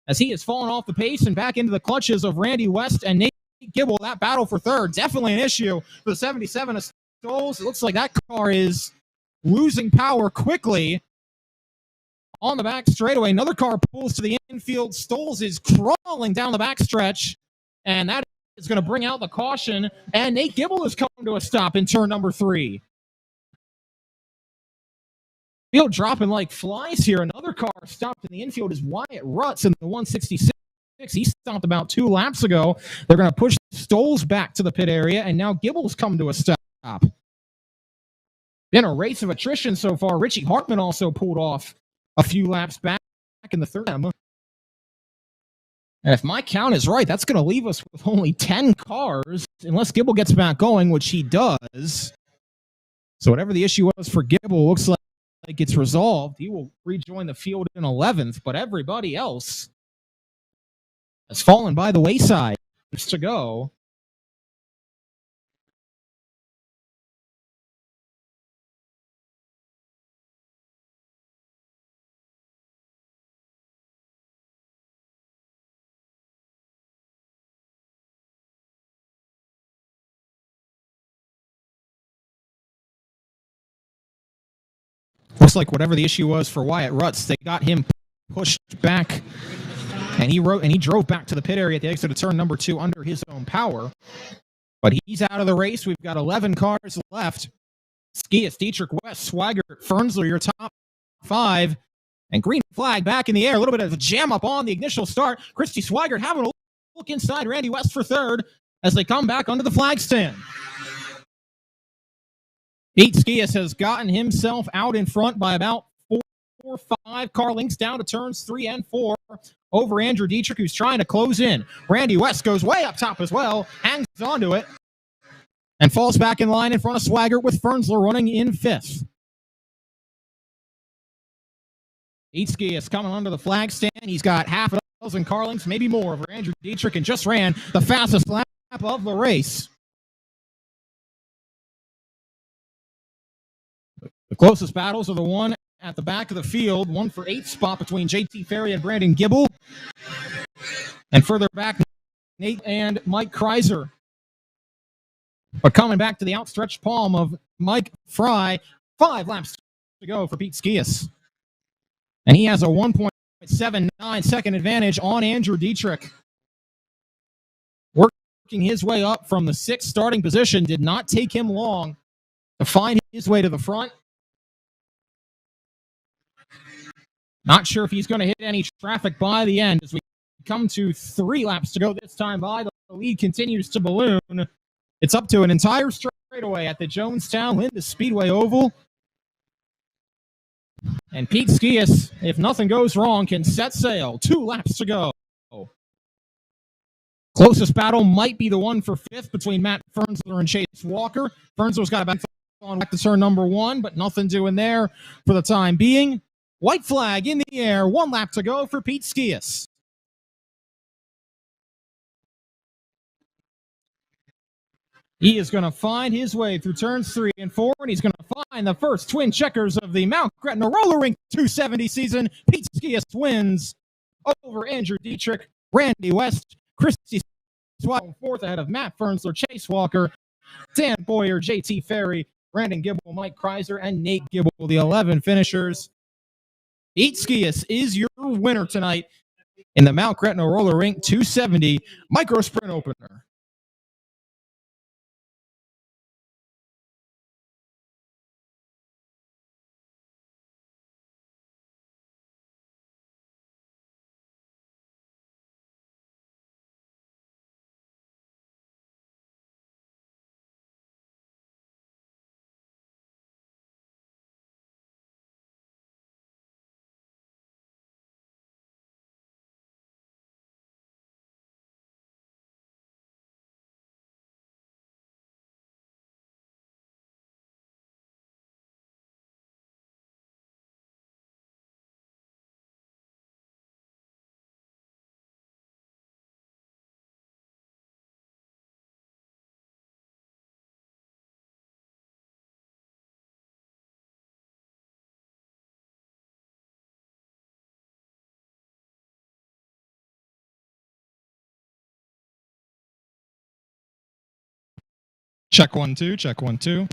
as he has fallen off the pace and back into the clutches of Randy West and Nate Gibble. That battle for third, definitely an issue for the 77 of Stoles. It looks like that car is losing power quickly on the back straightaway. Another car pulls to the infield. Stoles is crawling down the backstretch, and that is going to bring out the caution, and Nate Gibble has come to a stop in turn number 3. Field dropping like flies here. Another car stopped in the infield is Wyatt Rutz in the 166. He stopped about 2 laps ago. They're going to push Stoles back to the pit area, and now Gibble's come to a stop. Been a race of attrition so far. Richie Hartman also pulled off a few laps back in the third. And if my count is right, that's going to leave us with only 10 cars, unless Gibble gets back going, which he does. So whatever the issue was for Gibble, looks like it's resolved. He will rejoin the field in 11th, but everybody else has fallen by the wayside. To go. Looks like whatever the issue was for Wyatt Rutz, they got him pushed back, and he drove back to the pit area at the exit of turn number 2 under his own power. But he's out of the race. We've got 11 cars left. Skias, Dietrich, West, Swigert, Fernsler, your top 5. And green flag back in the air. A little bit of a jam up on the initial start. Christy Swigert having a look inside. Randy West for third as they come back under the flag stand. Pete Skias has gotten himself out in front by about 4 or 5 car lengths down to turns 3 and 4 over Andrew Dietrich, who's trying to close in. Randy West goes way up top as well, hangs onto it, and falls back in line in front of Swigert with Fernsler running in 5th. Pete Skias coming under the flag stand. He's got half and car lengths, maybe more, over Andrew Dietrich, and just ran the fastest lap of the race. The closest battles are the one at the back of the field, one for 8th spot between JT Ferry and Brandon Gibble. And further back, Nate and Mike Kreiser. But coming back to the outstretched palm of Mike Fry, 5 laps to go for Pete Skias. And he has a 1.79 second advantage on Andrew Dietrich. Working his way up from the 6th starting position, did not take him long to find his way to the front. Not sure if he's going to hit any traffic by the end as we come to 3 laps to go this time by. The lead continues to balloon. It's up to an entire straightaway at the Jonestown Linda Speedway Oval. And Pete Skias, if nothing goes wrong, can set sail. 2 laps to go. Closest battle might be the one for 5th between Matt Fernsler and Chase Walker. Fernsler's got a back on back to turn number 1, but nothing doing there for the time being. White flag in the air. 1 lap to go for Pete Skias. He is going to find his way through turns 3 and 4, and he's going to find the first twin checkers of the Mount Gretna Roller Rink 270 season. Pete Skias wins over Andrew Dietrich, Randy West, Christy Swallow 4th ahead of Matt Fernsler, Chase Walker, Dan Boyer, JT Ferry, Brandon Gibble, Mike Kreiser, and Nate Gibble, the 11 finishers. Pete Skias is your winner tonight in the Mount Gretna Roller Rink 270 Micro Sprint Opener. Check 1, 2, check 1, 2.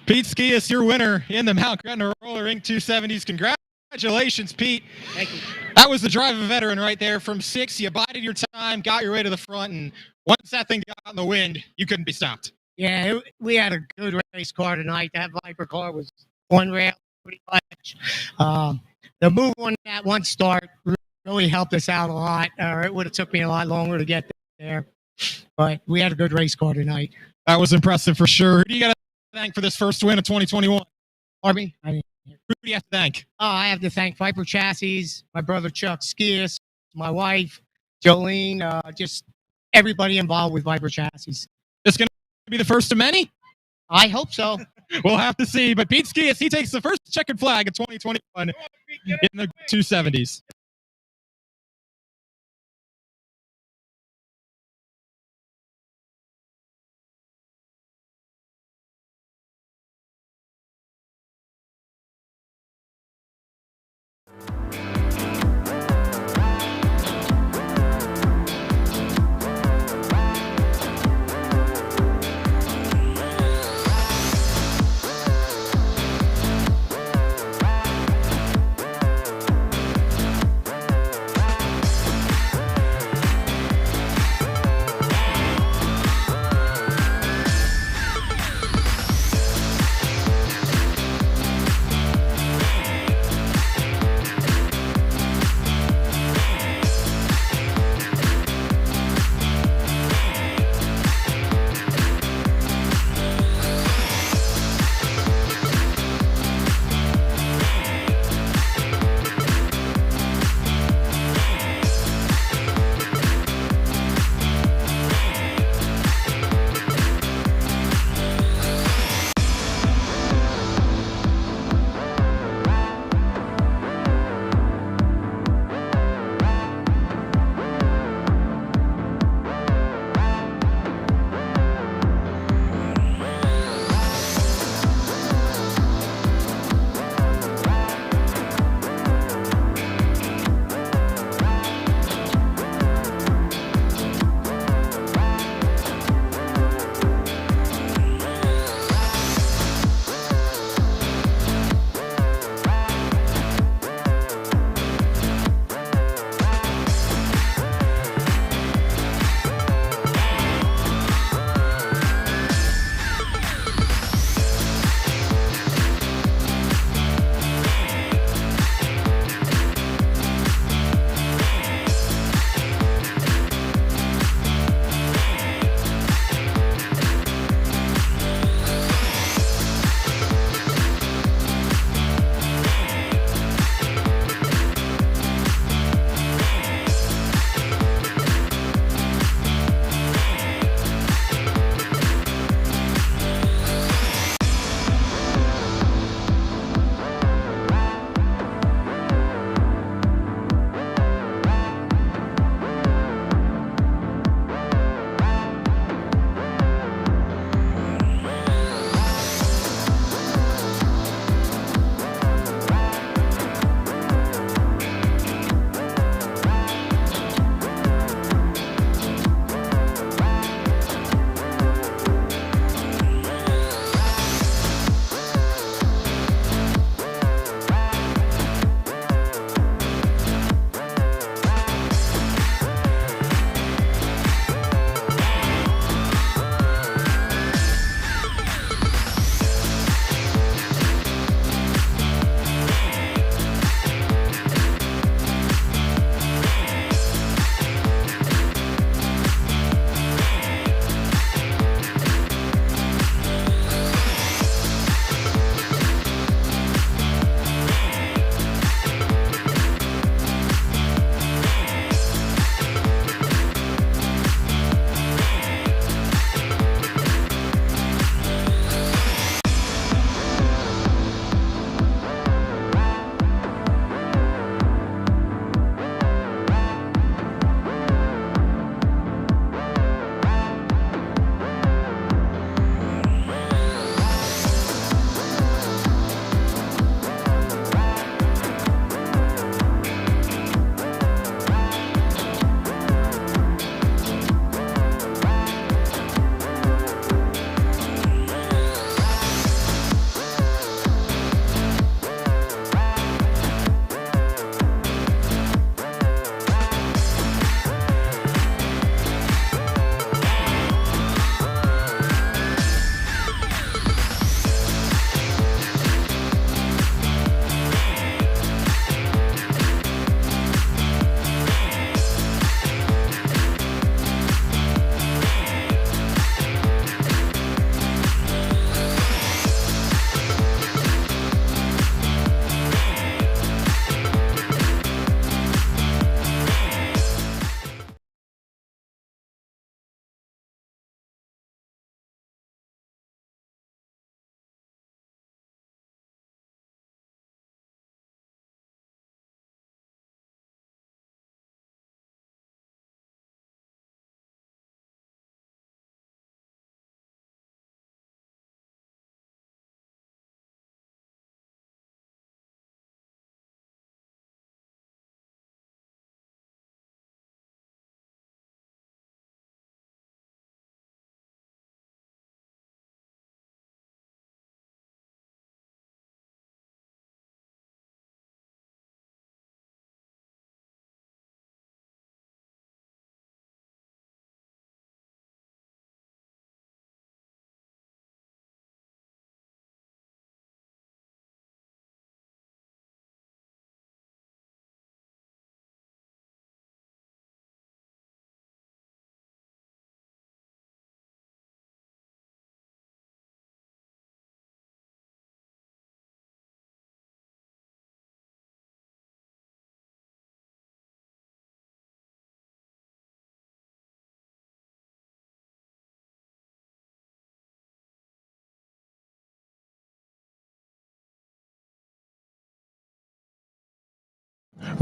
Pete Skias, your winner in the Mount Gretna Roller Rink 270s. Congratulations, Pete. Thank you. That was the drive of a veteran right there. From 6, you bided your time, got your way to the front, and once that thing got in the wind, you couldn't be stopped. Yeah, we had a good race car tonight. That Viper car was one rail pretty much. The move on that one start really helped us out a lot. It would have took me a lot longer to get there, but we had a good race car tonight. That was impressive for sure. Who do you got to thank for this first win of 2021? Pardon me? Who do you have to thank? I have to thank Viper Chassis, my brother Chuck Skias, my wife, Jolene, just everybody involved with Viper Chassis. This going to be the first of many? I hope so. We'll have to see. But Pete Skias, he takes the first checkered flag of 2021 in the 270s.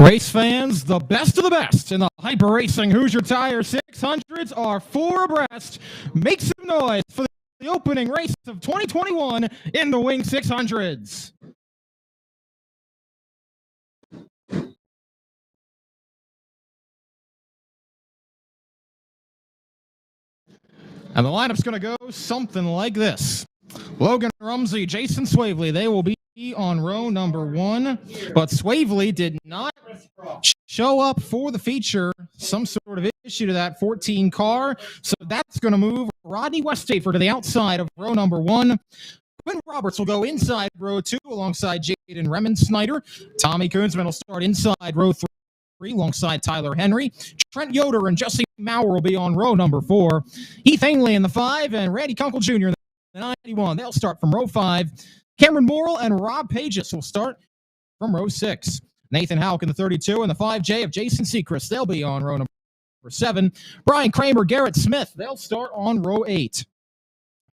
Race fans, the best of the best in the Hyper Racing Hoosier Tire 600s are four abreast. Make some noise for the opening race of 2021 in the Wing 600s. And the lineup's going to go something like this. Logan Rumsey, Jason Swavely, they will be on row number 1, but Swavely did not show up for the feature. Some sort of issue to that 14 car, so that's going to move Rodney Westafer to the outside of row number 1. Quinn Roberts will go inside row 2 alongside Jaden Remensnyder. Tommy Koonsman will start inside row 3 alongside Tyler Henry. Trent Yoder and Jesse Maurer will be on row number 4. Heath Ainley in the 5 and Randy Kunkel Jr. in the 91. They'll start from row 5. Cameron Morrill and Rob Pages will start from row 6. Nathan Houck in the 32 and the 5J of Jason Sechrist. They'll be on row number 7. Brian Kramer, Garrett Smith. They'll start on row 8.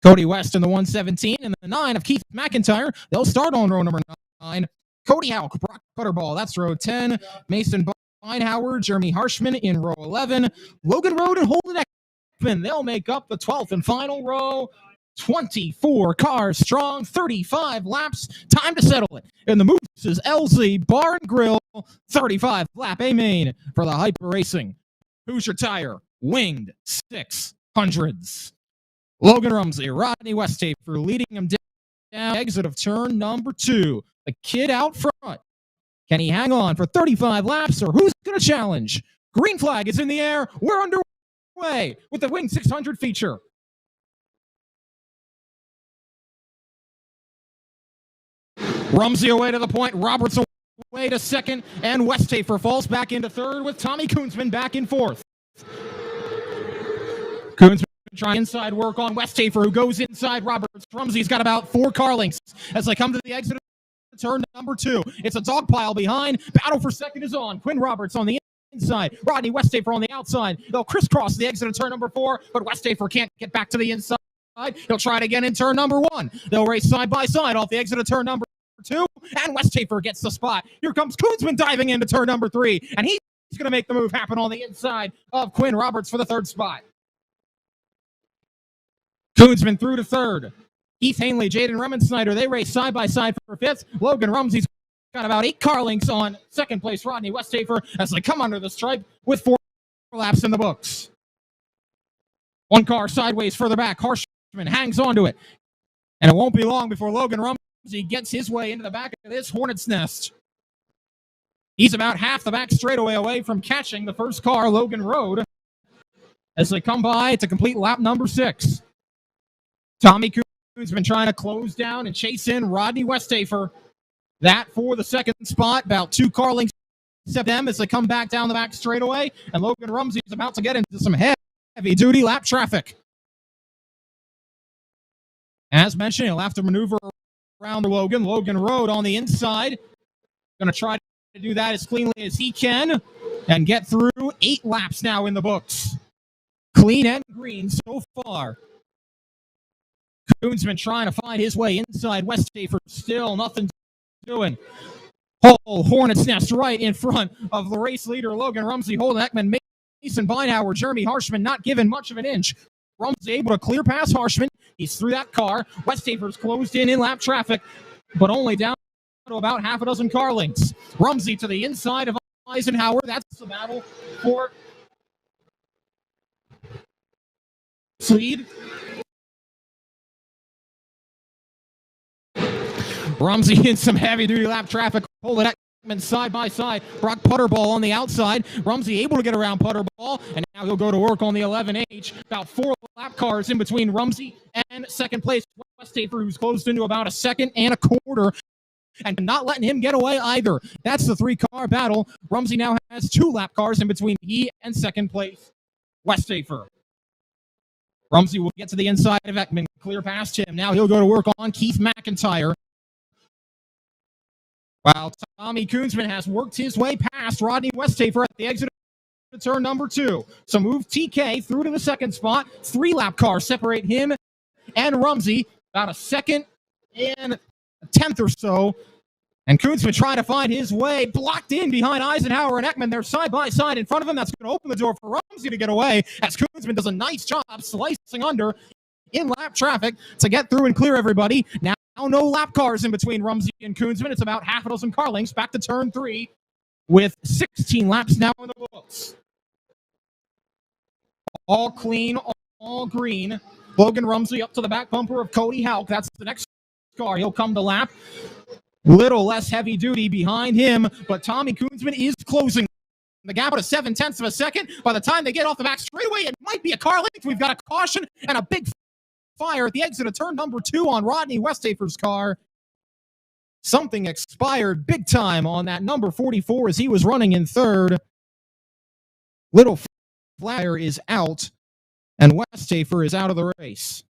Cody West in the 117 and the 9 of Keith McIntyre. They'll start on row number 9. Cody Houck, Brock Butterball. That's row 10. Mason Beinhauer, Jeremy Harshman in row 11. Logan Road and Holden Ekman. They'll make up the 12th and final row. 24 cars strong, 35 laps. Time to settle it. In the Moose's LZ Bar and Grill, 35 lap A main for the Hyper Racing Hoosier Tire Winged 600s. Logan Rumsey, Rodney Westafer leading him down exit of turn number 2. The kid out front. Can he hang on for 35 laps, or who's going to challenge? Green flag is in the air. We're underway with the Wing 600 feature. Rumsey away to the point, Roberts away to second, and Westafer falls back into third with Tommy Koonsman back in fourth. Koonsman trying inside work on Westafer, who goes inside Roberts. Rumsey's got about 4 car lengths as they come to the exit of turn number 2. It's a dog pile behind. Battle for second is on. Quinn Roberts on the inside. Rodney Westafer on the outside. They'll crisscross the exit of turn number 4, but Westafer can't get back to the inside. He'll try it again in turn number 1. They'll race side by side off the exit of turn number 2, and Westafer gets the spot. Here comes Koonsman diving into turn number 3, and he's going to make the move happen on the inside of Quinn Roberts for the 3rd spot. Koonsman through to 3rd. Heath Ainley, Jaden Remensnyder, they race side by side for 5th. Logan Rumsey's got about 8 car lengths on 2nd place Rodney Westafer as they come under the stripe with 4 laps in the books. 1 car sideways further back. Harshman hangs onto it, and it won't be long before Logan Rumsey gets his way into the back of this hornet's nest. He's about half the back straightaway away from catching the first car, Logan Road, as they come by to complete lap number 6. Tommy Koonsman trying to close down and chase in Rodney Westafer. That for the 2nd spot, about 2 car lengths except them as they come back down the back straightaway, and Logan Rumsey is about to get into some heavy-duty lap traffic. As mentioned, he'll have to maneuver around the Logan Road on the inside. Going to try to do that as cleanly as he can and get through 8 laps now in the books. Clean and green so far. Koonsman trying to find his way inside Westafer. Still nothing doing. Whole hornet's nest right in front of the race leader, Logan Rumsey. Holden Ekman, Mason Beinhauer, Jeremy Harshman not given much of an inch. Rumsey able to clear past Harshman. He's through that car. Westafer's closed in lap traffic, but only down to about half a dozen car lengths. Rumsey to the inside of Eisenhower. That's the battle for lead. Rumsey in some heavy-duty lap traffic. Holden Ekman side by side. Brock Putterball on the outside. Rumsey able to get around Putterball, and now he'll go to work on the 11H. About 4 lap cars in between Rumsey and 2nd place Westafer, who's closed into about a 2nd and a quarter, and not letting him get away either. That's the 3-car battle. Rumsey now has 2 lap cars in between he and 2nd place Westafer. Rumsey will get to the inside of Ekman, clear past him. Now he'll go to work on Keith McIntyre. While Tommy Koonsman has worked his way past Rodney Westafer at the exit of turn number 2. So move TK through to the 2nd spot. 3 lap cars separate him and Rumsey. About a 2nd and a 10th or so And Koonsman trying to find his way, blocked in behind Eisenhower and Ekman. They're side by side in front of him. That's going to open the door for Rumsey to get away as Koonsman does a nice job slicing under in lap traffic to get through and clear everybody. Now no lap cars in between Rumsey and Koonsman. It's about half a dozen car lengths back to turn 3 with 16 laps now in the books. All clean, all green. Logan Rumsey up to the back bumper of Cody Houck. That's the next car. He'll come to lap. Little less heavy duty behind him, but Tommy Koonsman is closing the gap at a 0.7 of a second. By the time they get off the back straightaway, it might be a car length. We've got a caution and a big fire at the exit of turn number 2 on Rodney Westhafer's car. Something expired big time on that number 44 as he was running in third. Little flyer is out, and Westhafer is out of the race.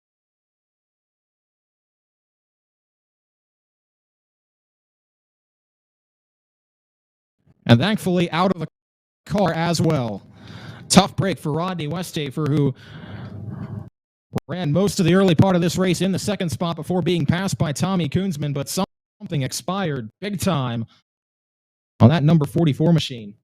And thankfully out of the car as well. Tough break for Rodney Westhafer, who ran most of the early part of this race in the second spot before being passed by Tommy Koonsman, but something expired big time on that number 44 machine.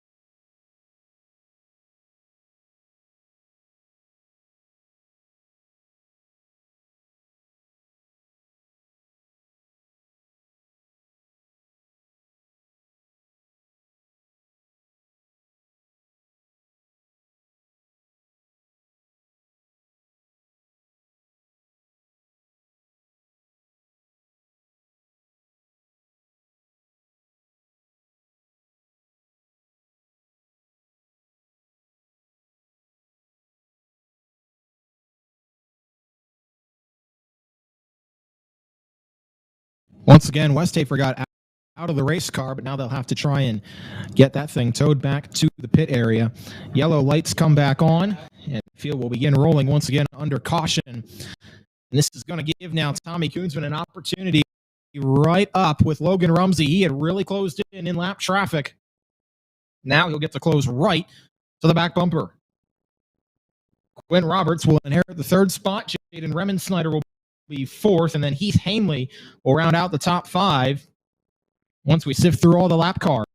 Once again, Westhafer got out of the race car, but now they'll have to try and get that thing towed back to the pit area. Yellow lights come back on, and the field will begin rolling once again under caution. And this is going to give now Tommy Koonsman an opportunity right up with Logan Rumsey. He had really closed in lap traffic. Now he'll get to close right to the back bumper. Quinn Roberts will inherit the third spot. Jaden Remensnyder will be fourth, and then Heath Hanley will round out the top 5 once we sift through all the lap cars.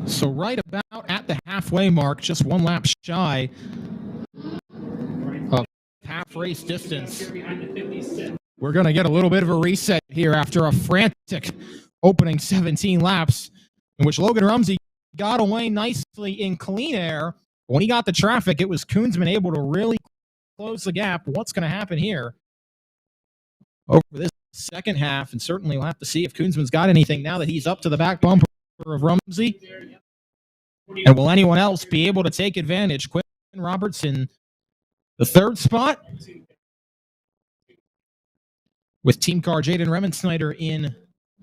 So right about at the halfway mark, just one lap shy of half race distance. We're going to get a little bit of a reset here after a frantic opening 17 laps in which Logan Rumsey got away nicely in clean air. When he got the traffic, it was Koonsman able to really close the gap. What's going to happen here over this second half? And certainly we'll have to see if Koonsman's got anything now that he's up to the back bumper of Rumsey. And will anyone else be able to take advantage? Quinn Roberts in the third spot with team car Jaden Remensnyder in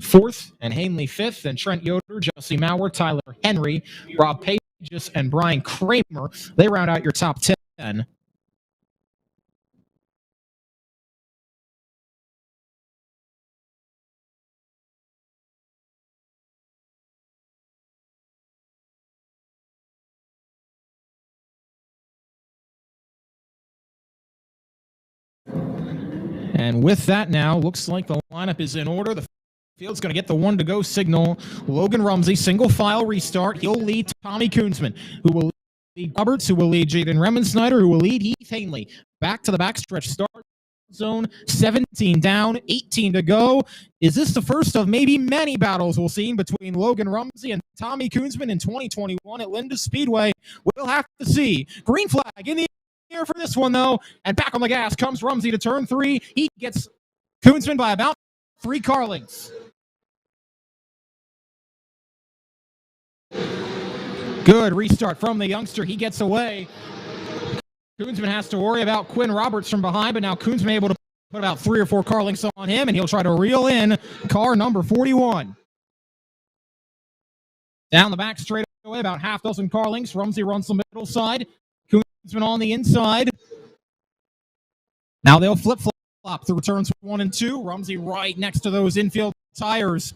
fourth and Hanley fifth, and Trent Yoder, Jesse Maurer, Tyler Henry, Rob Pages, and Brian Kramer. They round out your top 10. And with that now, looks like the lineup is in order. The field's going to get the 1-to-go signal. Logan Rumsey, single file restart. He'll lead Tommy Koonsman, who will lead Roberts, who will lead Jaden Remensnyder, who will lead Heath Hanley. Back to the backstretch start zone, 17 down, 18 to go. Is this the first of maybe many battles we'll see between Logan Rumsey and Tommy Koonsman in 2021 at Linda Speedway? We'll have to see. Green flag in the here for this one, though, and back on the gas comes Rumsey to turn 3. He gets Koonsman by about 3 car lengths. Good restart from the youngster. He gets away. Koonsman has to worry about Quinn Roberts from behind, but now Koonsman able to put about 3 or 4 car lengths on him, and he'll try to reel in car number 41. Down the back straight away, about half dozen car lengths. Rumsey runs the middle side. Koonsman on the inside. Now they'll flip-flop through turns 1 and 2. Rumsey right next to those infield tires,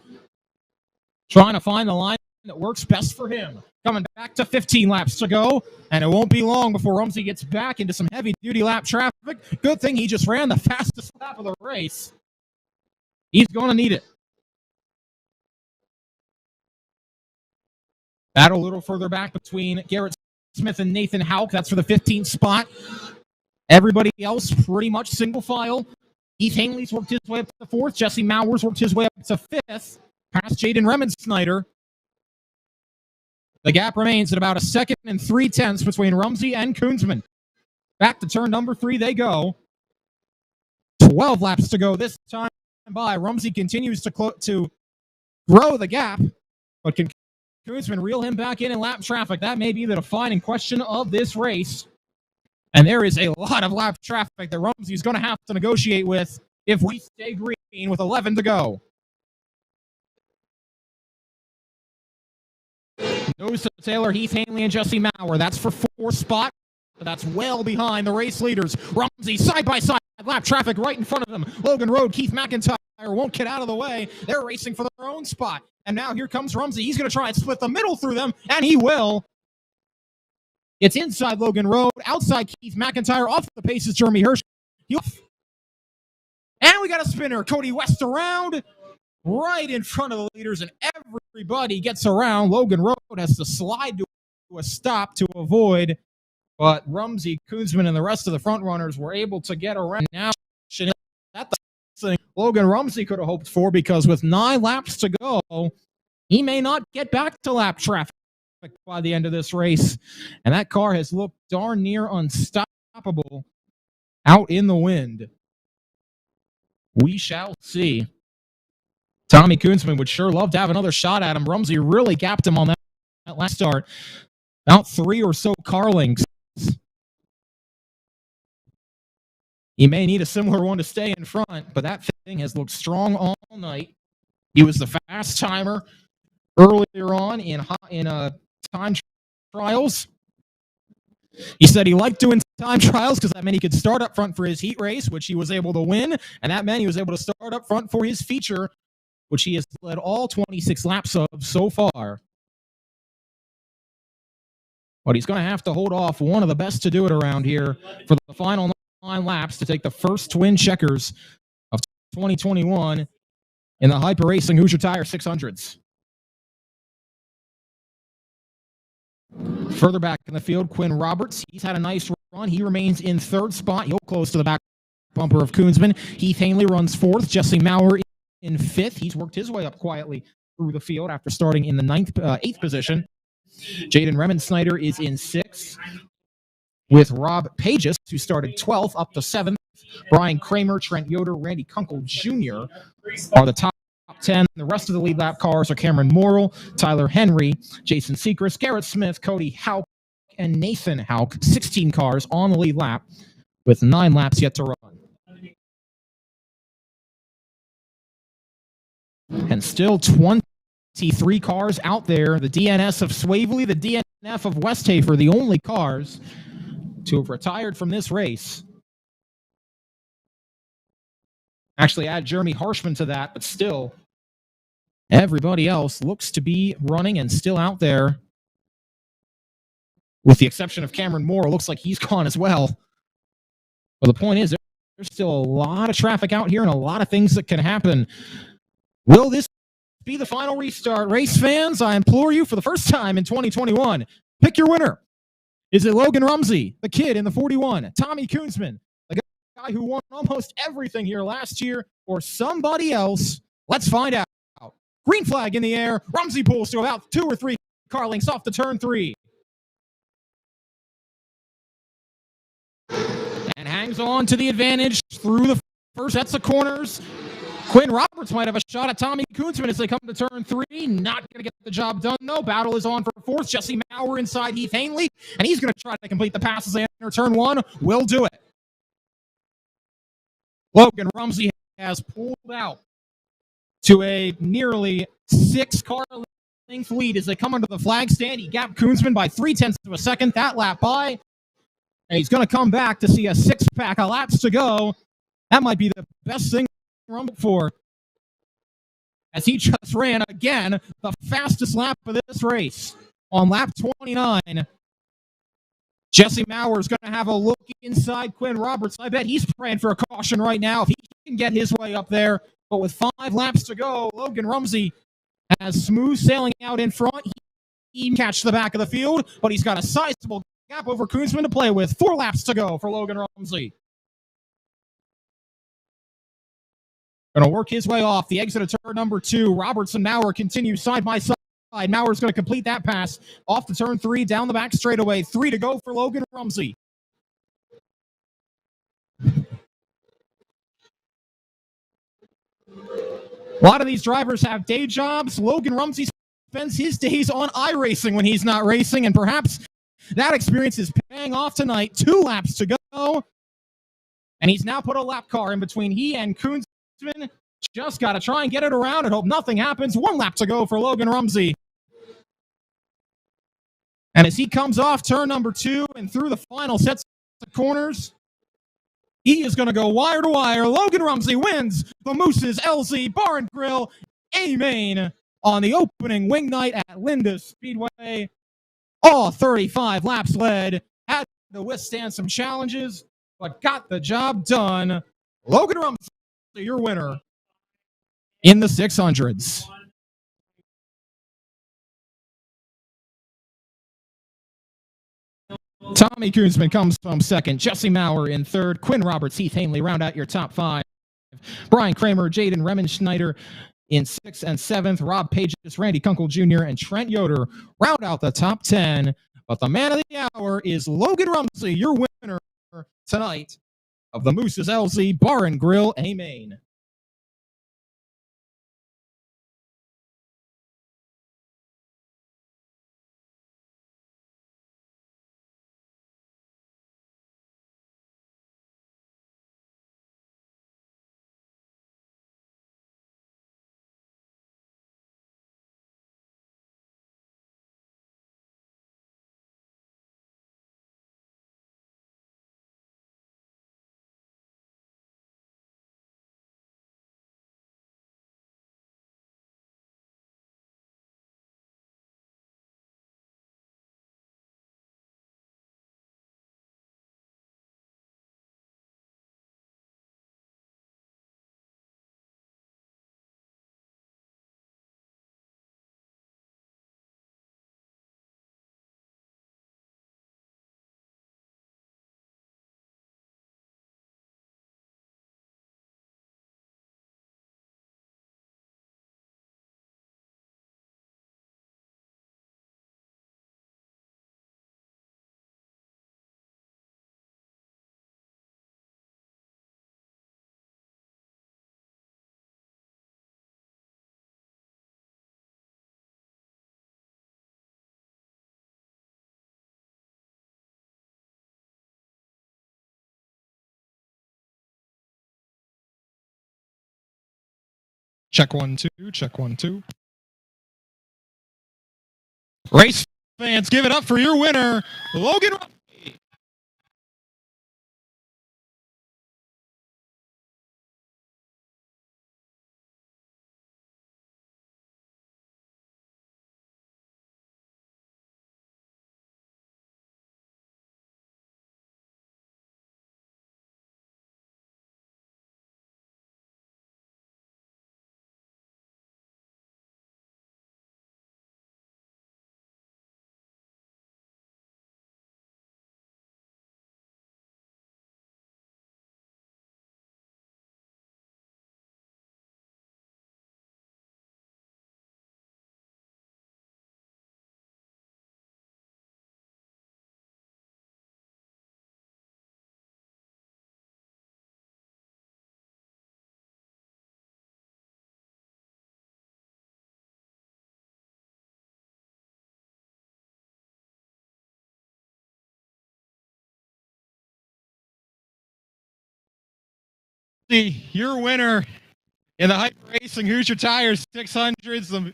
trying to find the line that works best for him. Coming back to 15 laps to go, and it won't be long before Rumsey gets back into some heavy-duty lap traffic. Good thing he just ran the fastest lap of the race. He's going to need it. Battle a little further back between Garrett Smith and Nathan Houck. That's for the 15th spot. Everybody else pretty much single file. Heath Hanley's worked his way up to 4th. Jesse Mowers worked his way up to 5th. Past Jaden Remensnyder. The gap remains at about 1 second and 3/10 between Rumsey and Koonsman. Back to turn number 3 they go. 12 laps to go this time by. Rumsey continues to grow the gap, but can Koonsman reel him back in lap traffic? That may be the defining question of this race. And there is a lot of lap traffic that Rumsey's going to have to negotiate with if we stay green with 11 to go. Nose to Taylor, Heath Hanley, and Jesse Maurer. That's for 4th spot, but that's well behind the race leaders. Rumsey side-by-side lap traffic right in front of them. Logan Road, Keith McIntyre won't get out of the way. They're racing for their own spot. And now here comes Rumsey. He's going to try and split the middle through them, and he will. It's inside Logan Road, outside Keith McIntyre, off the pace is Jeremy Hirsch. And we got a spinner. Cody West around, right in front of the leaders, and everybody gets around. Logan Road has to slide to a stop to avoid, but Rumsey, Koonsman, and the rest of the front runners were able to get around. Now, that's the thing Logan Rumsey could have hoped for, because with 9 laps to go, he may not get back to lap traffic by the end of this race, and that car has looked darn near unstoppable out in the wind. We shall see. Tommy Koonsman would sure love to have another shot at him. Rumsey really gapped him on that last start. About 3 or so car lengths. He may need a similar one to stay in front, but that thing has looked strong all night. He was the fast timer earlier on in time trials. He said he liked doing time trials because that meant he could start up front for his heat race, which he was able to win, and that meant he was able to start up front for his feature, which he has led all 26 laps of so far. But he's going to have to hold off one of the best to do it around here for the final 9 laps to take the first twin checkers of 2021 in the Hyper Racing Hoosier Tire 600s. Further back in the field, Quinn Roberts. He's had a nice run. He remains in 3rd spot. He'll close to the back bumper of Koonsman. Heath Hanley runs 4th. Jesse Maurer in 5th. He's worked his way up quietly through the field after starting in the 8th position. Jaden Remensnyder is in 6th, with Rob Pages, who started 12th, up to 7th. Brian Kramer, Trent Yoder, Randy Kunkel Jr. are the top 10. The rest of the lead lap cars are Cameron Morrill, Tyler Henry, Jason Sechrist, Garrett Smith, Cody Houck, and Nathan Houck. 16 cars on the lead lap with 9 laps yet to run. And still 23 cars out there. The DNS of Swavely, the DNF of Westhafer, the only cars to have retired from this race. Actually, add Jeremy Harshman to that, but still, everybody else looks to be running and still out there. With the exception of Cameron Moore, it looks like he's gone as well. But the point is, there's still a lot of traffic out here and a lot of things that can happen. Will this be the final restart? Race fans, I implore you, for the first time in 2021, pick your winner. Is it Logan Rumsey, the kid in the 41, Tommy Koonsman, the guy who won almost everything here last year, or somebody else? Let's find out. Green flag in the air. Rumsey pulls to about 2 or 3 car lengths off the turn 3. And hangs on to the advantage through the first sets of corners. Quinn Roberts might have a shot at Tommy Koonsman as they come to turn 3. Not going to get the job done, though. Battle is on for 4th. Jesse Maurer inside Heath Hanley, and he's going to try to complete the passes they enter turn 1. Will do it. Logan Rumsey has pulled out to a nearly 6 car length lead as they come under the flag stand. He gapped Koonsman by 0.3 of a second that lap by. And he's going to come back to see a six-pack of laps to go. That might be the best thing to run for. As he just ran, again, the fastest lap of this race. On lap 29, Jesse Maurer is going to have a look inside Quinn Roberts. I bet he's praying for a caution right now if he can get his way up there. But with 5 laps to go, Logan Rumsey has smooth sailing out in front. He can catch the back of the field, but he's got a sizable gap over Koonsman to play with. 4 laps to go for Logan Rumsey. Going to work his way off the exit of turn number 2. Roberts and Maurer continue side by side. Maurer's going to complete that pass off to turn 3, down the back straightaway. 3 to go for Logan Rumsey. A lot of these drivers have day jobs. Logan Rumsey spends his days on iRacing when he's not racing, and perhaps that experience is paying off tonight. 2 laps to go, and he's now put a lap car in between he and Koonsman. Just got to try and get it around and hope nothing happens. 1 lap to go for Logan Rumsey. And as he comes off turn number 2 and through the final sets of corners, he is going to go wire to wire. Logan Rumsey wins the Moose's LZ Bar and Grill A-Main on the opening wing night at Linda Speedway. All 35 laps led, had to withstand some challenges, but got the job done. Logan Rumsey, your winner in the 600s. Tommy Koonsman comes from second. Jesse Maurer in third. Quinn Roberts, Heath Hanley round out your top 5. Brian Kramer, Jaden Remenschneider in 6th and 7th. Rob Pages, Randy Kunkel Jr., and Trent Yoder round out the top 10. But the man of the hour is Logan Rumsey, your winner tonight of the Moose's LZ Bar and Grill A-Main. Check 1, 2. Check 1, 2. Race fans, give it up for your winner, Logan Rumsey. Your winner in the Hyper Racing Hoosier Tires 600s, the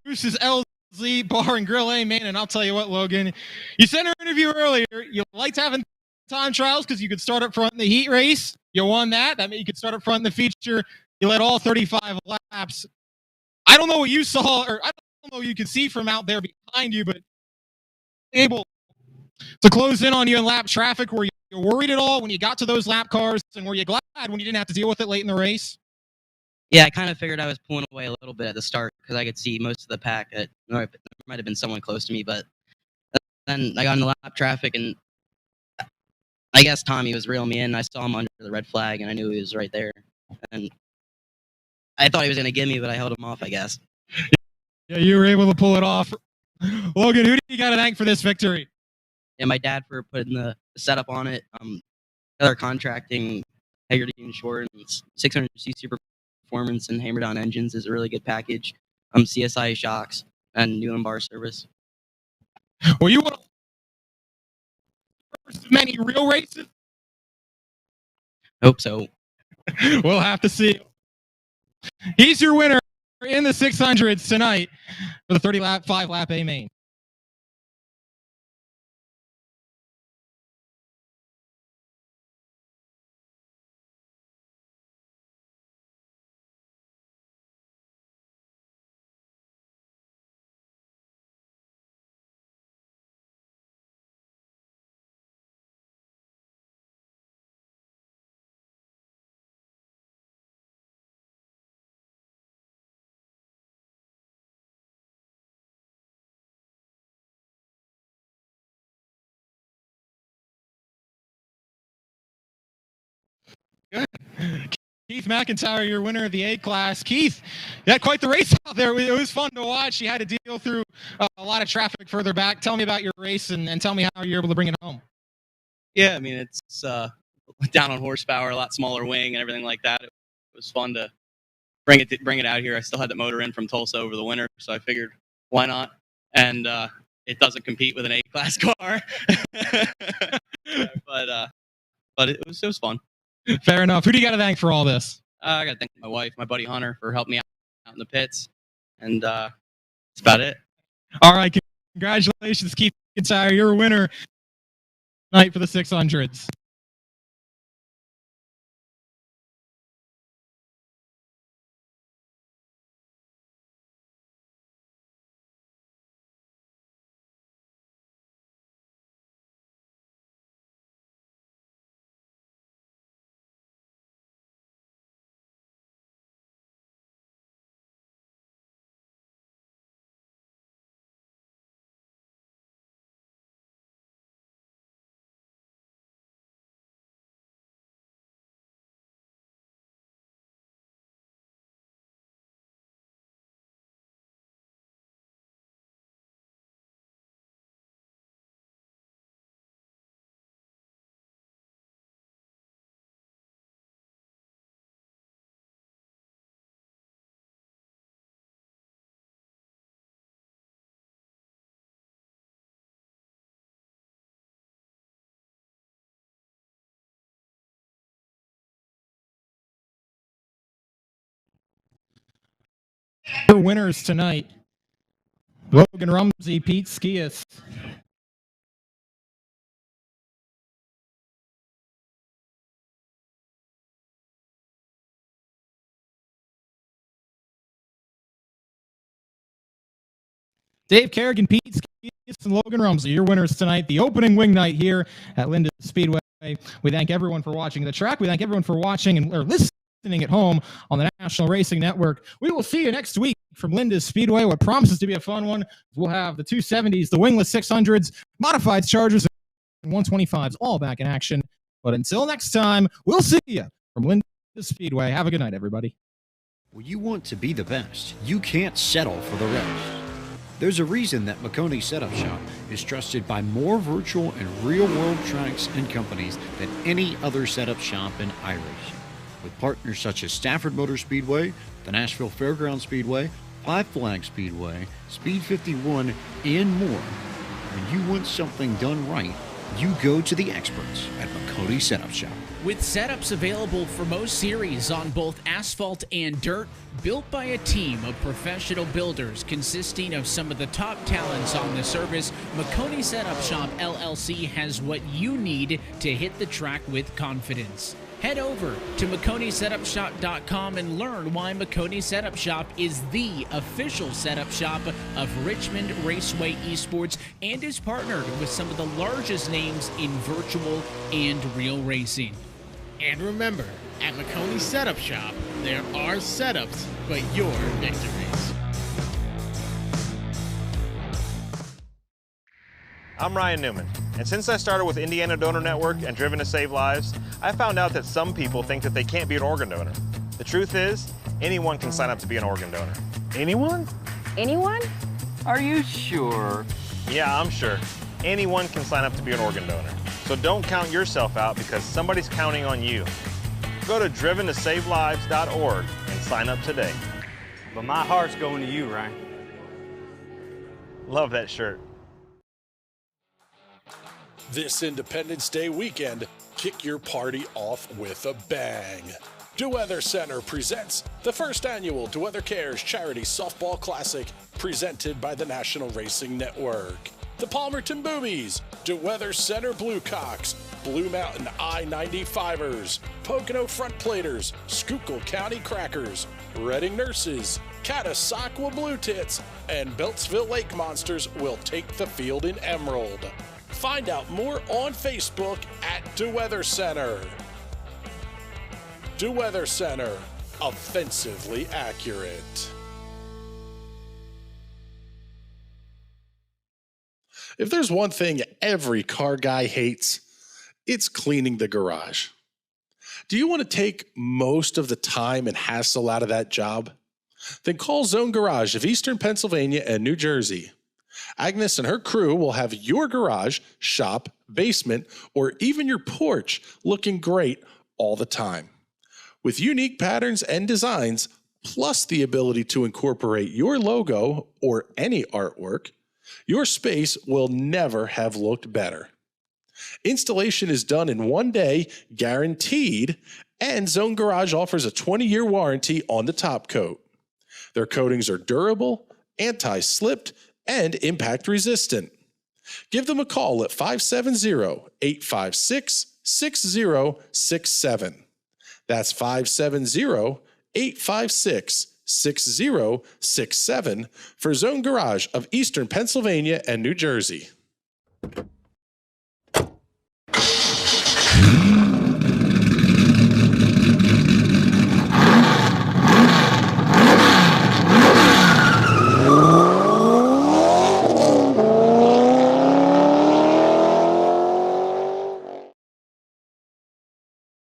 Moose's LZ Rumsey Bar and Grill, man. And I'll tell you what, Logan, you said in our interview earlier, you liked having time trials because you could start up front in the heat race. You won that. That meant you could start up front in the feature. You led all 35 laps. I don't know what you saw, or I don't know what you could see from out there behind you, but able to close in on you in lap traffic. Were you worried at all when you got to those lap cars, and were you glad when you didn't have to deal with it late in the race? Yeah, I kind of figured I was pulling away a little bit at the start because I could see most of the pack. There might have been someone close to me, but then I got in the lap traffic, and I guess Tommy was reeling me in. I saw him under the red flag, and I knew he was right there. And I thought he was going to get me, but I held him off, I guess. Yeah, you were able to pull it off. Logan, who do you got to thank for this victory? Yeah, my dad for putting the setup on it. Other contracting, Hagerty Insurance, 600cc performance, and hammered on engines is a really good package. CSI shocks and Newland bar service. Well, you want many real races? Hope so. We'll have to see. He's your winner in the 600s tonight for the 5-lap A main. Good. Keith McIntyre, your winner of the A-Class. Keith, you had quite the race out there. It was fun to watch. You had to deal through a lot of traffic further back. Tell me about your race and tell me how you're able to bring it home. Yeah, I mean, it's down on horsepower, a lot smaller wing and everything like that. It was fun to bring it out here. I still had the motor in from Tulsa over the winter, so I figured, why not? And it doesn't compete with an A-Class car. but it was fun. Fair enough. Who do you got to thank for all this? I got to thank my wife, my buddy Hunter, for helping me out in the pits. And that's about it. All right. Congratulations, Keith McIntyre. You're a winner tonight for the 600s. Your winners tonight, Logan Rumsey, Pete Skias. Dave Kerrigan, Pete Skias, and Logan Rumsey, your winners tonight. The opening wing night here at Linda Speedway. We thank everyone for watching the track. We thank everyone for watching or listening at home on the National Racing Network. We will see you next week from Linda Speedway. What promises to be a fun one. We'll have the 270s, the wingless 600s, modified Chargers, and 125s all back in action. But until next time, we'll see you from Linda Speedway. Have a good night, everybody. When you want to be the best, you can't settle for the rest. There's a reason that McConey Setup Shop is trusted by more virtual and real-world tracks and companies than any other setup shop in iRacing. With partners such as Stafford Motor Speedway, the Nashville Fairgrounds Speedway, Five Flag Speedway, Speed 51, and more. When you want something done right, you go to the experts at McConey Setup Shop. With setups available for most series on both asphalt and dirt, built by a team of professional builders consisting of some of the top talents on the service, McConey Setup Shop LLC has what you need to hit the track with confidence. Head over to McConeySetupShop.com and learn why McConey Setup Shop is the official setup shop of Richmond Raceway Esports and is partnered with some of the largest names in virtual and real racing. And remember, at McConey Setup Shop, there are setups, but your victories. I'm Ryan Newman, and since I started with Indiana Donor Network and Driven to Save Lives, I found out that some people think that they can't be an organ donor. The truth is, anyone can sign up to be an organ donor. Anyone? Anyone? Are you sure? Yeah, I'm sure. Anyone can sign up to be an organ donor. So don't count yourself out because somebody's counting on you. Go to driventosavelives.org and sign up today. But my heart's going to you, Ryan. Love that shirt. This Independence Day weekend, kick your party off with a bang. DeWeather Center presents the first annual DeWeather Cares Charity Softball Classic presented by the National Racing Network. The Palmerton Boobies, DeWeather Center Bluecocks, Blue Mountain I-95ers, Pocono Front Platers, Schuylkill County Crackers, Reading Nurses, Catasauqua Blue Tits, and Beltsville Lake Monsters will take the field in Emerald. Find out more on Facebook at DeWeather Center. DeWeather Center, offensively accurate. If there's one thing every car guy hates, it's cleaning the garage. Do you want to take most of the time and hassle out of that job? Then call Zone Garage of Eastern Pennsylvania and New Jersey. Agnes and her crew will have your garage, shop, basement, or even your porch looking great all the time. With unique patterns and designs, plus the ability to incorporate your logo or any artwork, your space will never have looked better. Installation is done in 1 day, guaranteed, and Zone Garage offers a 20-year warranty on the top coat. Their coatings are durable, anti-slipped, and impact resistant. Give them a call at 570-856-6067. That's 570-856-6067 for Zone Garage of Eastern Pennsylvania and New Jersey.